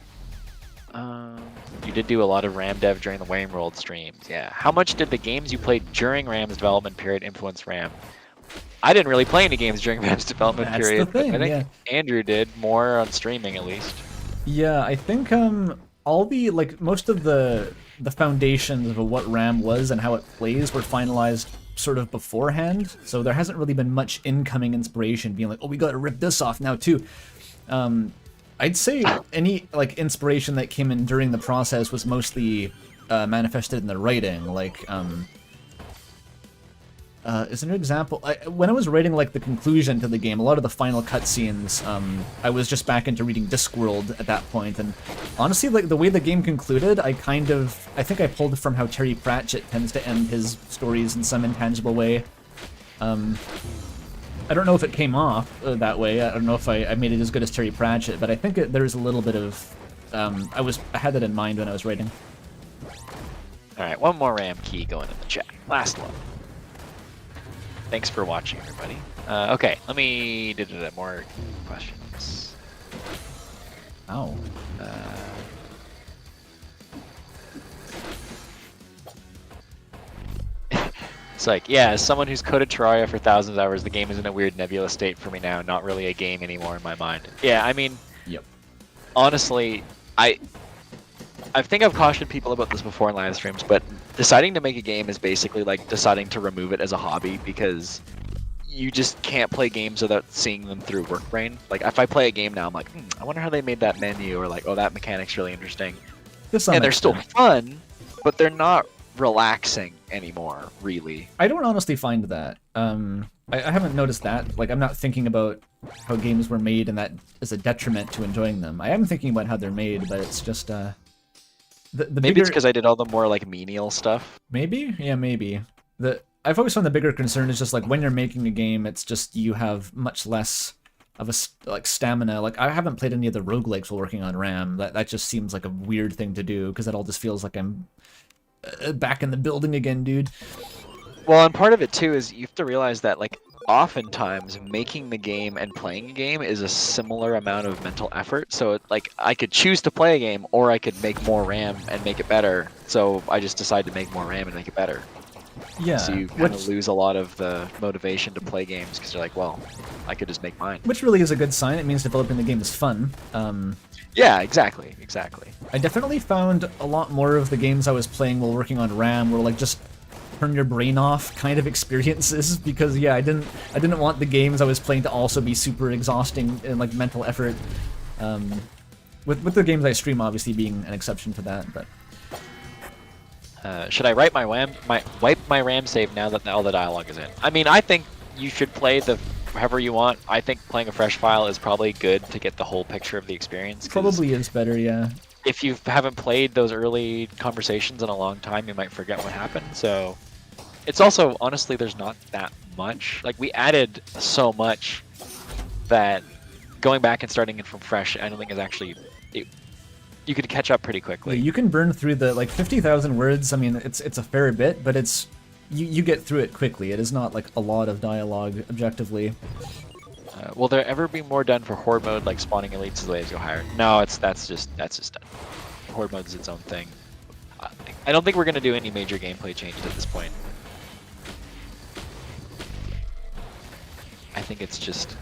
S2: You did do a lot of RAM dev during the Wayne World streams. Yeah. How much did the games you played during RAM's development period influence RAM? I didn't really play any games during RAM's development period.
S1: The thing,
S2: but I think Andrew did more on streaming at least.
S1: Yeah, I think all the like most of the foundations of what RAM was and how it plays were finalized sort of beforehand. So there hasn't really been much incoming inspiration being like, oh, we got to rip this off now too. I'd say any like inspiration that came in during the process was mostly manifested in the writing. Like, is there an example? When I was writing like the conclusion to the game, a lot of the final cutscenes, I was just back into reading Discworld at that point, and honestly, like the way the game concluded, I think I pulled from how Terry Pratchett tends to end his stories in some intangible way. I don't know if it came off that way. I don't know if I made it as good as Terry Pratchett, but I think there's a little bit of... I had that in mind when I was writing.
S2: Alright, one more RAM key going in the chat. Last one. Thanks for watching, everybody. Okay, let me do more questions.
S1: Oh.
S2: It's like, yeah, as someone who's coded Terraria for thousands of hours, the game is in a weird nebulous state for me now, not really a game anymore in my mind. Yeah, I mean,
S1: yep.
S2: Honestly, I think I've cautioned people about this before in live streams, but deciding to make a game is basically like deciding to remove it as a hobby, because you just can't play games without seeing them through work brain. Like, if I play a game now, I'm like, I wonder how they made that menu, or like, oh, that mechanic's really interesting. And they're still fun, but they're not relaxing anymore, really.
S1: I don't honestly find that. I haven't noticed that. Like, I'm not thinking about how games were made and that is a detriment to enjoying them. I am thinking about how they're made, but it's just,
S2: maybe it's because I did all the more, like, menial stuff.
S1: Maybe? Yeah, maybe. I've always found the bigger concern is just, like, when you're making a game, it's just you have much less of a, stamina. Like, I haven't played any of the roguelikes while working on RAM. That just seems like a weird thing to do, because it all just feels like I'm back in the building again, dude.
S2: Well, and part of it too is you have to realize that, like, oftentimes making the game and playing a game is a similar amount of mental effort. So like, I could choose to play a game, or I could make more RAM and make it better. So I just decided to make more RAM and make it better.
S1: Yeah.
S2: So you kind of lose a lot of the motivation to play games, because you're like, well, I could just make mine.
S1: Which really is a good sign. It means developing the game is fun.
S2: Yeah, exactly.
S1: I definitely found a lot more of the games I was playing while working on RAM were like just turn your brain off kind of experiences, because yeah, I didn't want the games I was playing to also be super exhausting and like mental effort. With the games I stream obviously being an exception to that, but
S2: Should I wipe my RAM save now that all the dialogue is in? I mean, I think you should play the however you want. I think playing a fresh file is probably good to get the whole picture of the experience. 'Cause
S1: Probably is better, yeah.
S2: if you haven't played those early conversations in a long time, you might forget what happened. So it's also, honestly, there's not that much. Like, we added so much that going back and starting it from fresh, I don't think is actually... you could catch up pretty quickly.
S1: Yeah, you can burn through the, like, 50,000 words. I mean, it's a fair bit, but it's... You get through it quickly. It is not, like, a lot of dialogue, objectively.
S2: Will there ever be more done for horde mode, like spawning elites as the waves go higher? No, that's just done. Horde mode is its own thing. I don't think we're gonna do any major gameplay changes at this point. I think it's just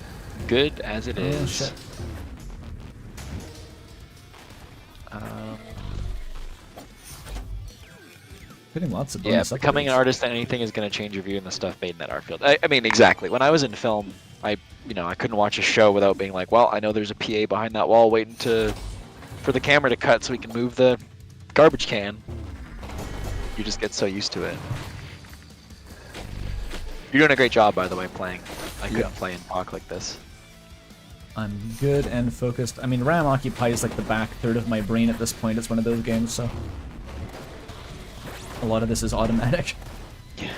S2: good as it is.
S1: Shit. Getting lots of
S2: Yeah,
S1: bonus
S2: becoming an
S1: upgrades.
S2: artist at anything is going to change your view in the stuff made in that art field. I mean, exactly. When I was in film, I couldn't watch a show without being like, well, I know there's a PA behind that wall waiting for the camera to cut so we can move the garbage can. You just get so used to it. You're doing a great job, by the way, playing. I couldn't play and talk like this.
S1: I'm good and focused. I mean, RAM occupies, like, the back third of my brain at this point. It's one of those games, so... A lot of this is automatic.
S2: Yeah.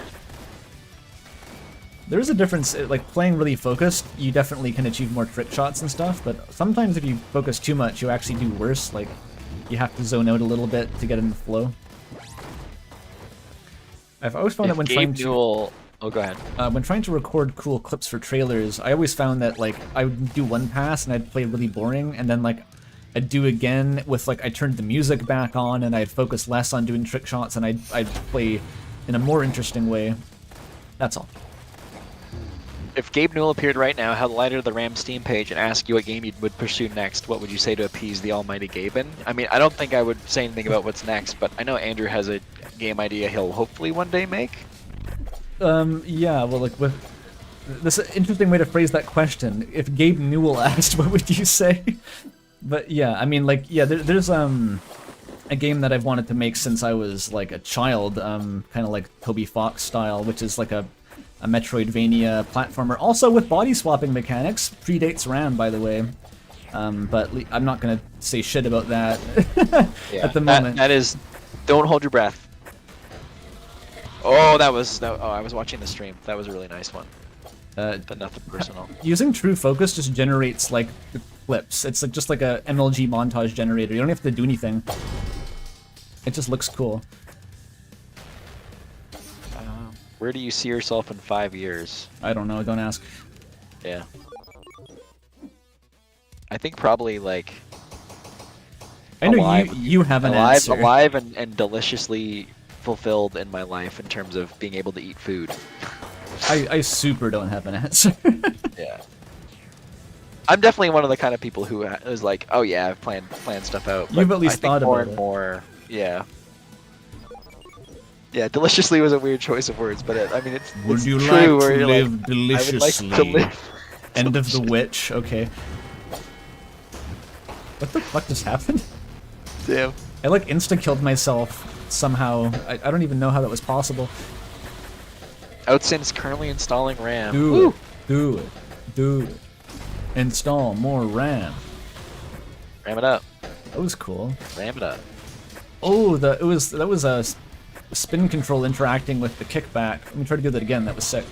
S1: There is a difference, like, playing really focused, you definitely can achieve more trick shots and stuff, but sometimes if you focus too much, you actually do worse. Like, you have to zone out a little bit to get in the flow. I've always found that when trying to...
S2: Oh, go ahead.
S1: When trying to record cool clips for trailers, I always found that, like, I would do one pass and I'd play really boring, and then, like, I'd do again with, like, I turned the music back on and I'd focus less on doing trick shots and I'd play in a more interesting way. That's all.
S2: If Gabe Newell appeared right now, held the light of the RAM Steam page, and asked you what game you would pursue next, what would you say to appease the almighty Gaben? I mean, I don't think I would say anything about what's next, but I know Andrew has a game idea he'll hopefully one day make.
S1: Yeah, well, like, with... This is an interesting way to phrase that question. If Gabe Newell asked, what would you say? But yeah, I mean, like, yeah, there's a game that I've wanted to make since I was, like, a child, kind of like Toby Fox style, which is like a Metroidvania platformer, also with body swapping mechanics. Predates RAM, by the way. But I'm not gonna say shit about that at the moment.
S2: That is, don't hold your breath. Oh, I was watching the stream. That was a really nice one. But nothing personal.
S1: Using True Focus just generates, like, the clips. It's like just like a MLG montage generator. You don't have to do anything. It just looks cool.
S2: Where do you see yourself in 5 years?
S1: I don't know, don't ask.
S2: Yeah. I think probably, like...
S1: I know
S2: alive,
S1: you have an answer.
S2: Alive and deliciously fulfilled in my life in terms of being able to eat food.
S1: I super don't have an answer.
S2: Yeah. I'm definitely one of the kind of people who is like, oh yeah, I've planned stuff out.
S1: You've at least
S2: I think
S1: thought
S2: more
S1: about
S2: and
S1: it.
S2: more, yeah. Yeah, deliciously was a weird choice of words, but I mean, it's
S3: Would you
S2: true,
S3: like
S2: where
S3: to
S2: you're
S3: live
S2: like,
S3: deliciously?
S2: I would like to live.
S1: End of the Witch, okay. What the fuck just happened?
S2: Damn.
S1: I, like, insta-killed myself somehow. I don't even know how that was possible.
S2: Outsin's currently installing RAM.
S1: Do
S2: Woo!
S1: it. Do it. Do it. Install more RAM.
S2: Ram it up.
S1: That was cool.
S2: Ram it up.
S1: Oh, that was a spin control interacting with the kickback. Let me try to do that again. That was sick.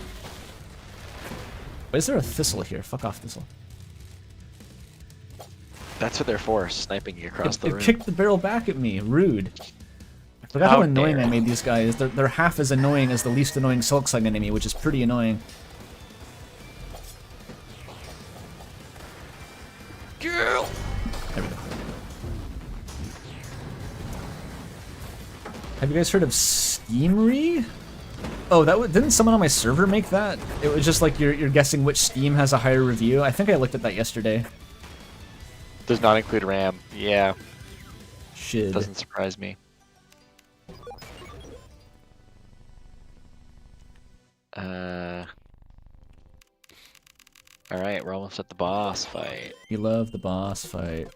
S1: Why is there a thistle here? Fuck off, thistle.
S2: That's what they're for, sniping you across the
S1: It
S2: room.
S1: kicked the barrel back at me. Rude. I forgot how
S2: How
S1: annoying
S2: dare
S1: I made these guys. They're half as annoying as the least annoying Silksong enemy, which is pretty annoying.
S2: Girl!
S1: There we go. Have you guys heard of Steamery? Oh, didn't someone on my server make that? It was just like you're guessing which Steam has a higher review. I think I looked at that yesterday.
S2: Does not include RAM. Yeah,
S1: Shit.
S2: doesn't surprise me. Alright, we're almost at the boss fight.
S1: You love the boss fight.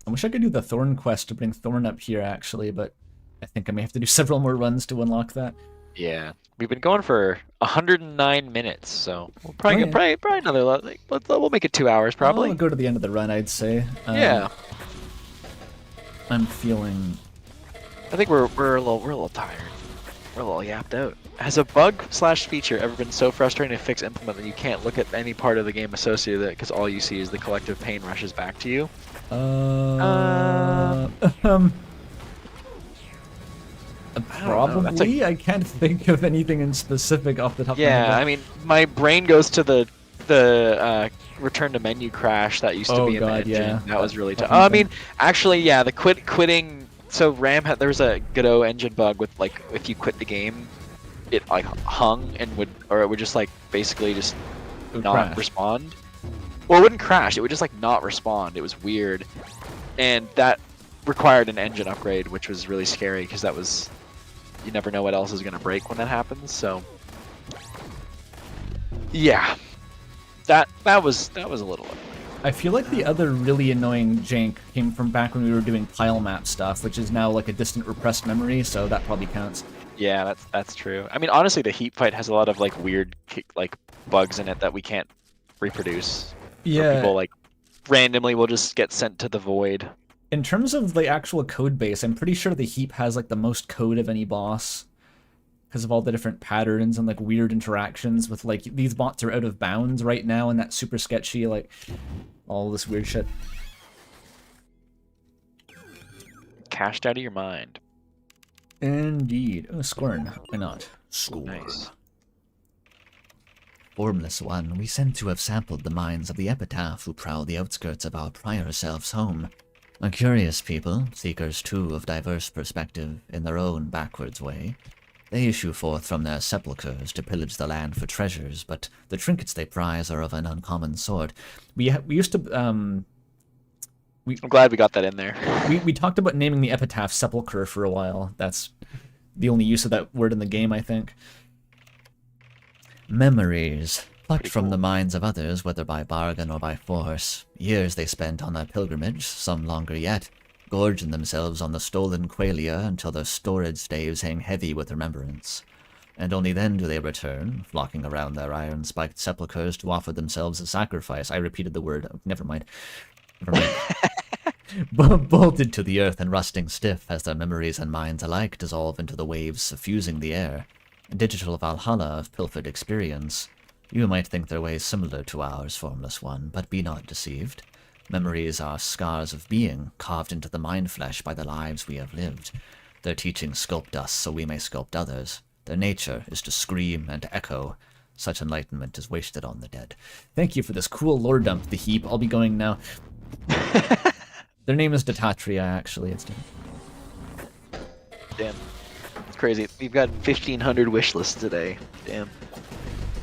S1: I wish I could do the Thorn quest to bring Thorn up here, actually, but I think I may have to do several more runs to unlock that.
S2: Yeah, we've been going for 109 minutes, so we'll probably
S1: Oh,
S2: get probably another. Like, we'll make it 2 hours probably.
S1: I'll go to the end of the run, I'd say.
S2: Yeah,
S1: I'm feeling...
S2: I think we're a little tired. We're a little yapped out. Has a bug/feature ever been so frustrating to fix implement that you can't look at any part of the game associated with it because all you see is the collective pain rushes back to you?
S1: Probably. I can't think of anything in specific off the top of my head.
S2: Yeah, I mean, my brain goes to the return to menu crash that used to
S1: Oh,
S2: be in
S1: God,
S2: the engine.
S1: yeah.
S2: That was really tough.
S1: Fucking
S2: I mean, actually, yeah, the quitting. So RAM had there was a Godot engine bug with like if you quit the game, it like hung and would it would just like basically just
S1: It would
S2: not
S1: crash.
S2: respond. Well, it wouldn't crash. It would just like not respond. It was weird, and that required an engine upgrade, which was really scary because that was you never know what else is gonna break when that happens. So yeah, that was a little.
S1: I feel like the other really annoying jank came from back when we were doing pile map stuff, which is now like a distant repressed memory, so that probably counts.
S2: Yeah, that's true. I mean, honestly, the heat fight has a lot of like weird like bugs in it that we can't reproduce.
S1: Yeah.
S2: People like randomly will just get sent to the void.
S1: In terms of the actual code base, I'm pretty sure the heap has like the most code of any boss because of all the different patterns and like weird interactions with like these bots are out of bounds right now and that's super sketchy, like all this weird shit.
S2: Cashed out of your mind.
S1: Indeed. Oh, Scorn. Why not?
S3: Scorn.
S2: Nice.
S4: Formless One, we seem to have sampled the minds of the epitaph who prowl the outskirts of our prior selves' home. A curious people, seekers too of diverse perspective in their own backwards way. They issue forth from their sepulchres to pillage the land for treasures, but the trinkets they prize are of an uncommon sort.
S1: We used to
S2: I'm glad we got that in there.
S1: we talked about naming the epitaph Sepulchre for a while. That's the only use of that word in the game, I think.
S4: Memories, plucked
S2: Pretty
S4: from
S2: cool.
S4: the minds of others, whether by bargain or by force. Years they spent on their pilgrimage, some longer yet, gorging themselves on the stolen qualia until their storage staves hang heavy with remembrance. And only then do they return, flocking around their iron-spiked sepulchres to offer themselves a sacrifice. I repeated the word. Never mind. Bolted to the earth and rusting stiff as their memories and minds alike dissolve into the waves suffusing the air. A digital Valhalla of pilfered experience. You might think their ways similar to ours, Formless One, but be not deceived. Memories are scars of being, carved into the mind flesh by the lives we have lived. Their teachings sculpt us so we may sculpt others. Their nature is to scream and echo. Such enlightenment is wasted on the dead.
S1: Thank you for this cool lore dump, the heap. I'll be going now. Their name is Datatria, actually. It's
S2: Damn. It's crazy. We've got 1,500 wish lists today. Damn.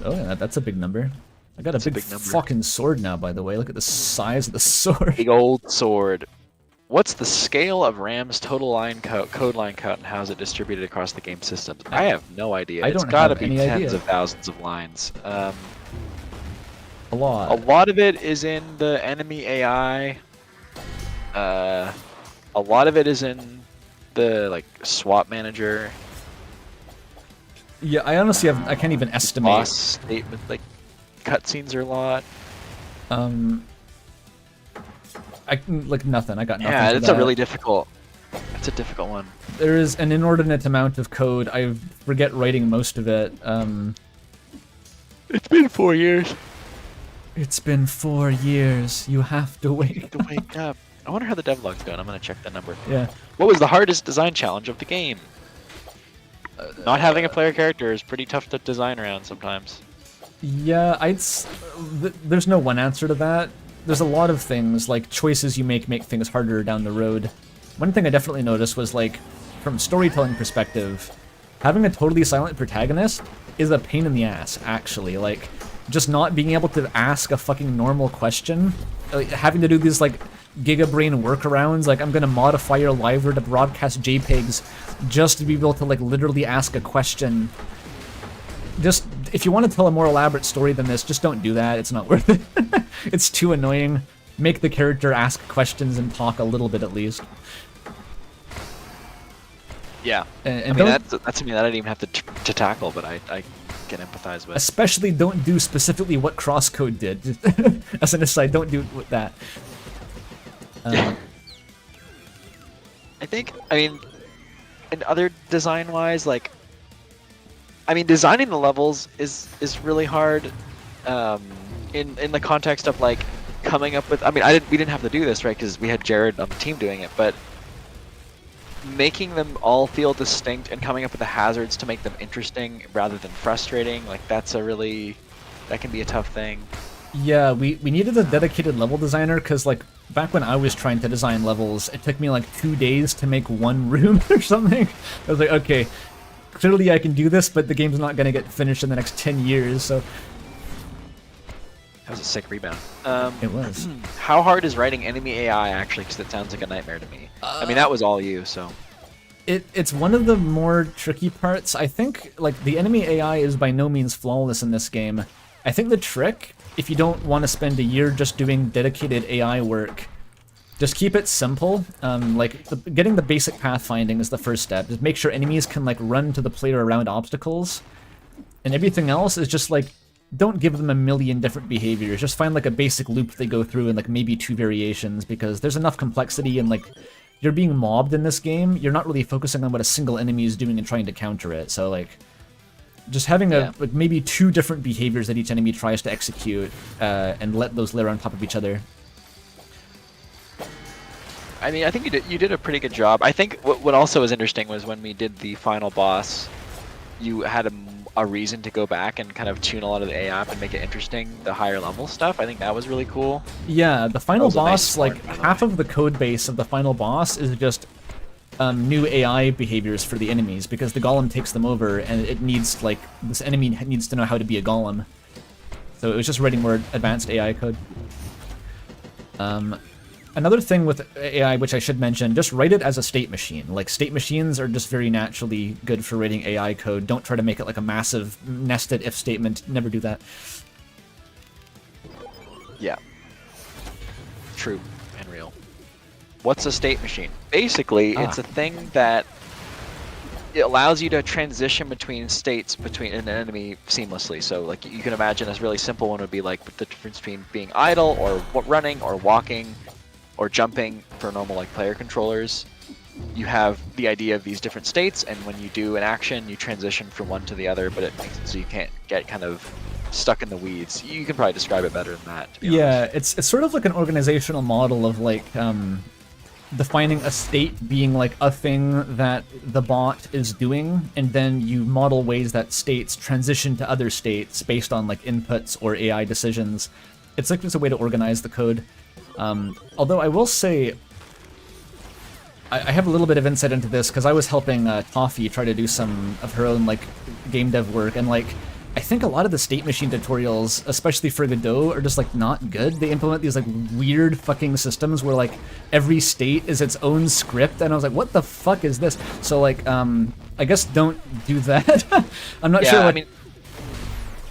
S1: Oh, yeah, that's a big number. I got a
S2: That's a
S1: big
S2: big number.
S1: fucking sword now, by the way. Look at the size of the sword.
S2: Big old sword. What's the scale of RAM's total line code line count and how is it distributed across the game systems? I have no idea.
S1: I
S2: It's
S1: don't
S2: got to
S1: have
S2: be
S1: any
S2: tens
S1: idea.
S2: of thousands of lines.
S1: A
S2: A
S1: lot.
S2: lot of it is in the enemy AI. A lot of it is in the like swap manager.
S1: Yeah, I honestly I can't even estimate.
S2: Boss statement like cutscenes are a lot.
S1: I can, like, nothing. I got nothing.
S2: Yeah,
S1: for
S2: it's
S1: that.
S2: a really difficult. It's a difficult one.
S1: There is an inordinate amount of code. I forget writing most of it.
S2: It's been 4 years.
S1: It's been 4 years. You have to wait.
S2: To wake up. I wonder how the devlog's going. I'm gonna check that number.
S1: Yeah.
S2: What was the hardest design challenge of the game? Not having a player character is pretty tough to design around sometimes.
S1: Yeah, there's no one answer to that. There's a lot of things, like choices you make things harder down the road. One thing I definitely noticed was, like, from a storytelling perspective, having a totally silent protagonist is a pain in the ass, actually. Like, just not being able to ask a fucking normal question, like, having to do these, like, gigabrain workarounds, like, I'm gonna modify your library to broadcast JPEGs just to be able to, like, literally ask a question. Just, if you want to tell a more elaborate story than this, just don't do that. It's not worth it. It's too annoying. make the character ask questions and talk a little bit at least.
S2: Yeah.
S1: And
S2: I mean,
S1: don't,
S2: that's something that I didn't even have to tackle, but I can empathize with.
S1: especially don't do specifically what Crosscode did. As an aside, don't do that.
S2: I think, I mean, and other design-wise, like, I mean, designing the levels is really hard. In the context of like coming up with, I mean, we didn't have to do this, right? Because we had Jared on the team doing it, but making them all feel distinct and coming up with the hazards to make them interesting rather than frustrating, like that can be a tough thing.
S1: Yeah, we needed a dedicated level designer because, like, back when I was trying to design levels, it took me like 2 days to make one room or something. I was like, okay, clearly I can do this, but the game's not going to get finished in the next 10 years, so...
S2: That was a sick rebound.
S1: It was.
S2: How hard is writing enemy AI actually? Because it sounds like a nightmare to me. I mean, that was all you, so.
S1: It's one of the more tricky parts. I think, like, the enemy AI is by no means flawless in this game. I think the trick, if you don't want to spend a year just doing dedicated AI work, just keep it simple. Getting the basic pathfinding is the first step. Just make sure enemies can, like, run to the player around obstacles. And everything else is just, like, don't give them a million different behaviors. Just find, like, a basic loop they go through and, like, maybe 2 variations, because there's enough complexity and, like, you're being mobbed in this game. You're not really focusing on what a single enemy is doing and trying to counter it. So, like, just having like maybe 2 different behaviors that each enemy tries to execute, and let those layer on top of each other.
S2: I mean, I think you did a pretty good job. I think what also was interesting was when we did the final boss, you had a reason to go back and kind of tune a lot of the AI up and make it interesting, the higher level stuff. I think that was really cool.
S1: Yeah, the final
S2: That was a nice
S1: boss, like,
S2: part, by the
S1: half
S2: way.
S1: of the code base of the final boss is just new AI behaviors for the enemies, because the golem takes them over, and it needs, like, this enemy needs to know how to be a golem. So it was just writing more advanced AI code. Another thing with AI, which I should mention, just write it as a state machine. Like, state machines are just very naturally good for writing AI code. Don't try to make it like a massive nested if statement. Never do that.
S2: Yeah. True and real. What's a state machine? Basically, it's a thing that it allows you to transition between states between an enemy seamlessly. So, like, you can imagine a really simple one would be like the difference between being idle or running or walking or jumping for normal, like, player controllers. You have the idea of these different states, and when you do an action, you transition from one to the other, but it makes it so you can't get kind of stuck in the weeds. You can probably describe it better than that, to be honest.
S1: It's sort of like an organizational model of, like, defining a state being like a thing that the bot is doing, and then you model ways that states transition to other states based on, like, inputs or AI decisions. It's like just a way to organize the code. Although I will say, I have a little bit of insight into this because I was helping Toffee try to do some of her own, like, game dev work, and, like, I think a lot of the state machine tutorials, especially for Godot, are just, like, not good. They implement these, like, weird fucking systems where, like, every state is its own script, and I was like, what the fuck is this? So, like, I guess don't do that. I'm not sure, like,
S2: I mean,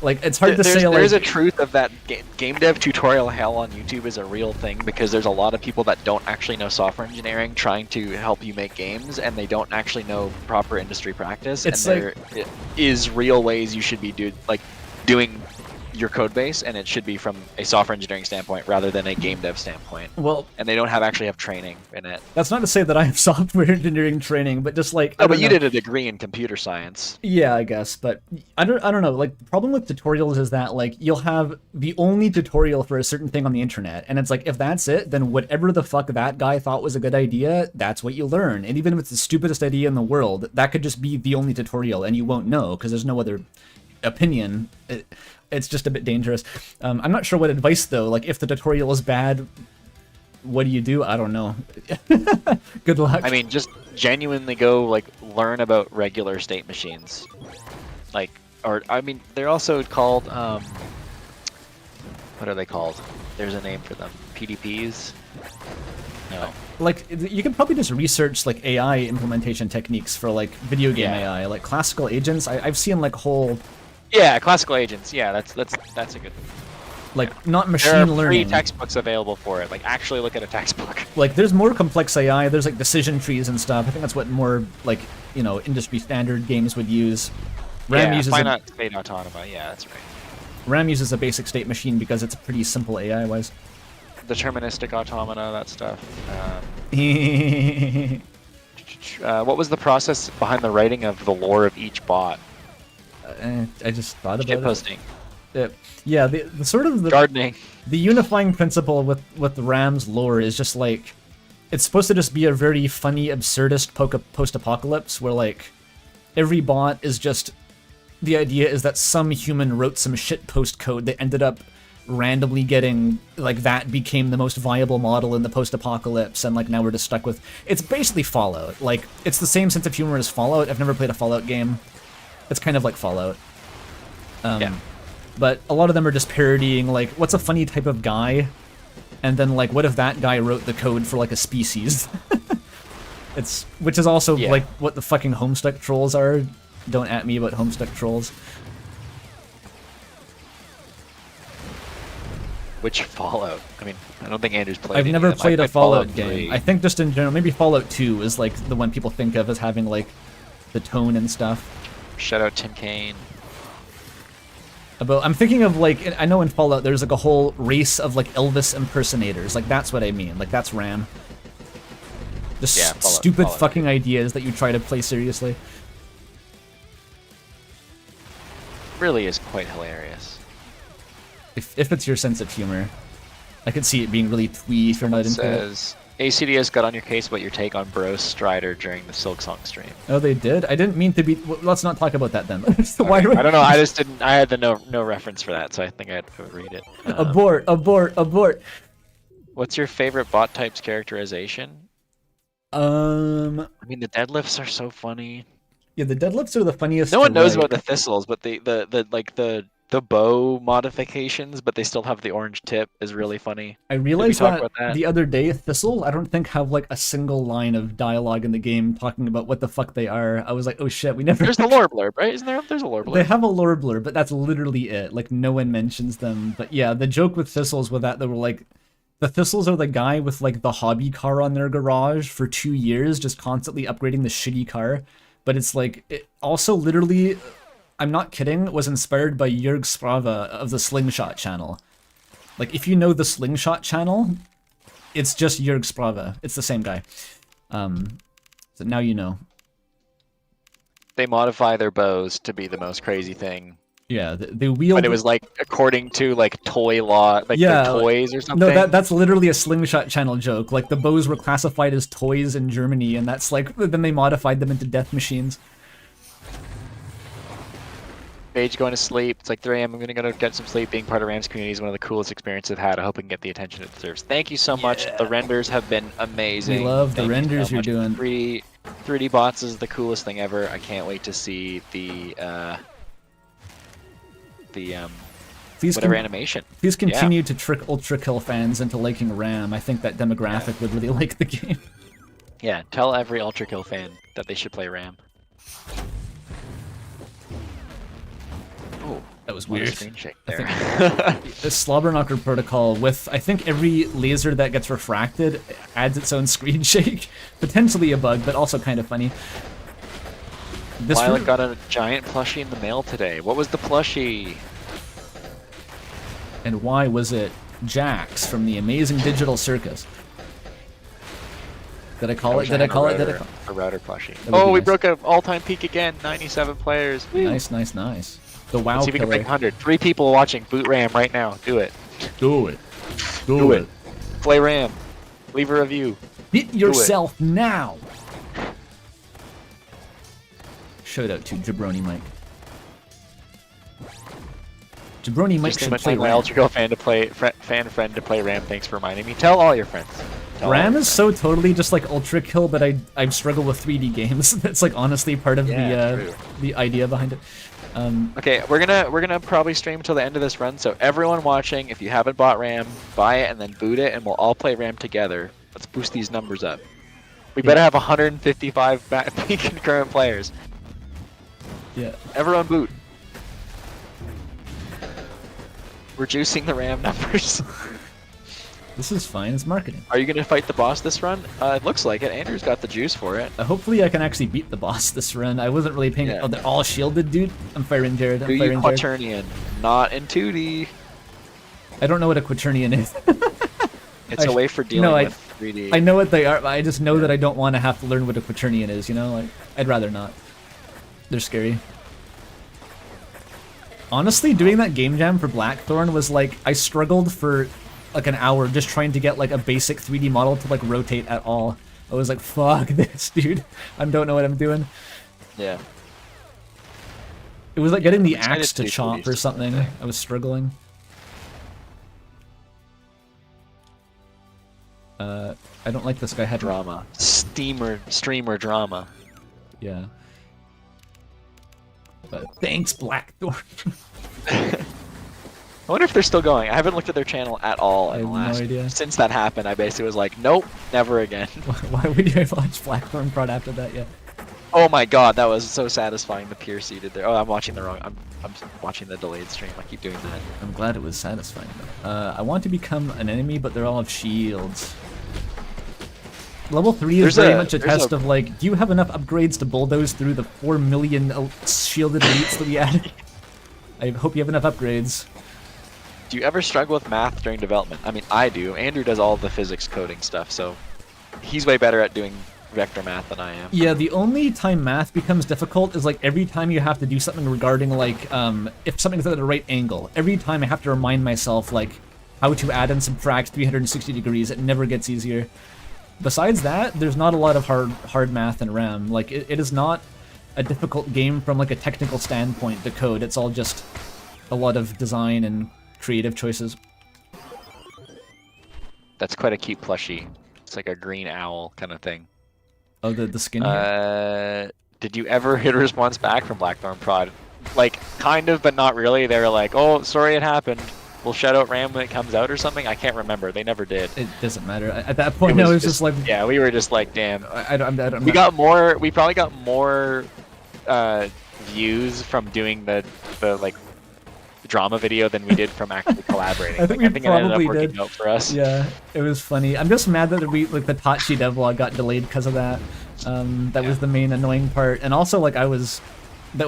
S1: like, it's hard to say, like...
S2: There's a truth of that game dev tutorial hell on YouTube is a real thing, because there's a lot of people that don't actually know software engineering trying to help you make games, and they don't actually know proper industry practice.
S1: It's
S2: and there is real ways you should be doing your code base, and it should be from a software engineering standpoint rather than a game dev standpoint.
S1: Well,
S2: and they don't actually have training in it.
S1: that's not to say that I have software engineering training, but just, like...
S2: Oh,
S1: I
S2: but
S1: don't
S2: you
S1: know.
S2: did a degree in computer science.
S1: Yeah, I guess, but I don't know. Like, the problem with tutorials is that, like, you'll have the only tutorial for a certain thing on the internet, and it's like, if that's it, then whatever the fuck that guy thought was a good idea, that's what you learn. And even if it's the stupidest idea in the world, that could just be the only tutorial, and you won't know because there's no other opinion. It's just a bit dangerous. I'm not sure what advice, though. Like, if the tutorial is bad, what do you do? I don't know. Good luck.
S2: I mean, just genuinely go, like, learn about regular state machines. Like, or, I mean, they're also called, what are they called? There's a name for them. PDPs? No.
S1: Like, you can probably just research, like, AI implementation techniques for, like, video game AI. Like, classical agents, I've seen, like, whole...
S2: Yeah, classical agents. Yeah, that's a good one.
S1: Like, not
S2: There
S1: machine
S2: are
S1: learning.
S2: free textbooks available for it. Like, actually look at a textbook.
S1: Like, there's more complex AI. There's like decision trees and stuff. I think that's what more like, you know, industry standard games would use. RAM
S2: yeah,
S1: uses
S2: finite state autonoma. Yeah, that's right.
S1: RAM uses a basic state machine because it's pretty simple AI wise.
S2: Deterministic automata, that stuff.
S1: Yeah,
S2: What was the process behind the writing of the lore of each bot?
S1: I just thought
S2: Shit
S1: about
S2: posting,
S1: it. Yeah, the sort of the
S2: gardening.
S1: the unifying principle with the RAM's lore is just like it's supposed to just be a very funny, absurdist post-apocalypse where like every bot is just the idea is that some human wrote some shit post code that ended up randomly getting like that became the most viable model in the post-apocalypse, and like now we're just stuck with it's basically Fallout. Like it's the same sense of humor as Fallout. I've never played a Fallout game. It's kind of like Fallout.
S2: Yeah.
S1: But a lot of them are just parodying like what's a funny type of guy, and then like what if that guy wrote the code for like a species. It's which is also
S2: Yeah.
S1: like what the fucking Homestuck trolls are. Don't at me about Homestuck trolls.
S2: Which Fallout? I mean, I don't think Andrew's played.
S1: I've
S2: any
S1: never
S2: of them. I
S1: played a
S2: played
S1: Fallout
S2: 3.
S1: game. I think just in general, maybe Fallout 2 is like the one people think of as having like the tone and stuff.
S2: Shout out Tim Kaine.
S1: I'm thinking of like I know in Fallout there's like a whole race of like Elvis impersonators. Like that's what I mean. Like that's RAM. Just
S2: Yeah, Fallout-
S1: stupid
S2: Fallout.
S1: fucking ideas that you try to play seriously.
S2: Really is quite hilarious.
S1: If it's your sense of humor, I could see it being really twee if you're not
S2: It
S1: into it.
S2: says ACDS got on your case about your take on Bro Strider during the Silk Song stream.
S1: Oh, they did. I didn't mean to be. Let's not talk about that then. So why?
S2: I don't know. I just didn't. I had the no reference for that, so I think I had to read it.
S1: Abort! Abort! Abort!
S2: What's your favorite bot type's characterization? I mean, the deadlifts are so funny.
S1: Yeah, the deadlifts are the funniest.
S2: No one
S1: to
S2: knows
S1: write.
S2: about the thistles, but the bow modifications, but they still have the orange tip is really funny.
S1: I realized
S2: talk
S1: that,
S2: about that?
S1: the other day. Thistle, I don't think have like a single line of dialogue in the game talking about what the fuck they are. I was like, oh shit, we never.
S2: There's the lore blurb, right? Isn't there? There's a lore blurb.
S1: They have a lore blur, but that's literally it. Like no one mentions them. But yeah, the joke with thistles was that they were like, the thistles are the guy with like the hobby car on their garage for 2 years, just constantly upgrading the shitty car. But it's like it also literally, I'm not kidding, was inspired by Jörg Sprava of the Slingshot channel. Like if you know the Slingshot channel, it's just Jörg Sprava. It's the same guy. So now you know.
S2: They modify their bows to be the most crazy thing.
S1: Yeah, they wield.
S2: But it was like according to like toy law, like
S1: Yeah,
S2: their toys or something.
S1: No, that's literally a Slingshot channel joke. Like the bows were classified as toys in Germany, and that's like then they modified them into death machines.
S2: Paige going to sleep. It's like 3 a.m. I'm gonna go to get some sleep. Being part of Rams community is one of the coolest experiences I've had. I hope I can get the attention it deserves. Thank you so much. The renders have been amazing.
S1: We love the
S2: Thank you
S1: renders
S2: so
S1: you're
S2: much.
S1: doing.
S2: 3D bots is the coolest thing ever. I can't wait to see the
S1: Please,
S2: whatever animation.
S1: please continue to trick Ultra Kill fans into liking RAM. I think that demographic would really like the game.
S2: Yeah, tell every Ultra Kill fan that they should play RAM. Oh,
S1: That was
S2: what a
S1: weird.
S2: screen shake
S1: I
S2: there.
S1: The Slobberknocker protocol with, I think every laser that gets refracted adds its own screen shake. Potentially a bug, but also kind of funny. This
S2: Violet got a giant plushie in the mail today. What was the plushie?
S1: And why was it Jax from the Amazing Digital Circus? Did I call it? Did I call it? Did I call
S2: A router plushie.
S1: That would
S2: Oh,
S1: be
S2: we
S1: nice.
S2: broke an all-time peak again. 97 players. Woo.
S1: Nice, nice, nice. The WoW
S2: Let's see if we can break
S1: killer.
S2: 100. 3 people watching. Boot RAM right now. Do it.
S1: Do it.
S2: Do it. Play RAM. Leave a review.
S1: Hit yourself now. Shout out to Jabroni Mike. Jabroni Mike
S2: Just
S1: should
S2: my
S1: play
S2: my
S1: RAM.
S2: Ultra Girl fan to play fan friend to play RAM. Thanks for reminding me. Tell all your friends. Tell all
S1: RAM
S2: your
S1: is so totally just like Ultra Kill, but I struggle with 3D games. That's like honestly part of
S2: Yeah, true.
S1: the idea behind it.
S2: Okay, we're gonna probably stream till the end of this run. So everyone watching, if you haven't bought RAM, buy it and then boot it, and we'll all play RAM together. Let's boost these numbers up. We better have 155 concurrent players.
S1: Yeah.
S2: Everyone boot. reducing the RAM numbers.
S1: This is fine. It's marketing.
S2: Are you gonna fight the boss this run? It looks like it. Andrew's got the juice for it.
S1: Hopefully I can actually beat the boss this run. I wasn't really paying.
S2: Yeah.
S1: Oh, they're all shielded, dude. I'm firing Jared. I'm
S2: Do you
S1: firing Jared.
S2: Quaternion? Not in 2D.
S1: I don't know what a quaternion is.
S2: It's
S1: I
S2: a way
S1: sh-
S2: for dealing
S1: no,
S2: with 3D.
S1: I know what they are, but I just know that I don't want to have to learn what a quaternion is, you know? Like, I'd rather not. They're scary. Honestly, doing that game jam for Blackthorn was like, I struggled for like an hour just trying to get like a basic 3D model to like rotate at all. I was like, fuck this, dude. I don't know what I'm doing.
S2: Yeah.
S1: It was like getting the
S2: I'm excited
S1: axe to
S2: to do
S1: chop
S2: 3D
S1: or
S2: stuff
S1: something.
S2: like that.
S1: I was struggling. I don't like this guy had
S2: Drama. Streamer drama.
S1: Yeah. But thanks, Blackthorn.
S2: I wonder if they're still going. I haven't looked at their channel at all
S1: I
S2: in the
S1: have no
S2: last.
S1: idea.
S2: Since that happened, I basically was like, nope, never again.
S1: Why would you watch Blackthorn Prod after that? Yeah.
S2: Oh my god, that was so satisfying. The Pierce you did there. Oh, I'm watching the wrong. I'm watching the delayed stream. I keep doing that.
S1: I'm glad it was satisfying. I want to become an enemy, but they're all have shields. Level 3 is very much a test of like, do you have enough upgrades to bulldoze through the 4 million shielded elites that we added? I hope you have enough upgrades.
S2: Do you ever struggle with math during development? I mean, I do. Andrew does all the physics coding stuff, so he's way better at doing vector math than I am.
S1: Yeah, the only time math becomes difficult is like every time you have to do something regarding like if something's at the right angle. Every time I have to remind myself like how to add and subtract 360 degrees. It never gets easier. Besides that, there's not a lot of hard math in RAM. Like it is not a difficult game from like a technical standpoint to code. It's all just a lot of design and creative choices.
S2: That's quite a cute plushie. It's like a green owl kind of thing.
S1: Oh, the skin here?
S2: Did you ever hit a response back from Blackthorn Prod? Like, kind of, but not really. They were like, oh, sorry it happened. We'll shout out RAM when it comes out or something. I can't remember. They never did.
S1: It doesn't matter. At that point, I was just like,
S2: yeah, we were just like, damn.
S1: I don't.
S2: We got more. We probably got more views from doing the like drama video than we did from actually collaborating.
S1: I think
S2: like,
S1: we
S2: it ended up
S1: probably
S2: working
S1: did.
S2: out for us.
S1: Yeah, it was funny. I'm just mad that the Tachi devlog got delayed because of that. That was the main annoying part, and also like that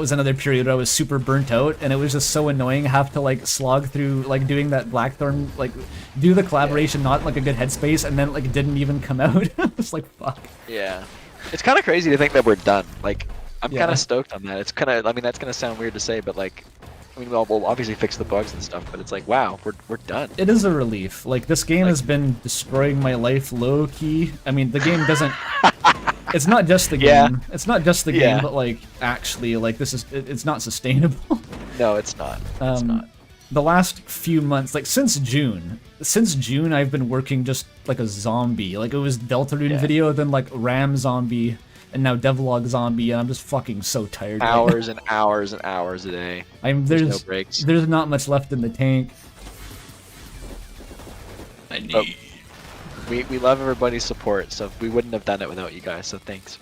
S1: was another period where I was super burnt out, and it was just so annoying have to like slog through like doing that Blackthorn, like do the collaboration not in, like a good headspace, and then like it didn't even come out. It's like fuck.
S2: Yeah, it's kind of crazy to think that we're done. Like, I'm
S1: Yeah.
S2: kind of stoked on that. It's kind of, I mean, that's gonna sound weird to say, but like, I mean, we'll obviously fix the bugs and stuff, but it's like, wow, we're done.
S1: It is a relief. Like this game has been destroying my life low key. I mean, the game doesn't. It's not just the game.
S2: Yeah.
S1: It's not just the game,
S2: Yeah.
S1: but like actually, like this is it's not sustainable.
S2: No, it's not. It's not.
S1: The last few months, like since June, I've been working just like a zombie. Like it was Deltarune
S2: Yeah.
S1: video, then like Ram zombie, and now Devlog zombie, and I'm just fucking so tired. right now.
S2: Hours and hours and hours a day.
S1: There's
S2: no breaks.
S1: There's not much left in the tank.
S2: But we love everybody's support, so we wouldn't have done it without you guys. So thanks.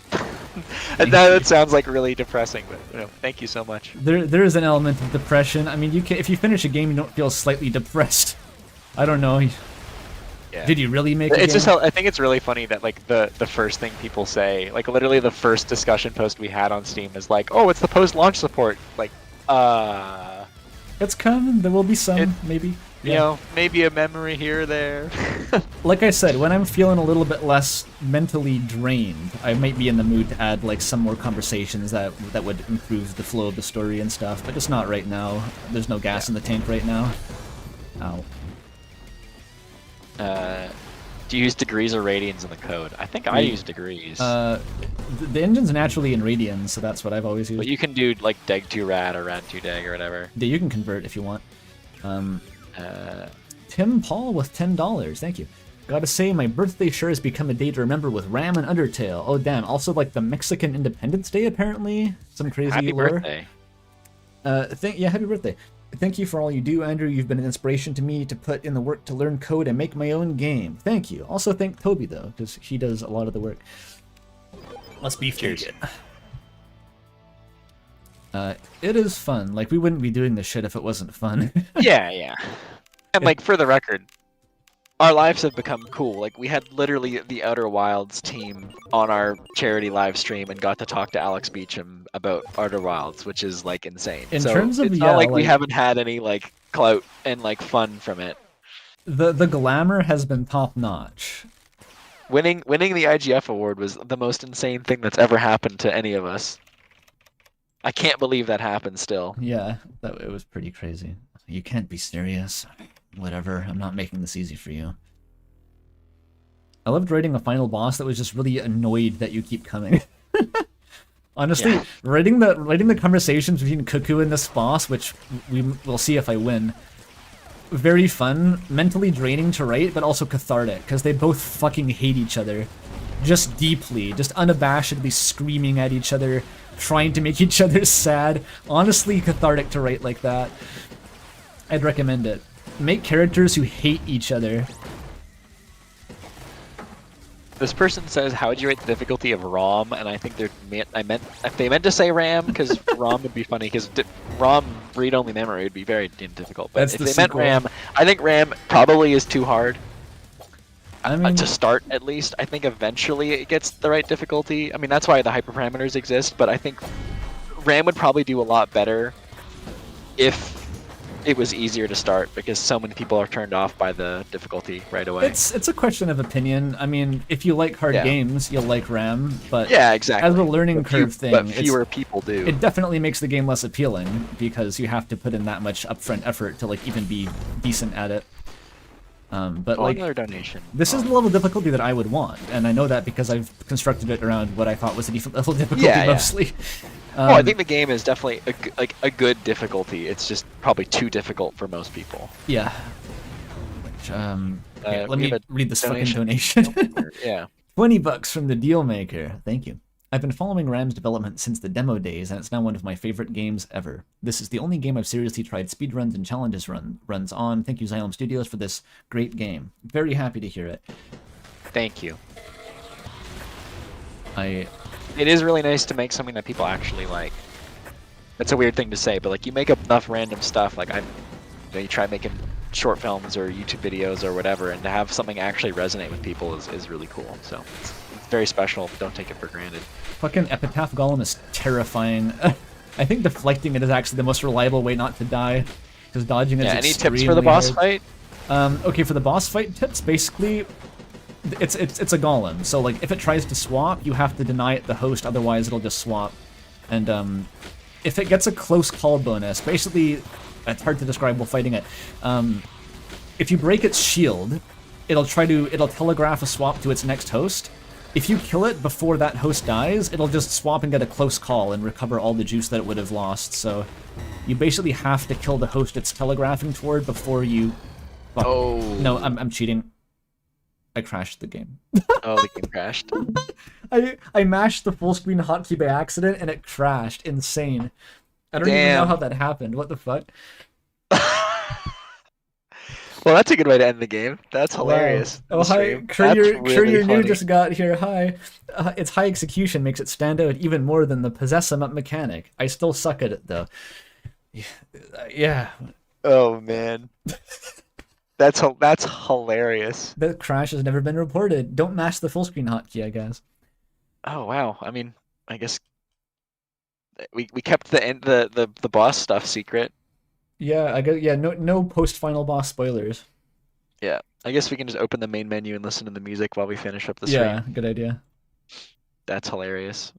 S2: And that sounds like really depressing, but you know, thank you so much.
S1: There is an element of depression. I mean, if you finish a game, you don't feel slightly depressed. I don't know.
S2: Yeah.
S1: Did you really make
S2: It's
S1: a
S2: just
S1: game?
S2: how I think it's really funny that like the first thing people say, like literally the first discussion post we had on Steam is like, oh, it's the post-launch support. Like,
S1: It's coming. There will be some, maybe.
S2: you know, maybe a memory here or there.
S1: Like I said, when I'm feeling a little bit less mentally drained, I might be in the mood to add like some more conversations that would improve the flow of the story and stuff, but just not right now. There's no gas in the tank right now. Ow.
S2: Do you use degrees or radians in the code? I think I use degrees.
S1: The engine's naturally in radians, so that's what I've always used.
S2: But you can do like deg2rad or rad2deg or whatever.
S1: Yeah, you can convert if you want. Tim Paul with $10. Thank you. Gotta say, my birthday sure has become a day to remember with Ram and Undertale. Oh damn! Also, like the Mexican Independence Day, apparently. Some crazy
S2: Happy
S1: lore.
S2: birthday.
S1: Happy birthday. Thank you for all you do, Andrew. You've been an inspiration to me to put in the work to learn code and make my own game. Thank you. Also, thank Toby though, because he does a lot of the work. Must be
S2: Cheers.
S1: It is fun. Like we wouldn't be doing this shit if it wasn't fun.
S2: Yeah. And like for the record, our lives have become cool. Like we had literally the Outer Wilds team on our charity live stream and got to talk to Alex Beecham about Outer Wilds, which is like insane.
S1: In
S2: so
S1: terms of,
S2: it's
S1: yeah,
S2: not like we
S1: like-
S2: haven't had any like clout and like fun from it.
S1: The glamour has been top notch.
S2: Winning the IGF award was the most insane thing that's ever happened to any of us. I can't believe that happened still.
S1: Yeah.
S4: It was pretty crazy. You can't be serious. Whatever, I'm not making this easy for you.
S1: I loved writing a final boss that was just really annoyed that you keep coming. Honestly,
S2: Yeah.
S1: writing the conversations between Cuckoo and this boss, which we'll see if I win, very fun, mentally draining to write, but also cathartic, because they both fucking hate each other. Just deeply, just unabashedly screaming at each other, trying to make each other sad. Honestly cathartic to write like that. I'd recommend it. Make characters who hate each other.
S2: This person says, "How would you rate the difficulty of ROM?" And I think they meant to say RAM because ROM would be funny because ROM read-only memory would be very difficult. But
S1: That's
S2: if
S1: the
S2: they meant
S1: sequel.
S2: RAM, I think RAM probably is too hard
S1: I mean,
S2: to start. At least I think eventually it gets the right difficulty. I mean that's why the hyperparameters exist. But I think RAM would probably do a lot better if it was easier to start because so many people are turned off by the difficulty right away.
S1: it's a question of opinion. I mean, if you like hard
S2: Yeah.
S1: games, you'll like RAM, but
S2: Yeah, exactly.
S1: as a learning
S2: But few-
S1: curve thing,
S2: but
S1: it's-
S2: fewer people do.
S1: it definitely makes the game less appealing because you have to put in that much upfront effort to like even be decent at it. But
S2: Oh,
S1: like,
S2: another donation.
S1: this is the level of difficulty that I would want, and I know that because I've constructed it around what I thought was the level of difficulty
S2: Yeah, yeah.
S1: mostly.
S2: Oh, I think the game is definitely a good difficulty. It's just probably too difficult for most people.
S1: Yeah. Which, here, let
S2: we
S1: me
S2: have a
S1: read this
S2: donation.
S1: fucking donation.
S2: Yeah.
S1: $20 from the deal maker. Thank you. I've been following RAM's development since the demo days, and it's now one of my favorite games ever. This is the only game I've seriously tried speedruns and challenges runs on. Thank you, Xylem Studios, for this great game. Very happy to hear it.
S2: Thank you.
S1: I
S2: It is really nice to make something that people actually like. That's a weird thing to say, but like you make up enough random stuff. Like you try making short films or YouTube videos or whatever, and to have something actually resonate with people is really cool. So it's very special. Don't take it for granted.
S1: fucking Epitaph Golem is terrifying. I think deflecting it is actually the most reliable way not to die, because dodging it is
S2: Yeah. Any tips for
S1: extremely
S2: the boss
S1: hard.
S2: fight?
S1: Okay, for the boss fight tips, basically, it's a golem. So like, if it tries to swap, you have to deny it the host, otherwise it'll just swap. And if it gets a close call bonus, basically, it's hard to describe while fighting it. If you break its shield, it'll telegraph a swap to its next host. If you kill it before that host dies, it'll just swap and get a close call and recover all the juice that it would have lost. So you basically have to kill the host it's telegraphing toward before you... Fuck.
S2: Oh.
S1: No, I'm cheating. I crashed the game.
S2: Oh, the game crashed.
S1: I mashed the full screen hotkey by accident and it crashed. Insane. I don't even know
S2: Damn.
S1: how that happened. What the fuck?
S2: Well, that's a good way to end the game. That's hilarious.
S1: Wow. Oh,
S2: The
S1: hi.
S2: stream.
S1: Courier,
S2: That's
S1: Courier
S2: really
S1: New
S2: funny.
S1: just got here. Hi. Its high execution makes it stand out even more than the Possessum mechanic. I still suck at it, though. Yeah.
S2: Oh man. That's hilarious.
S1: That crash has never been reported. Don't mash the full screen hotkey, I guess.
S2: Oh wow. I mean, I guess we kept the boss stuff secret.
S1: Yeah, I guess, yeah, no post-final boss spoilers.
S2: Yeah. I guess we can just open the main menu and listen to the music while we finish up the stream.
S1: Yeah, good idea.
S2: That's hilarious.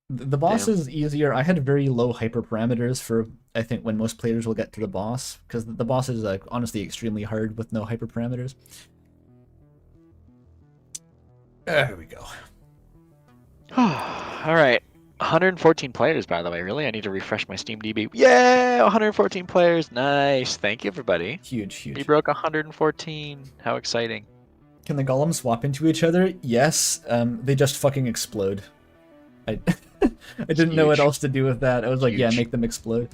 S1: The boss
S2: Damn.
S1: is easier. I had very low hyperparameters for, I think, when most players will get to the boss, because the boss is like honestly extremely hard with no hyperparameters. There we go.
S2: All right. 114 players, by the way. Really, I need to refresh my Steam DB. Yeah, 114 players. Nice. Thank you, everybody.
S1: Huge,
S2: We
S1: huge.
S2: broke 114. How exciting.
S1: Can the golems swap into each other? Yes. They just fucking explode. I I didn't know what
S2: huge.
S1: else to do with that. I was like, yeah,
S2: Huge.
S1: make them explode.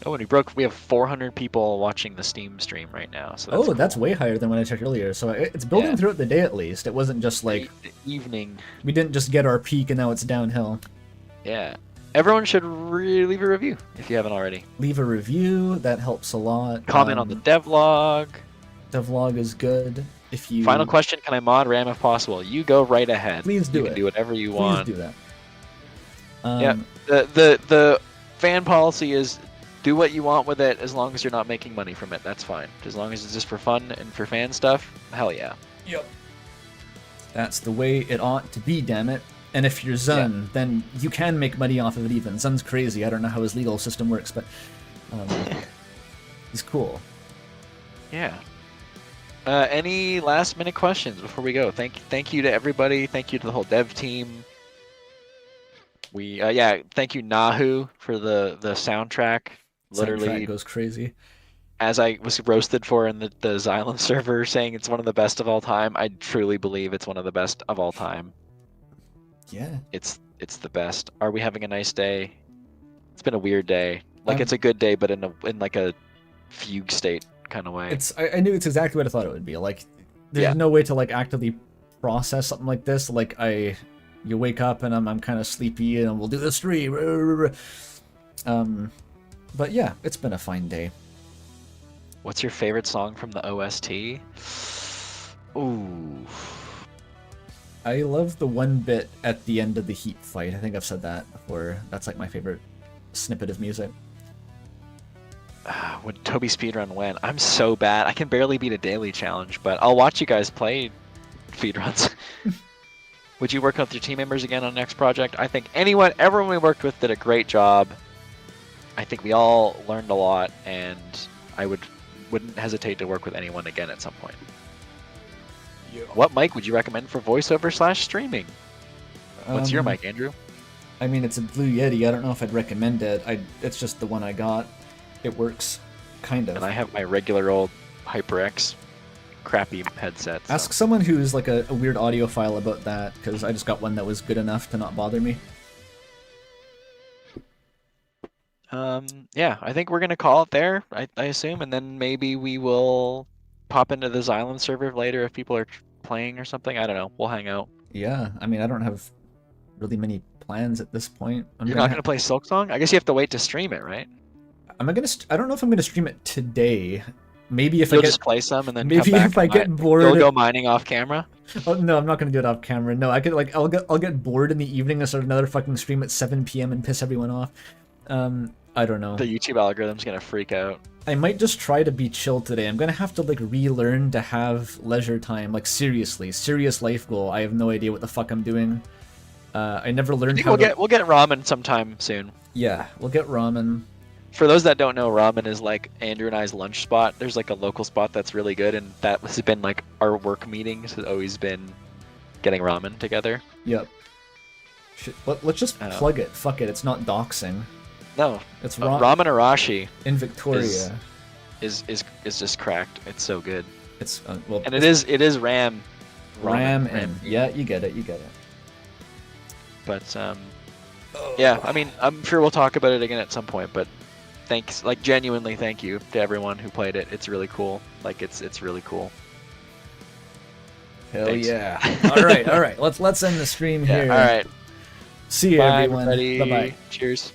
S2: Oh, and we have 400 people watching the Steam stream right now. So
S1: Oh, that's way higher than when I checked earlier. So it's building
S2: Yeah.
S1: throughout the day at least. It wasn't just like
S2: evening.
S1: we didn't just get our peak and now it's downhill.
S2: Yeah. everyone should really leave a review if you haven't already.
S1: Leave a review. That helps a lot.
S2: Comment on the devlog.
S1: Devlog is good. If you
S2: Final question: can I mod RAM if possible? You go right ahead.
S1: Please do
S2: you
S1: it.
S2: can do whatever you
S1: Please
S2: want.
S1: do that.
S2: Yeah. The fan policy is do what you want with it as long as you're not making money from it. That's fine. As long as it's just for fun and for fan stuff, hell yeah.
S1: Yep. That's the way it ought to be, damn it. And if you're Zun, then you can make money off of it even. Zun's crazy. I don't know how his legal system works, but he's cool.
S2: Yeah. Any last minute questions before we go? Thank you to everybody. Thank you to the whole dev team. We thank you Nahu for the soundtrack. Literally
S1: Soundtrack goes crazy.
S2: As I was roasted for in the Xylem server, saying it's one of the best of all time. I truly believe it's one of the best of all time.
S1: Yeah.
S2: It's the best. Are we having a nice day? It's been a weird day. Like it's a good day, but in like a fugue state kind of way.
S1: I knew it's exactly what I thought it would be. Like there's no way to like actively process something like this. Like you wake up and I'm kind of sleepy and we'll do the stream. But yeah, it's been a fine day.
S2: What's your favorite song from the OST? Ooh.
S1: I love the one bit at the end of the Heat fight. I think I've said that before. That's like my favorite snippet of music.
S2: When Toby speedrun win, I'm so bad. I can barely beat a daily challenge, but I'll watch you guys play speedruns. Would you work with your team members again on the next project? I think everyone we worked with did a great job. I think we all learned a lot, and I wouldn't hesitate to work with anyone again at some point. Yeah. What mic would you recommend for voiceover / streaming? What's your mic, Andrew?
S1: I mean, it's a Blue Yeti. I don't know if I'd recommend it. It's just the one I got. It works, kind of.
S2: And I have my regular old HyperX crappy headset. So.
S1: Ask someone who's like a weird audiophile about that, because I just got one that was good enough to not bother me.
S2: Yeah, I think we're gonna call it there, I assume, and then maybe we will pop into the Xylem server later if people are playing or something. I don't know. We'll hang out.
S1: Yeah, I mean, I don't have really many plans at this point.
S2: You're not gonna play Silksong? I guess you have to wait to stream it, right?
S1: I don't know if I'm gonna stream it today. Maybe if
S2: You'll
S1: I get
S2: just play some and then
S1: maybe
S2: come back
S1: if I get bored,
S2: you'll go mining off camera.
S1: Oh no, I'm not gonna do it off camera. No, I could like I'll get bored in the evening and start another fucking stream at 7 p.m. and piss everyone off. I don't know.
S2: The YouTube algorithm's gonna freak out.
S1: I might just try to be chill today. I'm gonna have to like relearn to have leisure time. Like seriously, serious life goal. I have no idea what the fuck I'm doing. I never learned how.
S2: We'll get ramen sometime soon.
S1: Yeah, we'll get ramen.
S2: For those that don't know, ramen is like Andrew and I's lunch spot. There's like a local spot that's really good, and that has been like our work meetings. Has always been getting ramen together.
S1: Yep. Let's just plug it. Fuck it. It's not doxing.
S2: No,
S1: it's
S2: ramen arashi
S1: in Victoria.
S2: Is just cracked. It's so good.
S1: It's well,
S2: and it is ram.
S1: Ram. Yeah, you get it.
S2: But yeah, I mean, I'm sure we'll talk about it again at some point. But thanks, like genuinely, thank you to everyone who played it. It's really cool. Like it's really cool.
S1: Hell thanks. Yeah! all right. Let's end the stream here.
S2: All right.
S1: See you, everyone.
S2: Bye, everybody.
S1: Bye bye.
S2: Cheers.